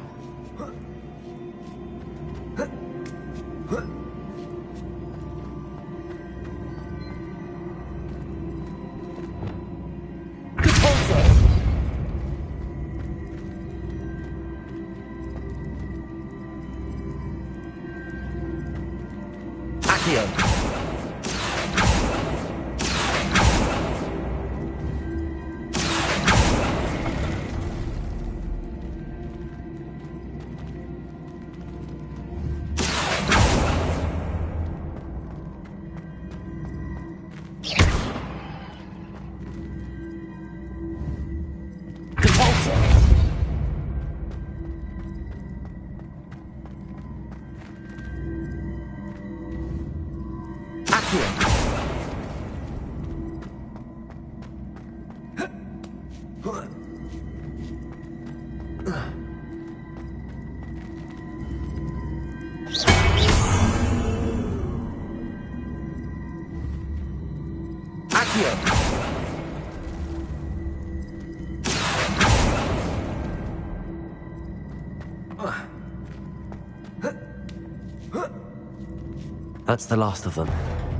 That's the last of them.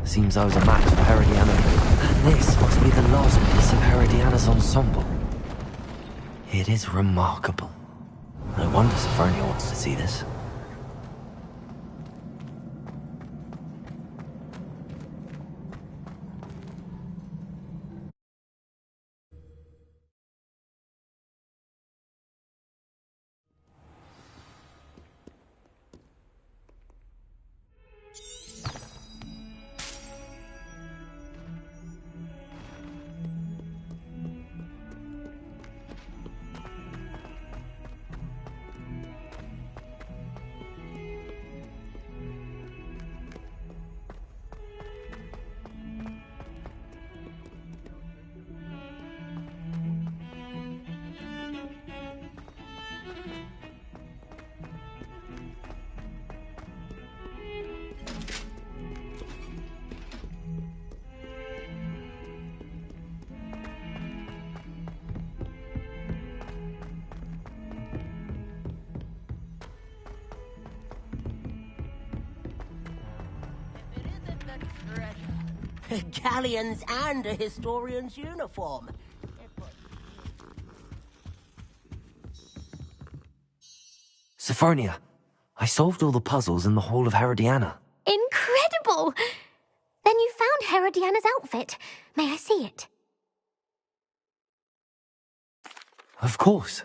Seems I was a match for Herodiana. This must be the last piece of Herodiana's ensemble. It is remarkable. No wonder Sophronia wants to see this. Galleons and a historian's uniform. Sophronia, I solved all the puzzles in the Hall of Herodiana. Incredible! Then you found Herodiana's outfit. May I see it? Of course.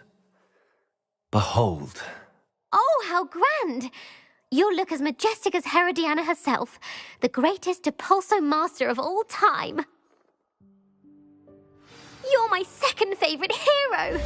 Behold. Oh, how grand! You'll look as majestic as Herodiana herself, the greatest Depulso master of all time. You're my second favourite hero!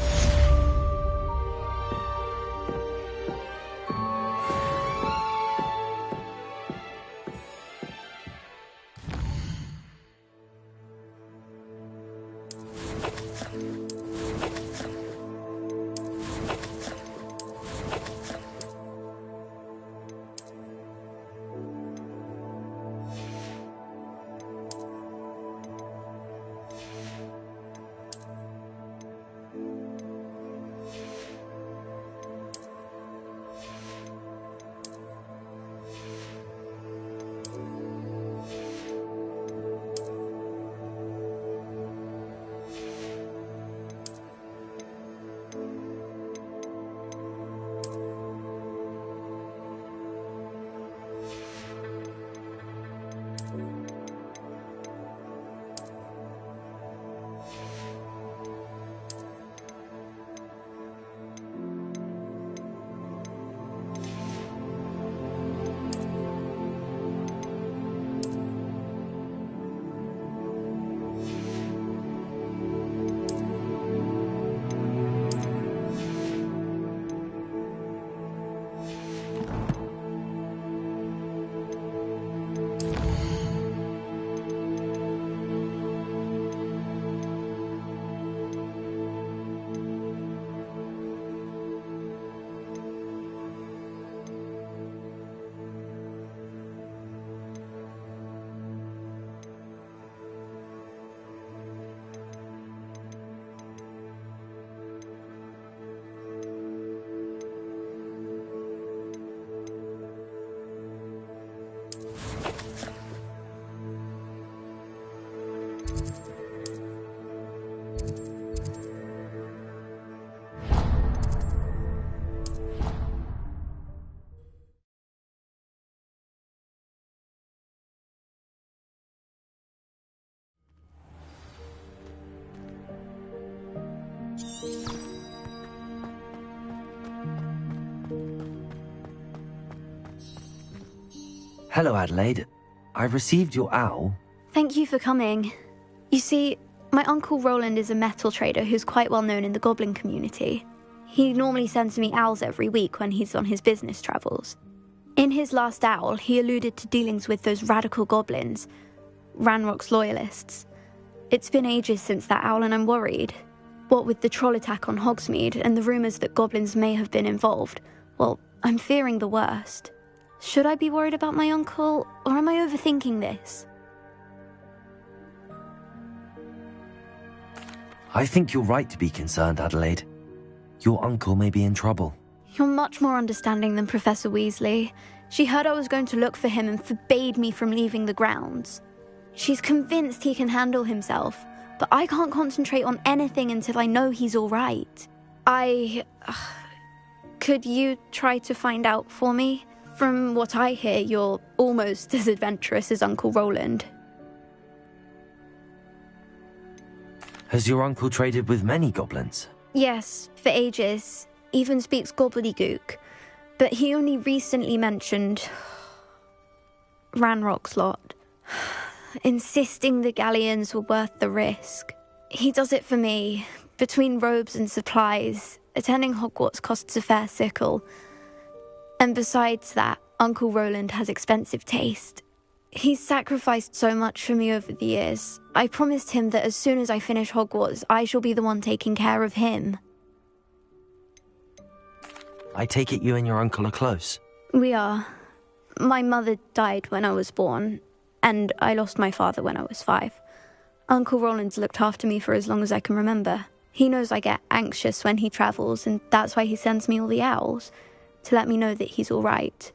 Hello, Adelaide. I received your owl. Thank you for coming. You see, my Uncle Roland is a metal trader who's quite well known in the goblin community. He normally sends me owls every week when he's on his business travels. In his last owl, he alluded to dealings with those radical goblins, Ranrock's loyalists. It's been ages since that owl and I'm worried. What with the troll attack on Hogsmeade and the rumours that goblins may have been involved, well, I'm fearing the worst. Should I be worried about my uncle, or am I overthinking this? I think you're right to be concerned, Adelaide. Your uncle may be in trouble. You're much more understanding than Professor Weasley. She heard I was going to look for him and forbade me from leaving the grounds. She's convinced he can handle himself, but I can't concentrate on anything until I know he's all right. Could you try to find out for me? From what I hear, you're almost as adventurous as Uncle Roland. Has your uncle traded with many goblins? Yes, for ages. Even speaks gobbledygook. But he only recently mentioned Ranrock's lot, insisting the galleons were worth the risk. He does it for me. Between robes and supplies, attending Hogwarts costs a fair sickle. And besides that, Uncle Roland has expensive taste. He's sacrificed so much for me over the years. I promised him that as soon as I finish Hogwarts, I shall be the one taking care of him. I take it you and your uncle are close? We are. My mother died when I was born, and I lost my father when I was 5. Uncle Roland's looked after me for as long as I can remember. He knows I get anxious when he travels, and that's why he sends me all the owls, to let me know that he's all right.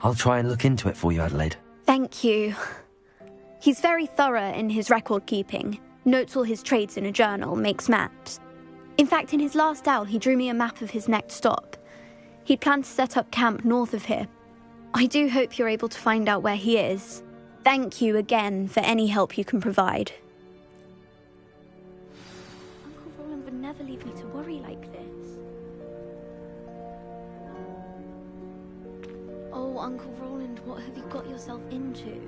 I'll try and look into it for you, Adelaide. Thank you. He's very thorough in his record keeping, notes all his trades in a journal, makes maps. In fact, in his last owl, he drew me a map of his next stop. He'd planned to set up camp north of here. I do hope you're able to find out where he is. Thank you again for any help you can provide. Uncle Roland would never leave me to worry like this. Oh, Uncle Roland, what have you got yourself into?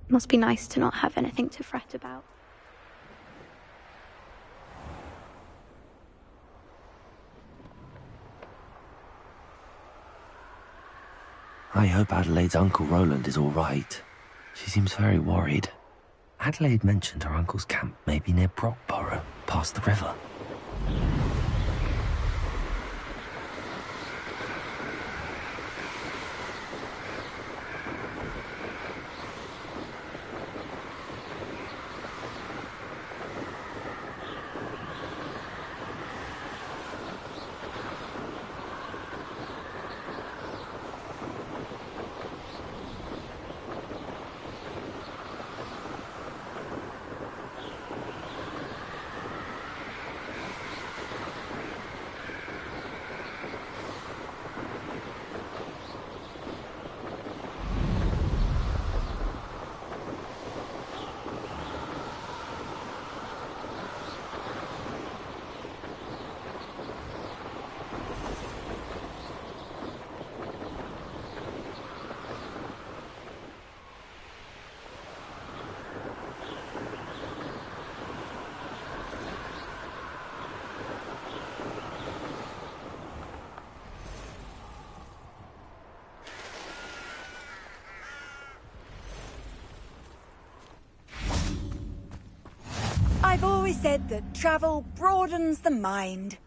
Must be nice to not have anything to fret about. I hope Adelaide's Uncle Roland is all right. She seems very worried. Adelaide mentioned her uncle's camp may be near Brockborough, past the river. I've always said that travel broadens the mind.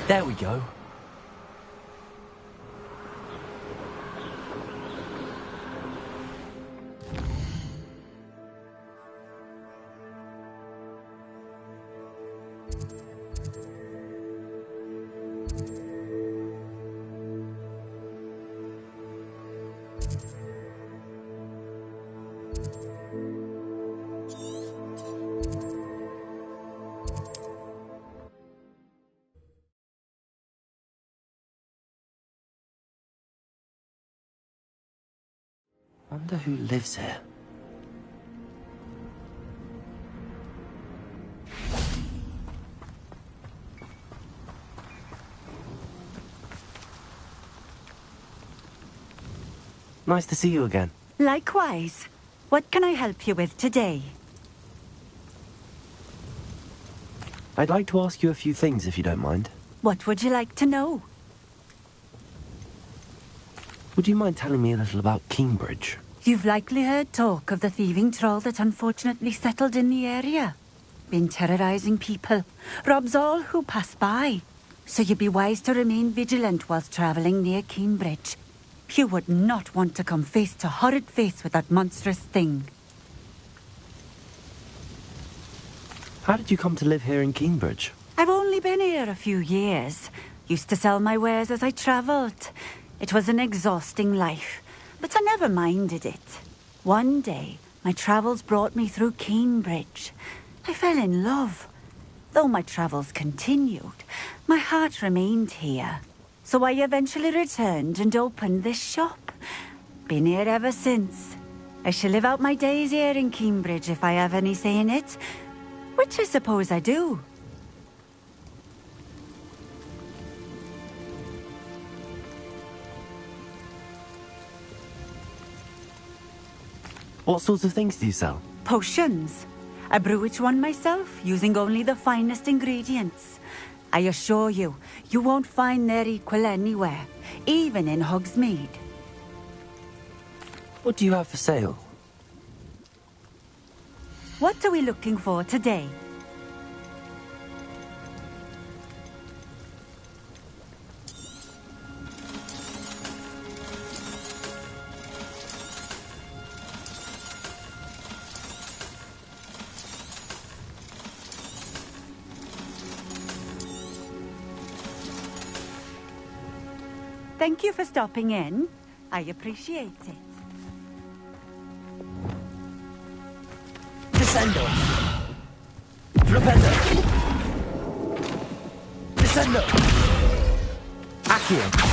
There we go. Wonder who lives here. Nice to see you again. Likewise. What can I help you with today? I'd like to ask you a few things if you don't mind. What would you like to know? Would you mind telling me a little about Cambridge? You've likely heard talk of the thieving troll that unfortunately settled in the area. Been terrorising people, robs all who pass by. So you'd be wise to remain vigilant whilst travelling near Cambridge. You would not want to come face to horrid face with that monstrous thing. How did you come to live here in Cambridge? I've only been here a few years. Used to sell my wares as I travelled. It was an exhausting life, but I never minded it. One day, my travels brought me through Cambridge. I fell in love. Though my travels continued, my heart remained here. So I eventually returned and opened this shop. Been here ever since. I shall live out my days here in Cambridge if I have any say in it, which I suppose I do. What sorts of things do you sell? Potions. I brew each one myself, using only the finest ingredients. I assure you, you won't find their equal anywhere, even in Hogsmeade. What do you have for sale? What are we looking for today? Thank you for stopping in. I appreciate it. Descendo! Flipendo! Descendo! Accio!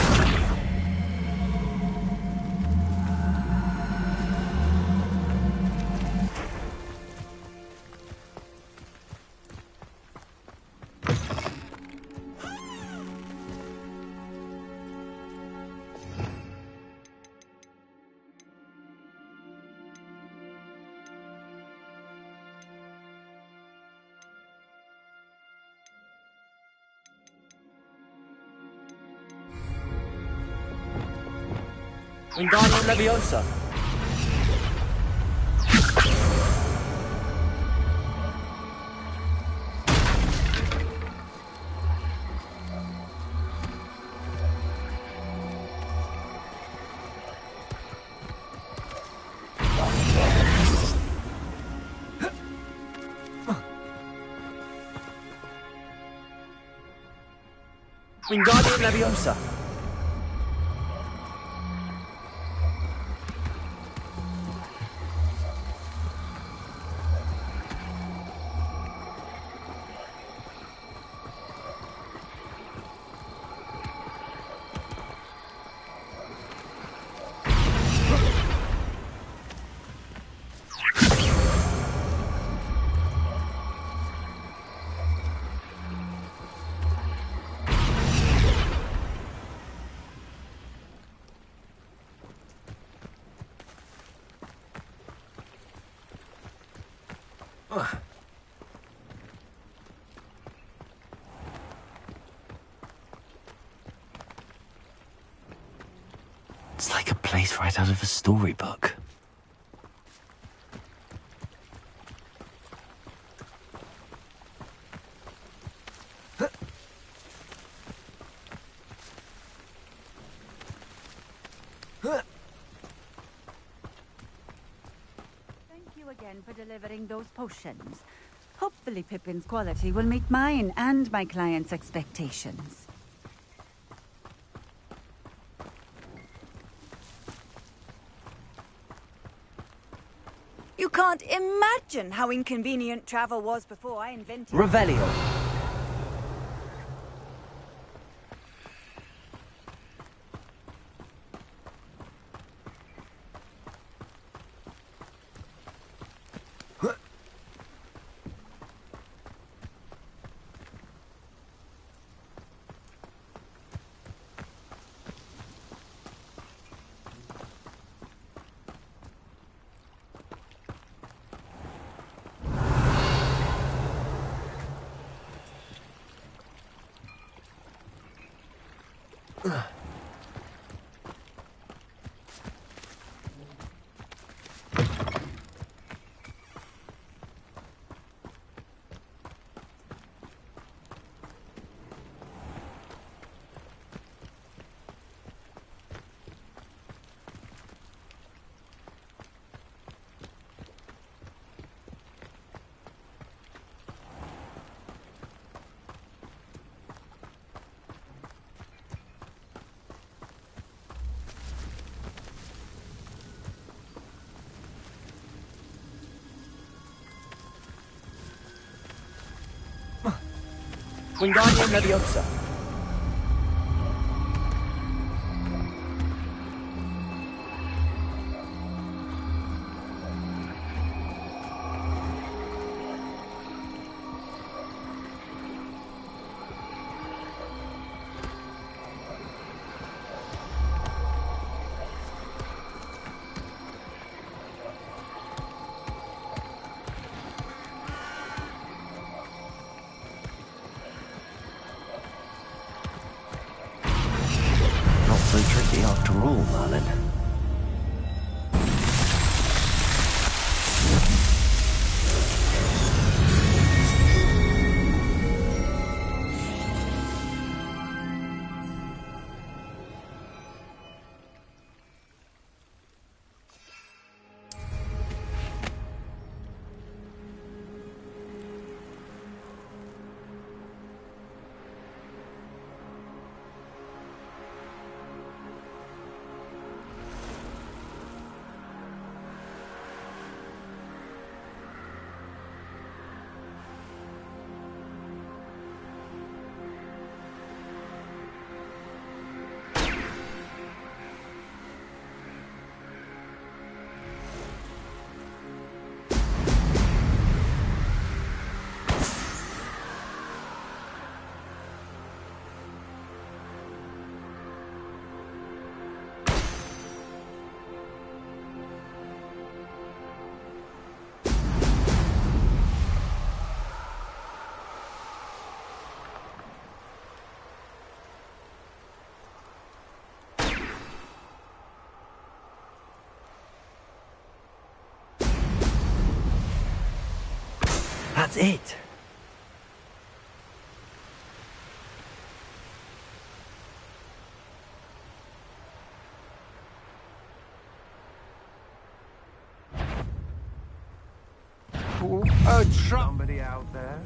Wingardium Leviosa. Wingardium Leviosa. It's like a place right out of a storybook. Thank you again for delivering those potions. Hopefully Pippin's quality will meet mine and my client's expectations. You can't imagine how inconvenient travel was before I invented... Revelio. Wingardium Leviosa. Not so tricky after all, Merlin. That's it. Somebody out there?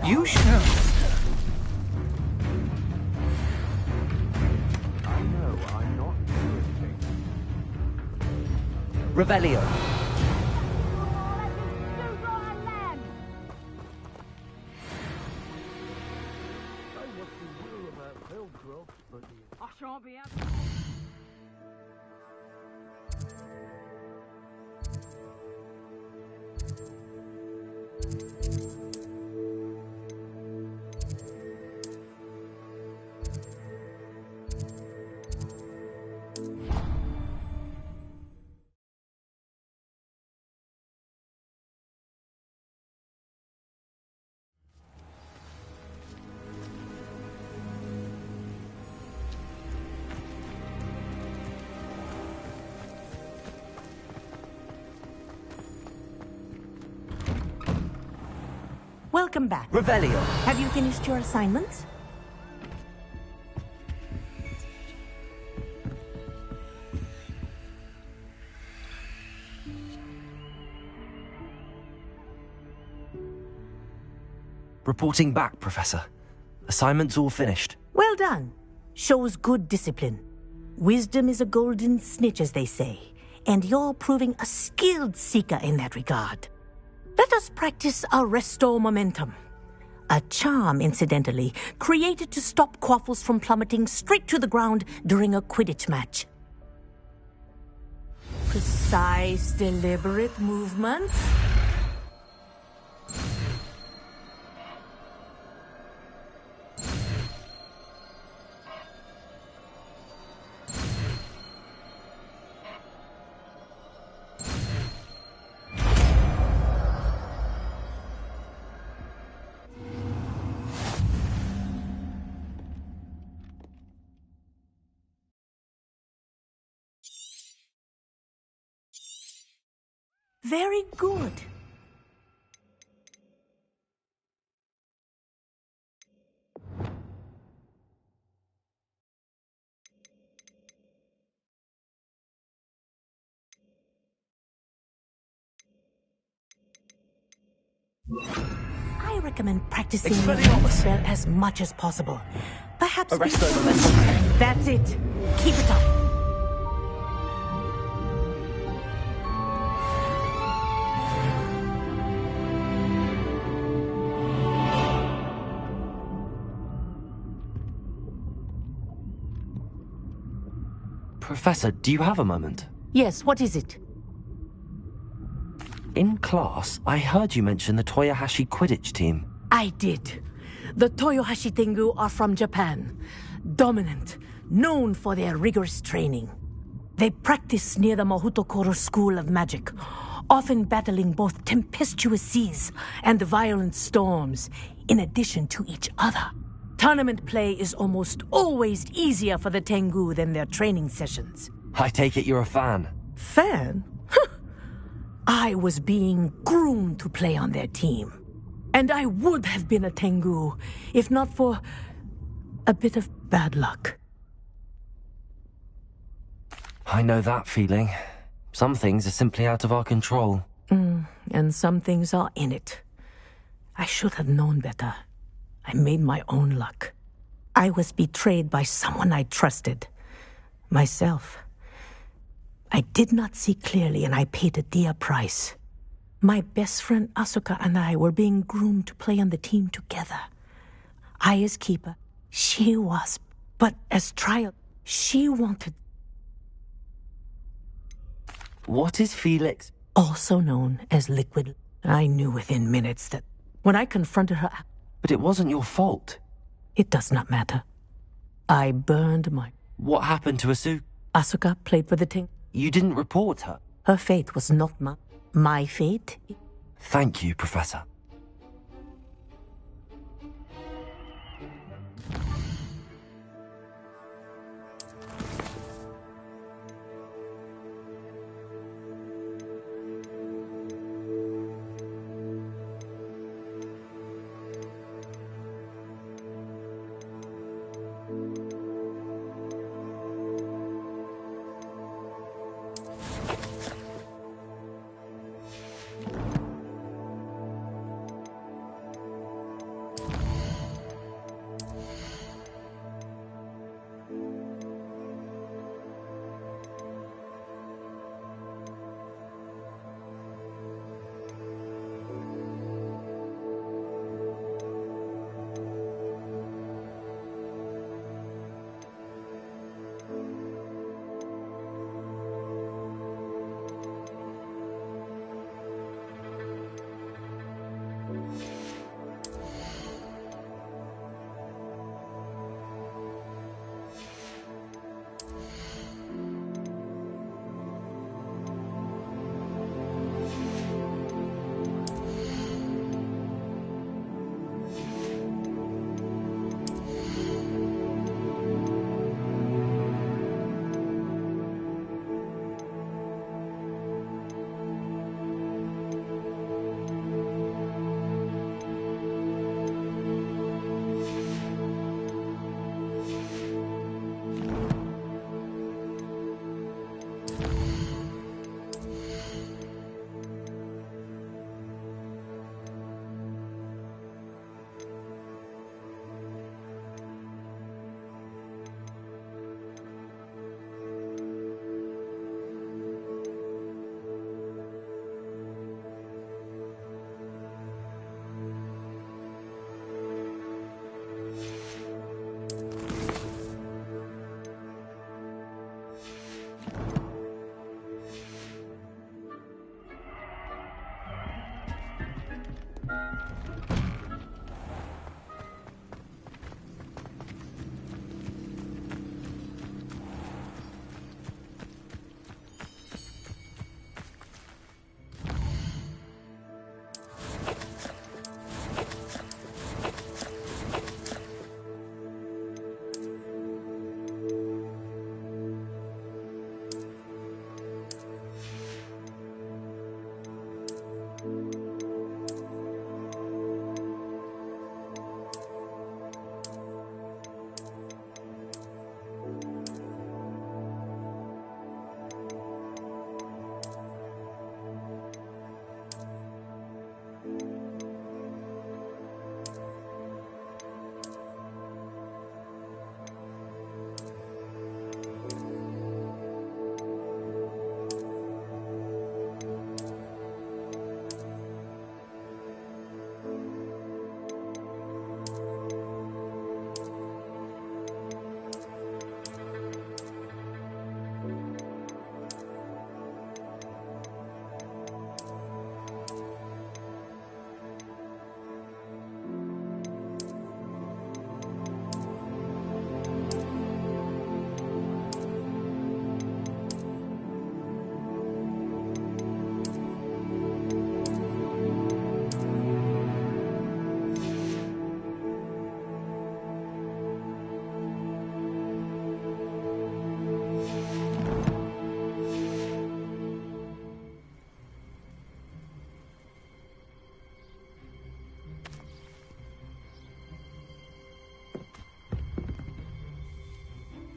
You should. I know I'm not doing things. Revelio. I shan't be happy. Welcome back. Revelio. Have you finished your assignments? Reporting back, Professor. Assignment's all finished. Well done. Shows good discipline. Wisdom is a golden snitch, as they say, and you're proving a skilled seeker in that regard. Let us practice our restore momentum. A charm, incidentally, created to stop quaffles from plummeting straight to the ground during a Quidditch match. Precise, deliberate movements. Very good. I recommend practicing the spell as much as possible. Perhaps Arresto momentum. That's it. Keep it up. Professor, do you have a moment? Yes, what is it? In class, I heard you mention the ㅎㄱ낳Quidditch team. I did. The Toyohashi Tengu are from Japan. Dominant, known for their rigorous training. They practice near the Mahutokoro School of Magic, often battling both tempestuous seas and violent storms, in addition to each other. Tournament play is almost always easier for the Tengu than their training sessions. I take it you're a fan. Fan? I was being groomed to play on their team. And I would have been a Tengu, if not for a bit of bad luck. I know that feeling. Some things are simply out of our control. And some things are in it. I should have known better. I made my own luck. I was betrayed by someone I trusted. Myself. I did not see clearly, and I paid a dear price. My best friend Asuka and I were being groomed to play on the team together. I as keeper, she was. But as trial, she wanted... What is Felix? Also known as Liquid. I knew within minutes that when I confronted her... But it wasn't your fault. It does not matter. I burned my... What happened to Asuka? Asuka played for the team. You didn't report her. Her fate was not my fate. Thank you, Professor.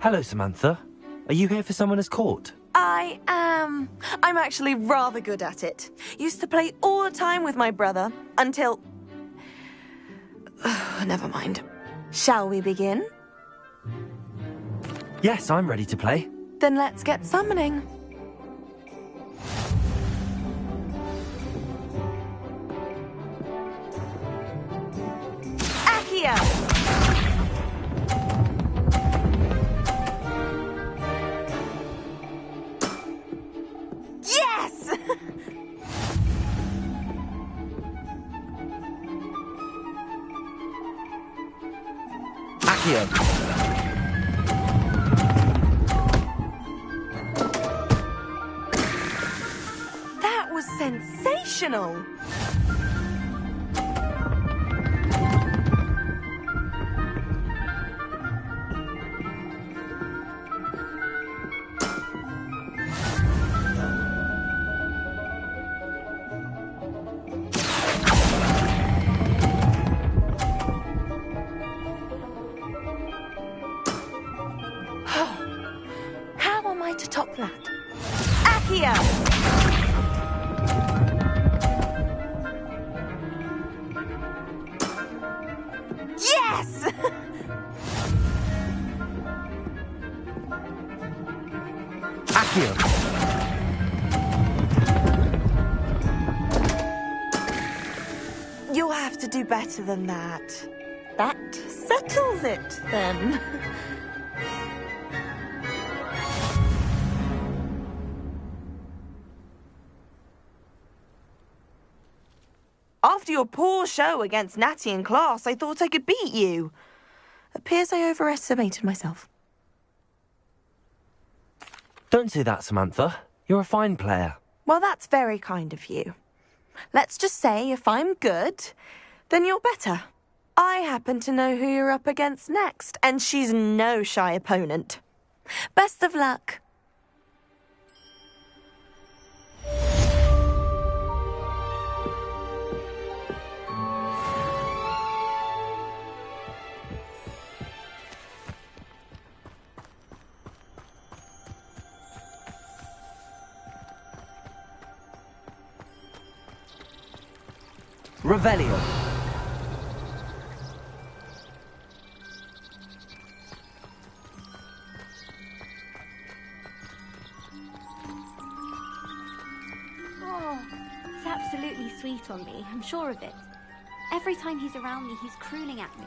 Hello, Samantha. Are you here for Summoner's Court? I am. I'm actually rather good at it. Used to play all the time with my brother, until... Never mind. Shall we begin? Yes, I'm ready to play. Then let's get summoning. Accio! Yes! Accio! That was sensational! How am I to top that? Accio! Yes! Accio! You'll have to do better than that. That settles it, then. After your poor show against Natty in class, I thought I could beat you. Appears I overestimated myself. Don't say that, Samantha. You're a fine player. Well, that's very kind of you. Let's just say if I'm good, then you're better. I happen to know who you're up against next, and she's no shy opponent. Best of luck. Revelio. Oh, he's absolutely sweet on me, I'm sure of it. Every time he's around me, he's crooning at me.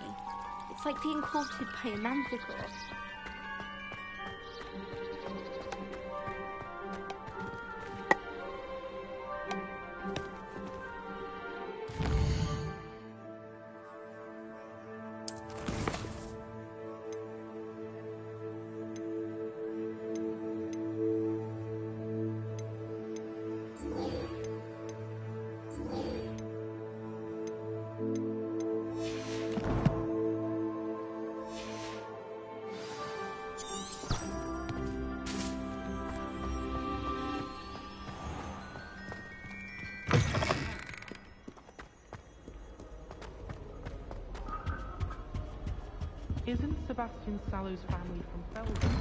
It's like being courted by a manticore. Isn't Sebastian Sallow's family from Belgium?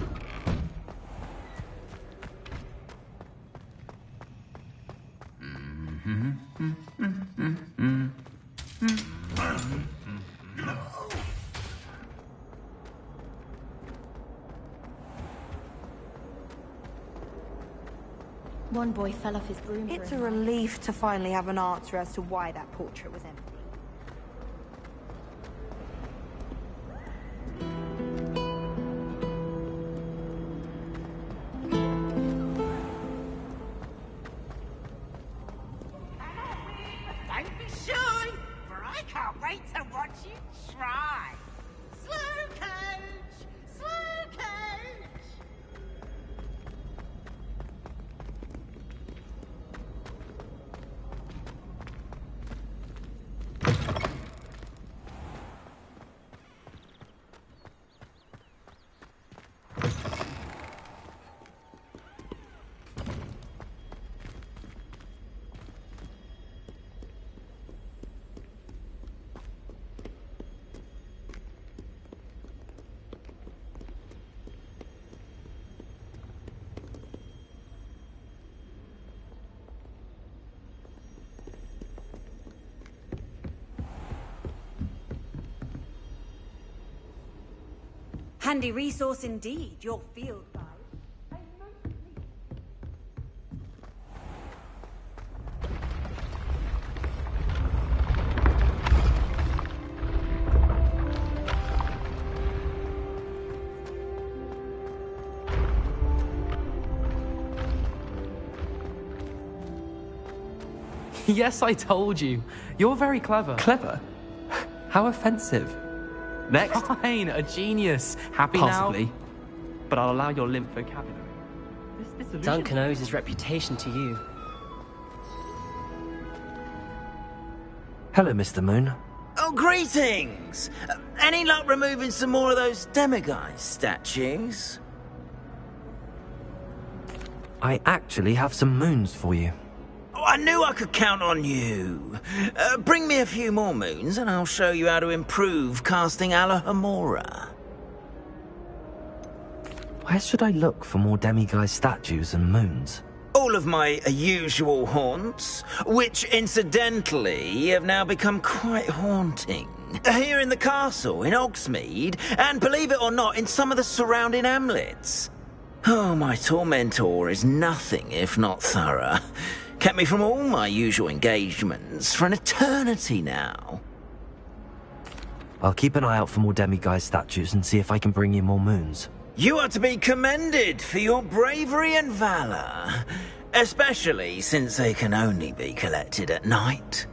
One boy fell off his broom. It's a relief to finally have an answer as to why that portrait was empty. Don't be shy, for I can't wait to watch you try. Slow coach! Slow coach! handy resource indeed, your field guide. Yes, I told you. You're very clever. Clever? How offensive. Next? Fine, a genius. Happy Possibly. now? But I'll allow your limp vocabulary. This disillusion... Duncan owes his reputation to you. Hello, Mr. Moon. Oh, greetings! Any luck removing some more of those demiguise statues? I actually have some moons for you. Oh, I knew I could count on you. Bring me a few more moons and I'll show you how to improve casting ㅎㄱㄧ. Where should I look for more demiguise statues and moons? All of my usual haunts, which incidentally have now become quite haunting. Here in the castle, in Hogsmeade, and believe it or not, in some of the surrounding hamlets. Oh, my tormentor is nothing if not thorough. Kept me from all my usual engagements for an eternity now. I'll keep an eye out for more demiguise statues and see if I can bring you more moons. You are to be commended for your bravery and valor, especially since they can only be collected at night.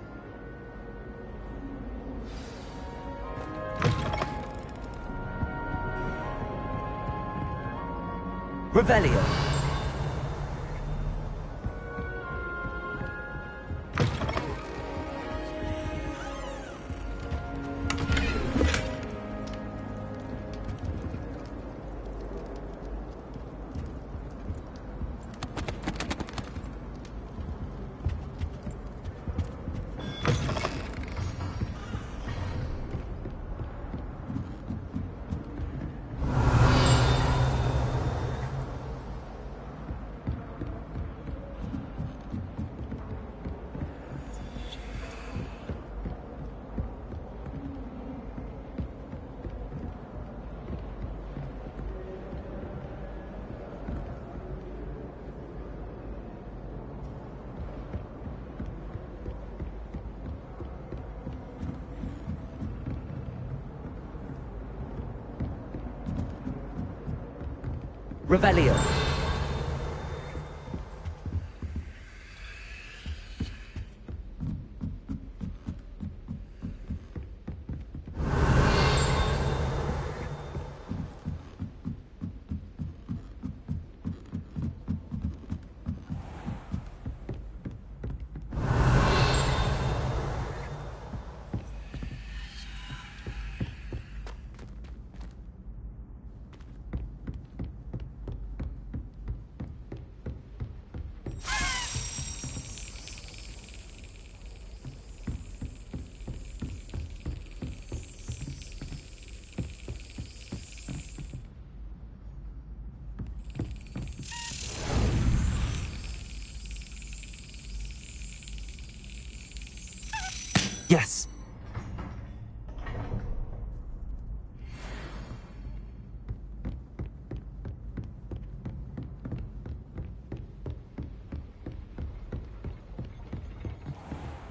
Revelio. Revelio. Yes!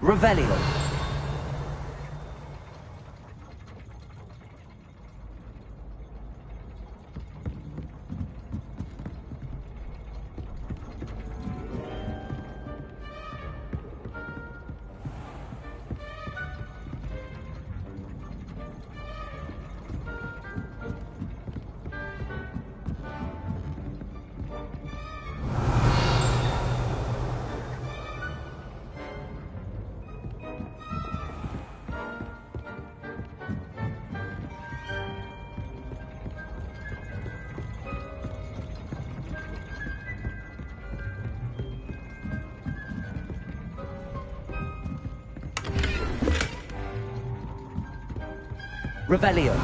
Revelio. Revelio.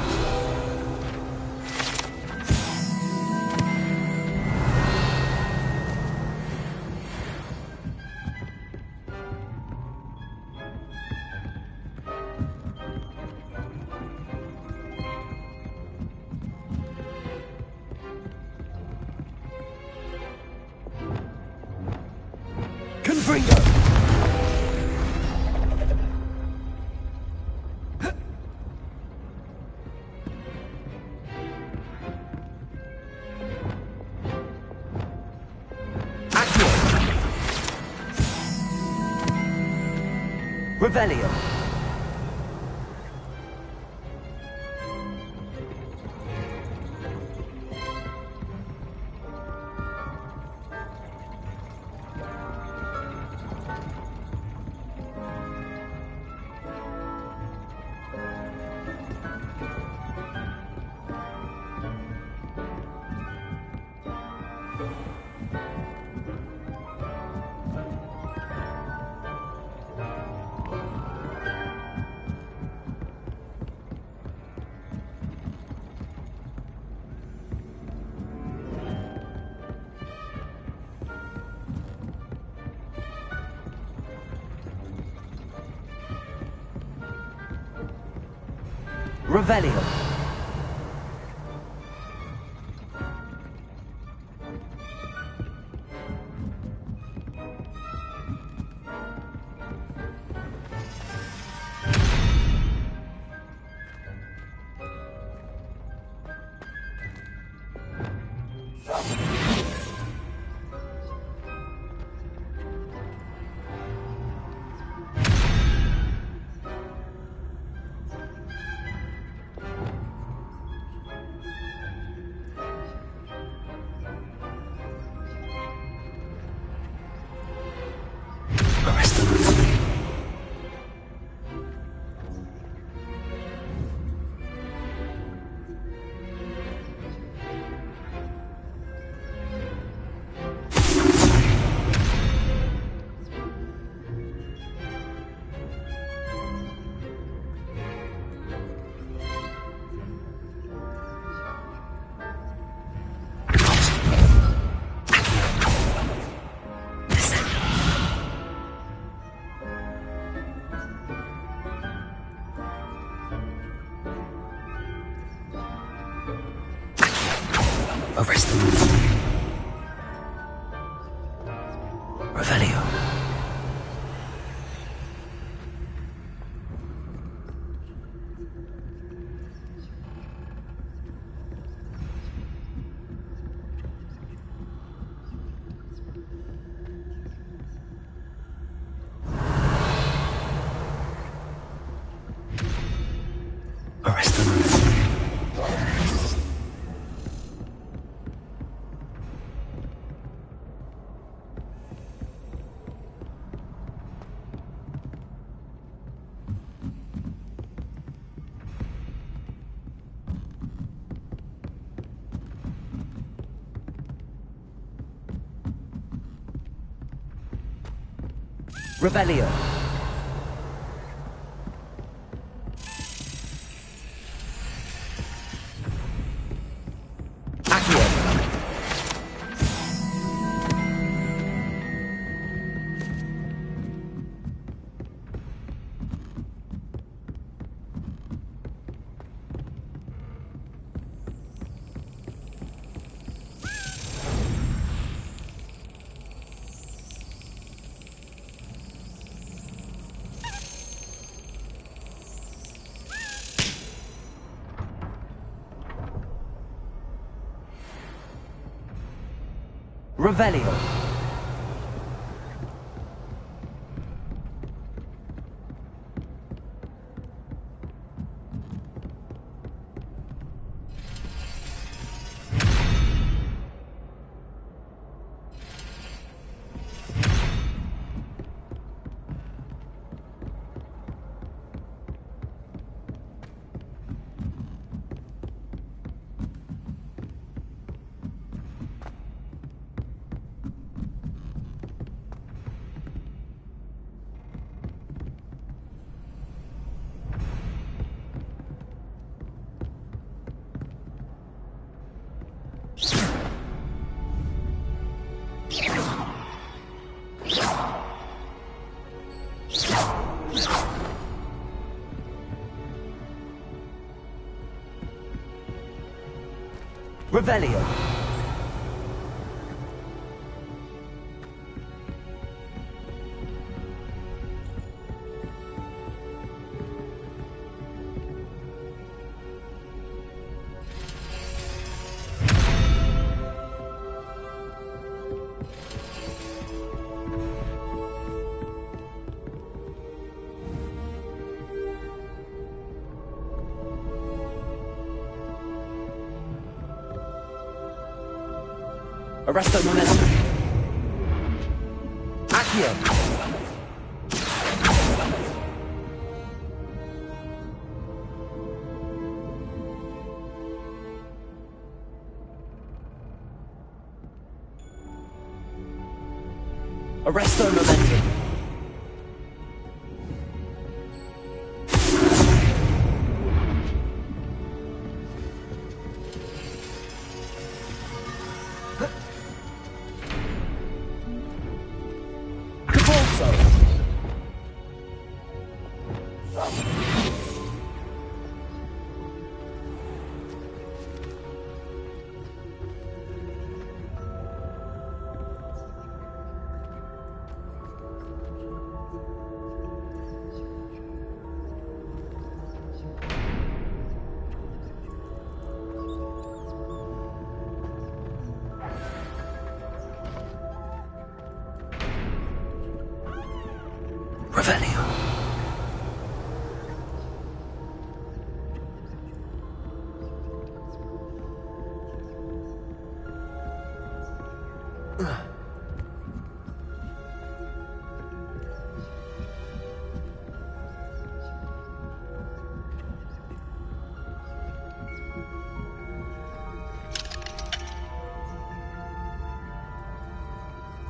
Fringo! Revelio. Revelio. Arrest them. Revelio. Arrest them. Revelio. Revelio. Revelio. Arresto momentum. Accio. Arresto momentum. Revelio.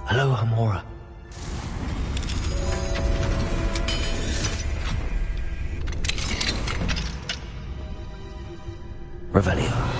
Hello, Hamora. Revelio.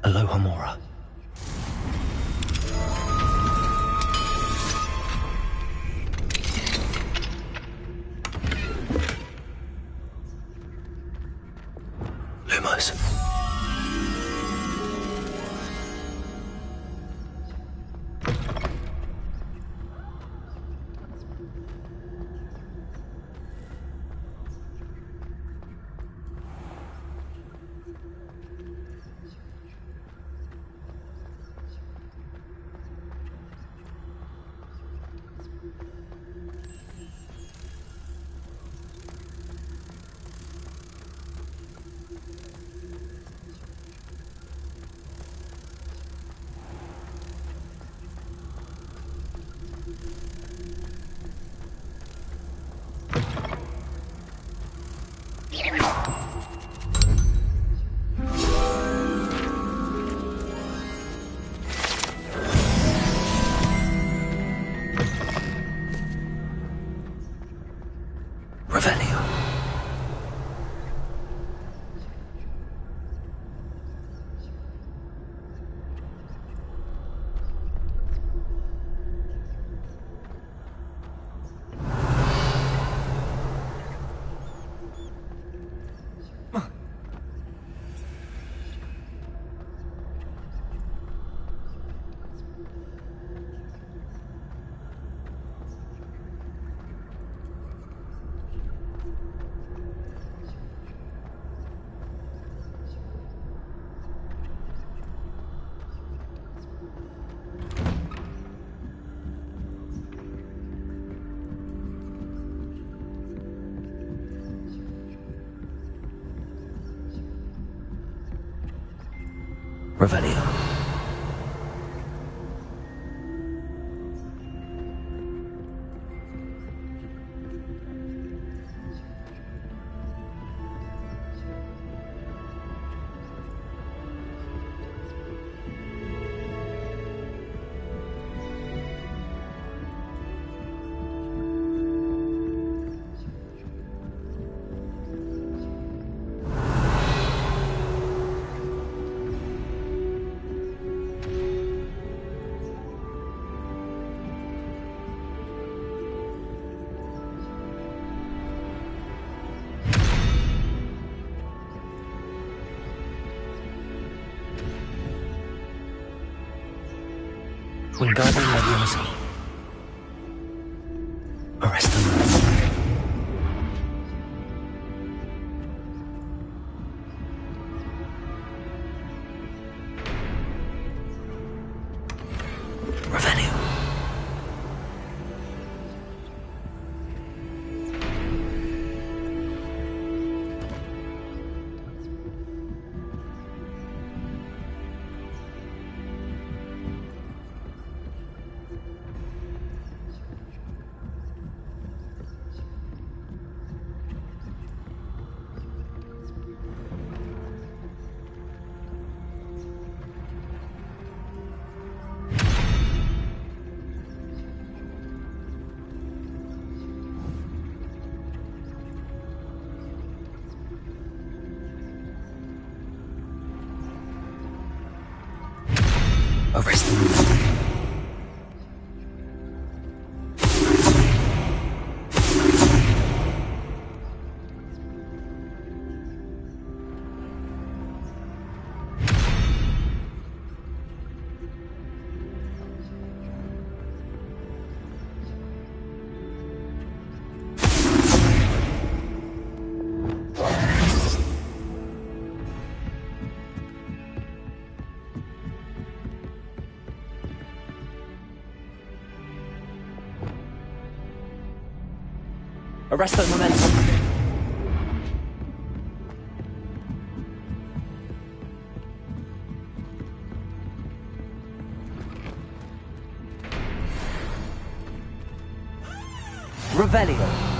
Aloha Mora. Lumos. Revelio. Wingardium Leviosa. Arrest them. Revelio. Arrest them. Arresto momentum. Revelio.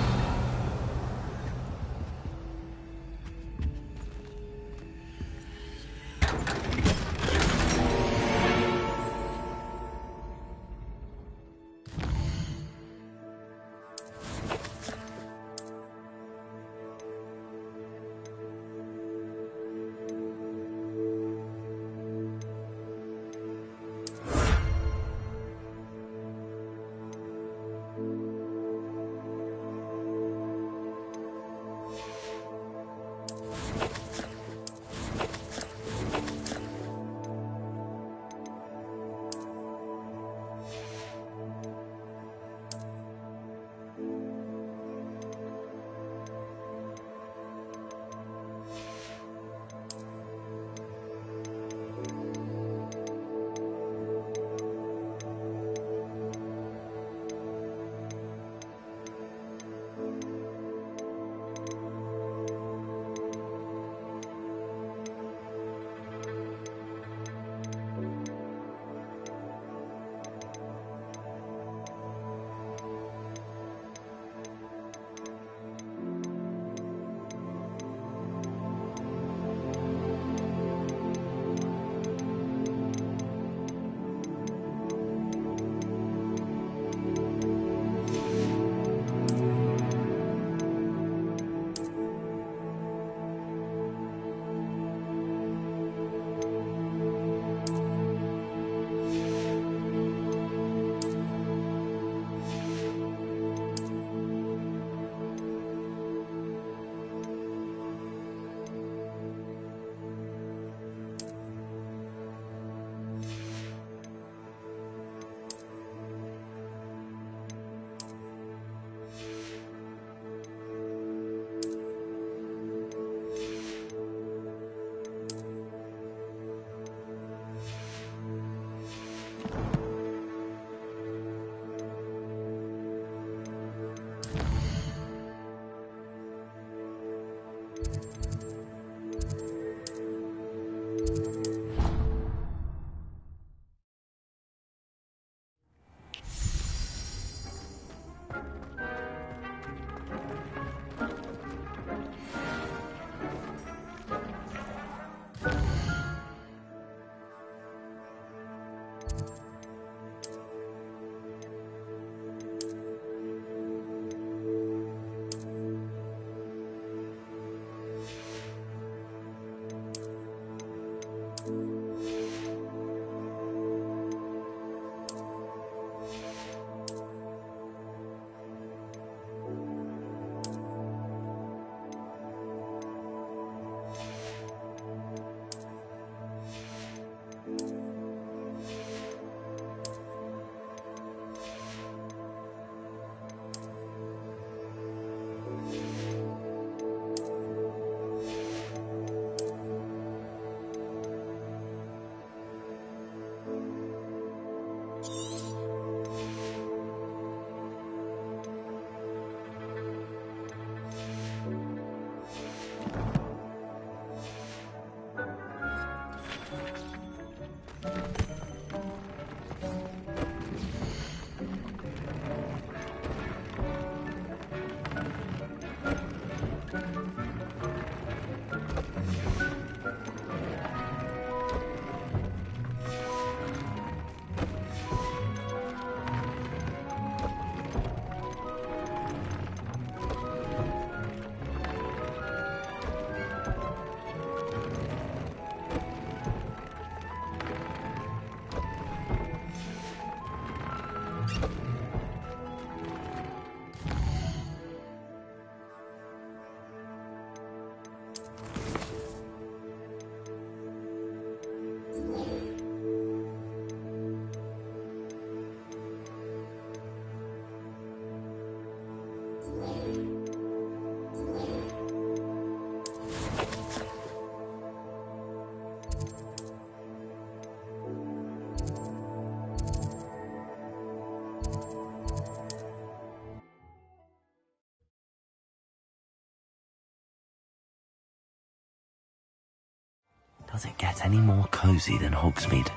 Does it get any more cozy than Hogsmeade?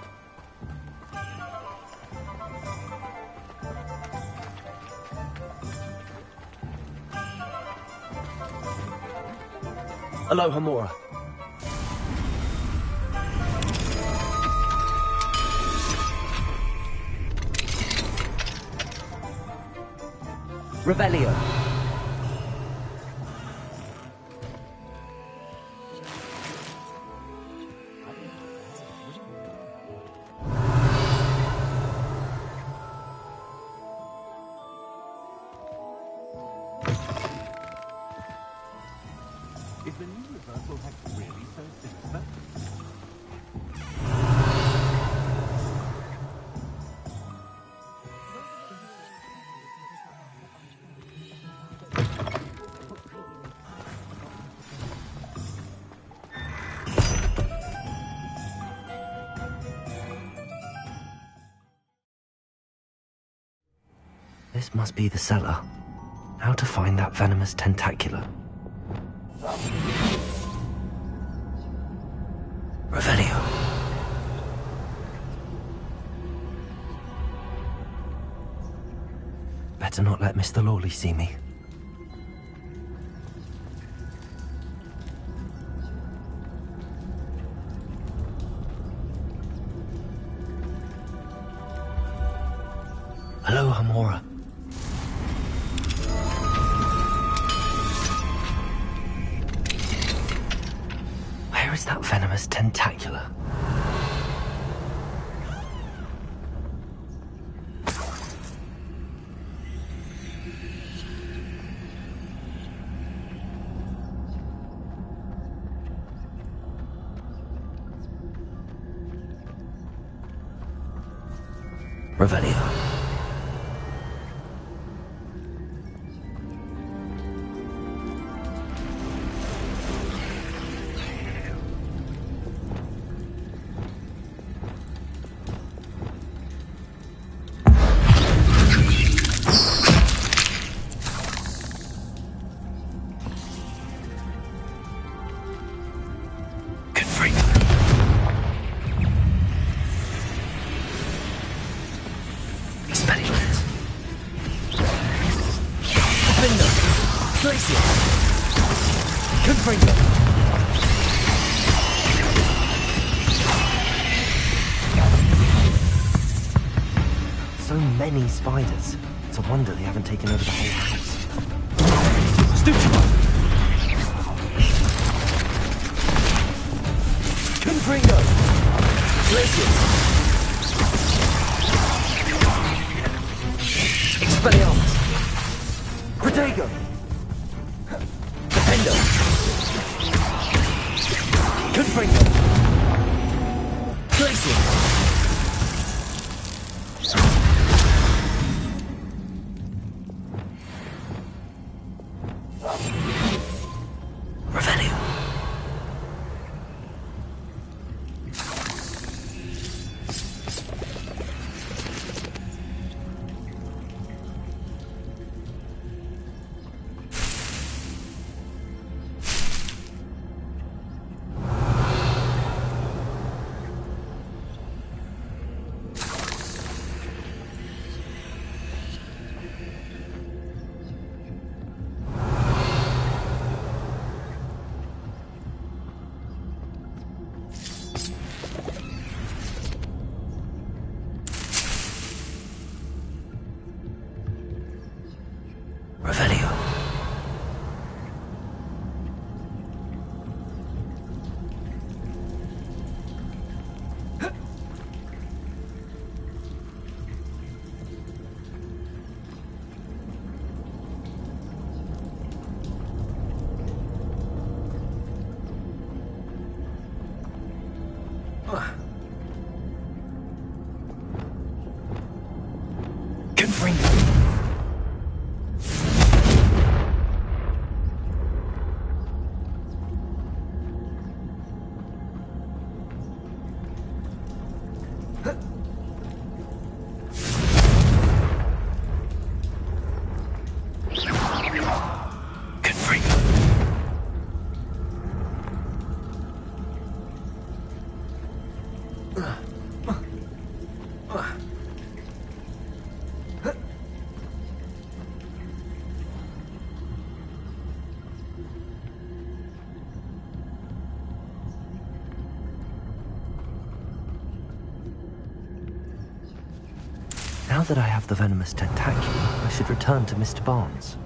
ㅎㄱㄧ. Revelio. Is the new reversal hex really so sinister? This must be the cellar. How to find that venomous tentacula? Revelio. Better not let Mr. Lawley see me. ㅎㄱㄧ. Where is that venomous tentacula? Revelio. So many spiders. It's a wonder they haven't taken over the whole house. Confringo. Glacius. Expelliarmus. Protego. Defendo. Confringo. Glacius. Revelio. Now that I have the venomous tentaculum, I should return to Mr. Barnes.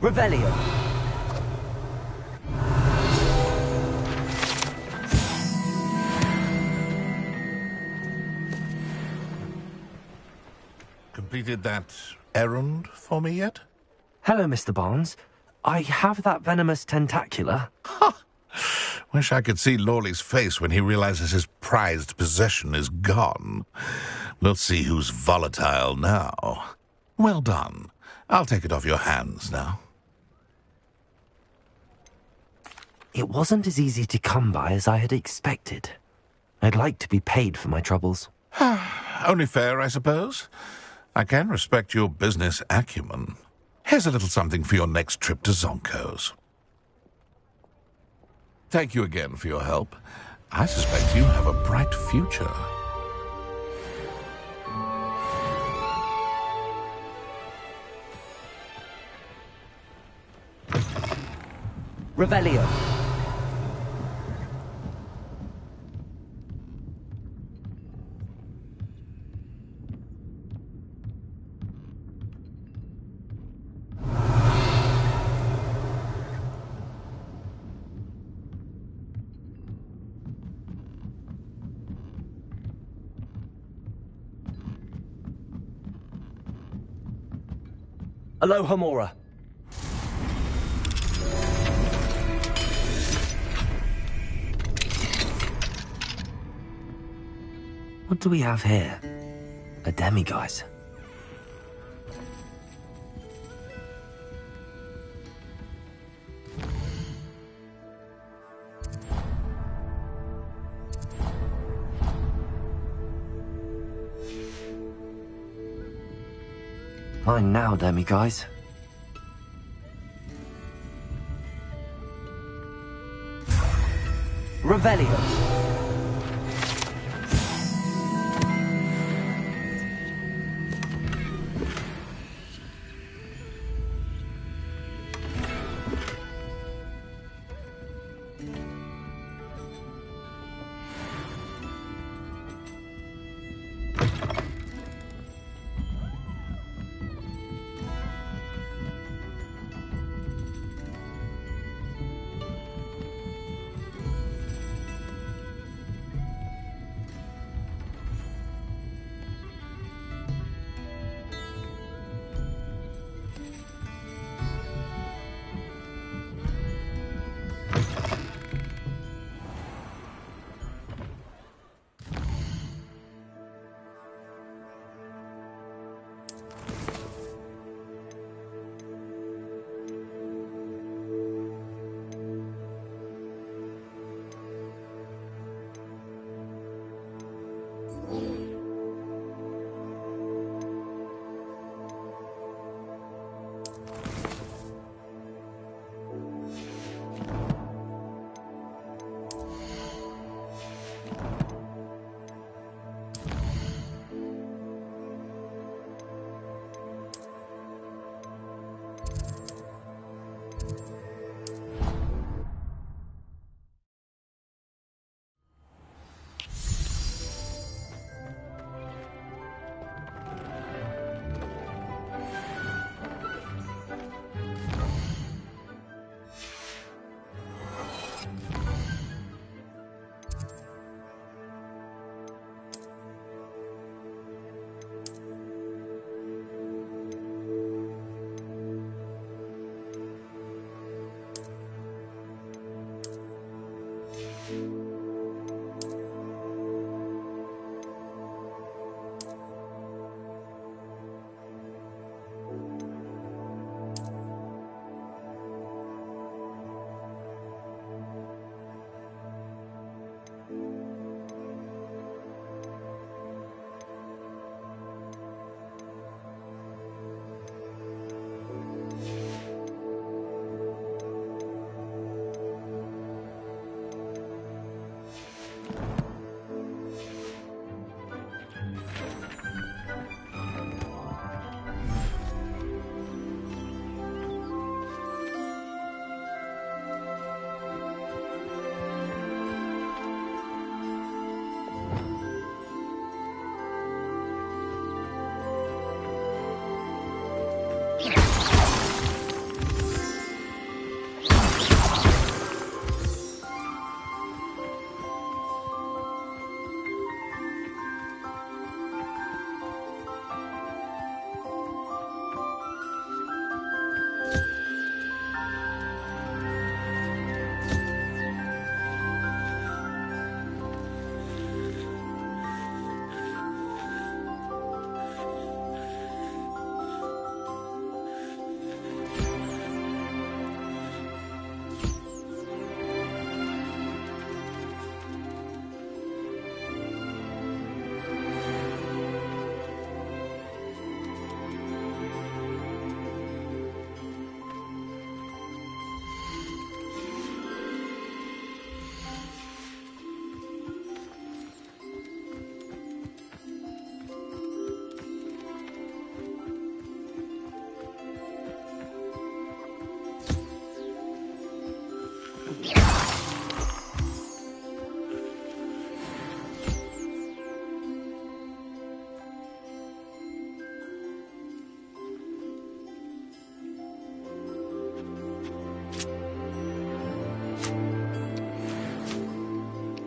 Revelio. Completed that errand for me yet? Hello, Mr. Barnes. I have that venomous tentacula. Wish I could see Lawley's face when he realizes his prized possession is gone. We'll see who's volatile now. Well done. I'll take it off your hands now. It wasn't as easy to come by as I had expected. I'd like to be paid for my troubles. Only fair, I suppose. I can respect your business acumen. Here's a little something for your next trip to Zonko's. Thank you again for your help. I suspect you have a bright future. Revelio. Alohamora. What do we have here? A demiguise. Mine now, demiguise. Revelio.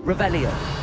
Revelio.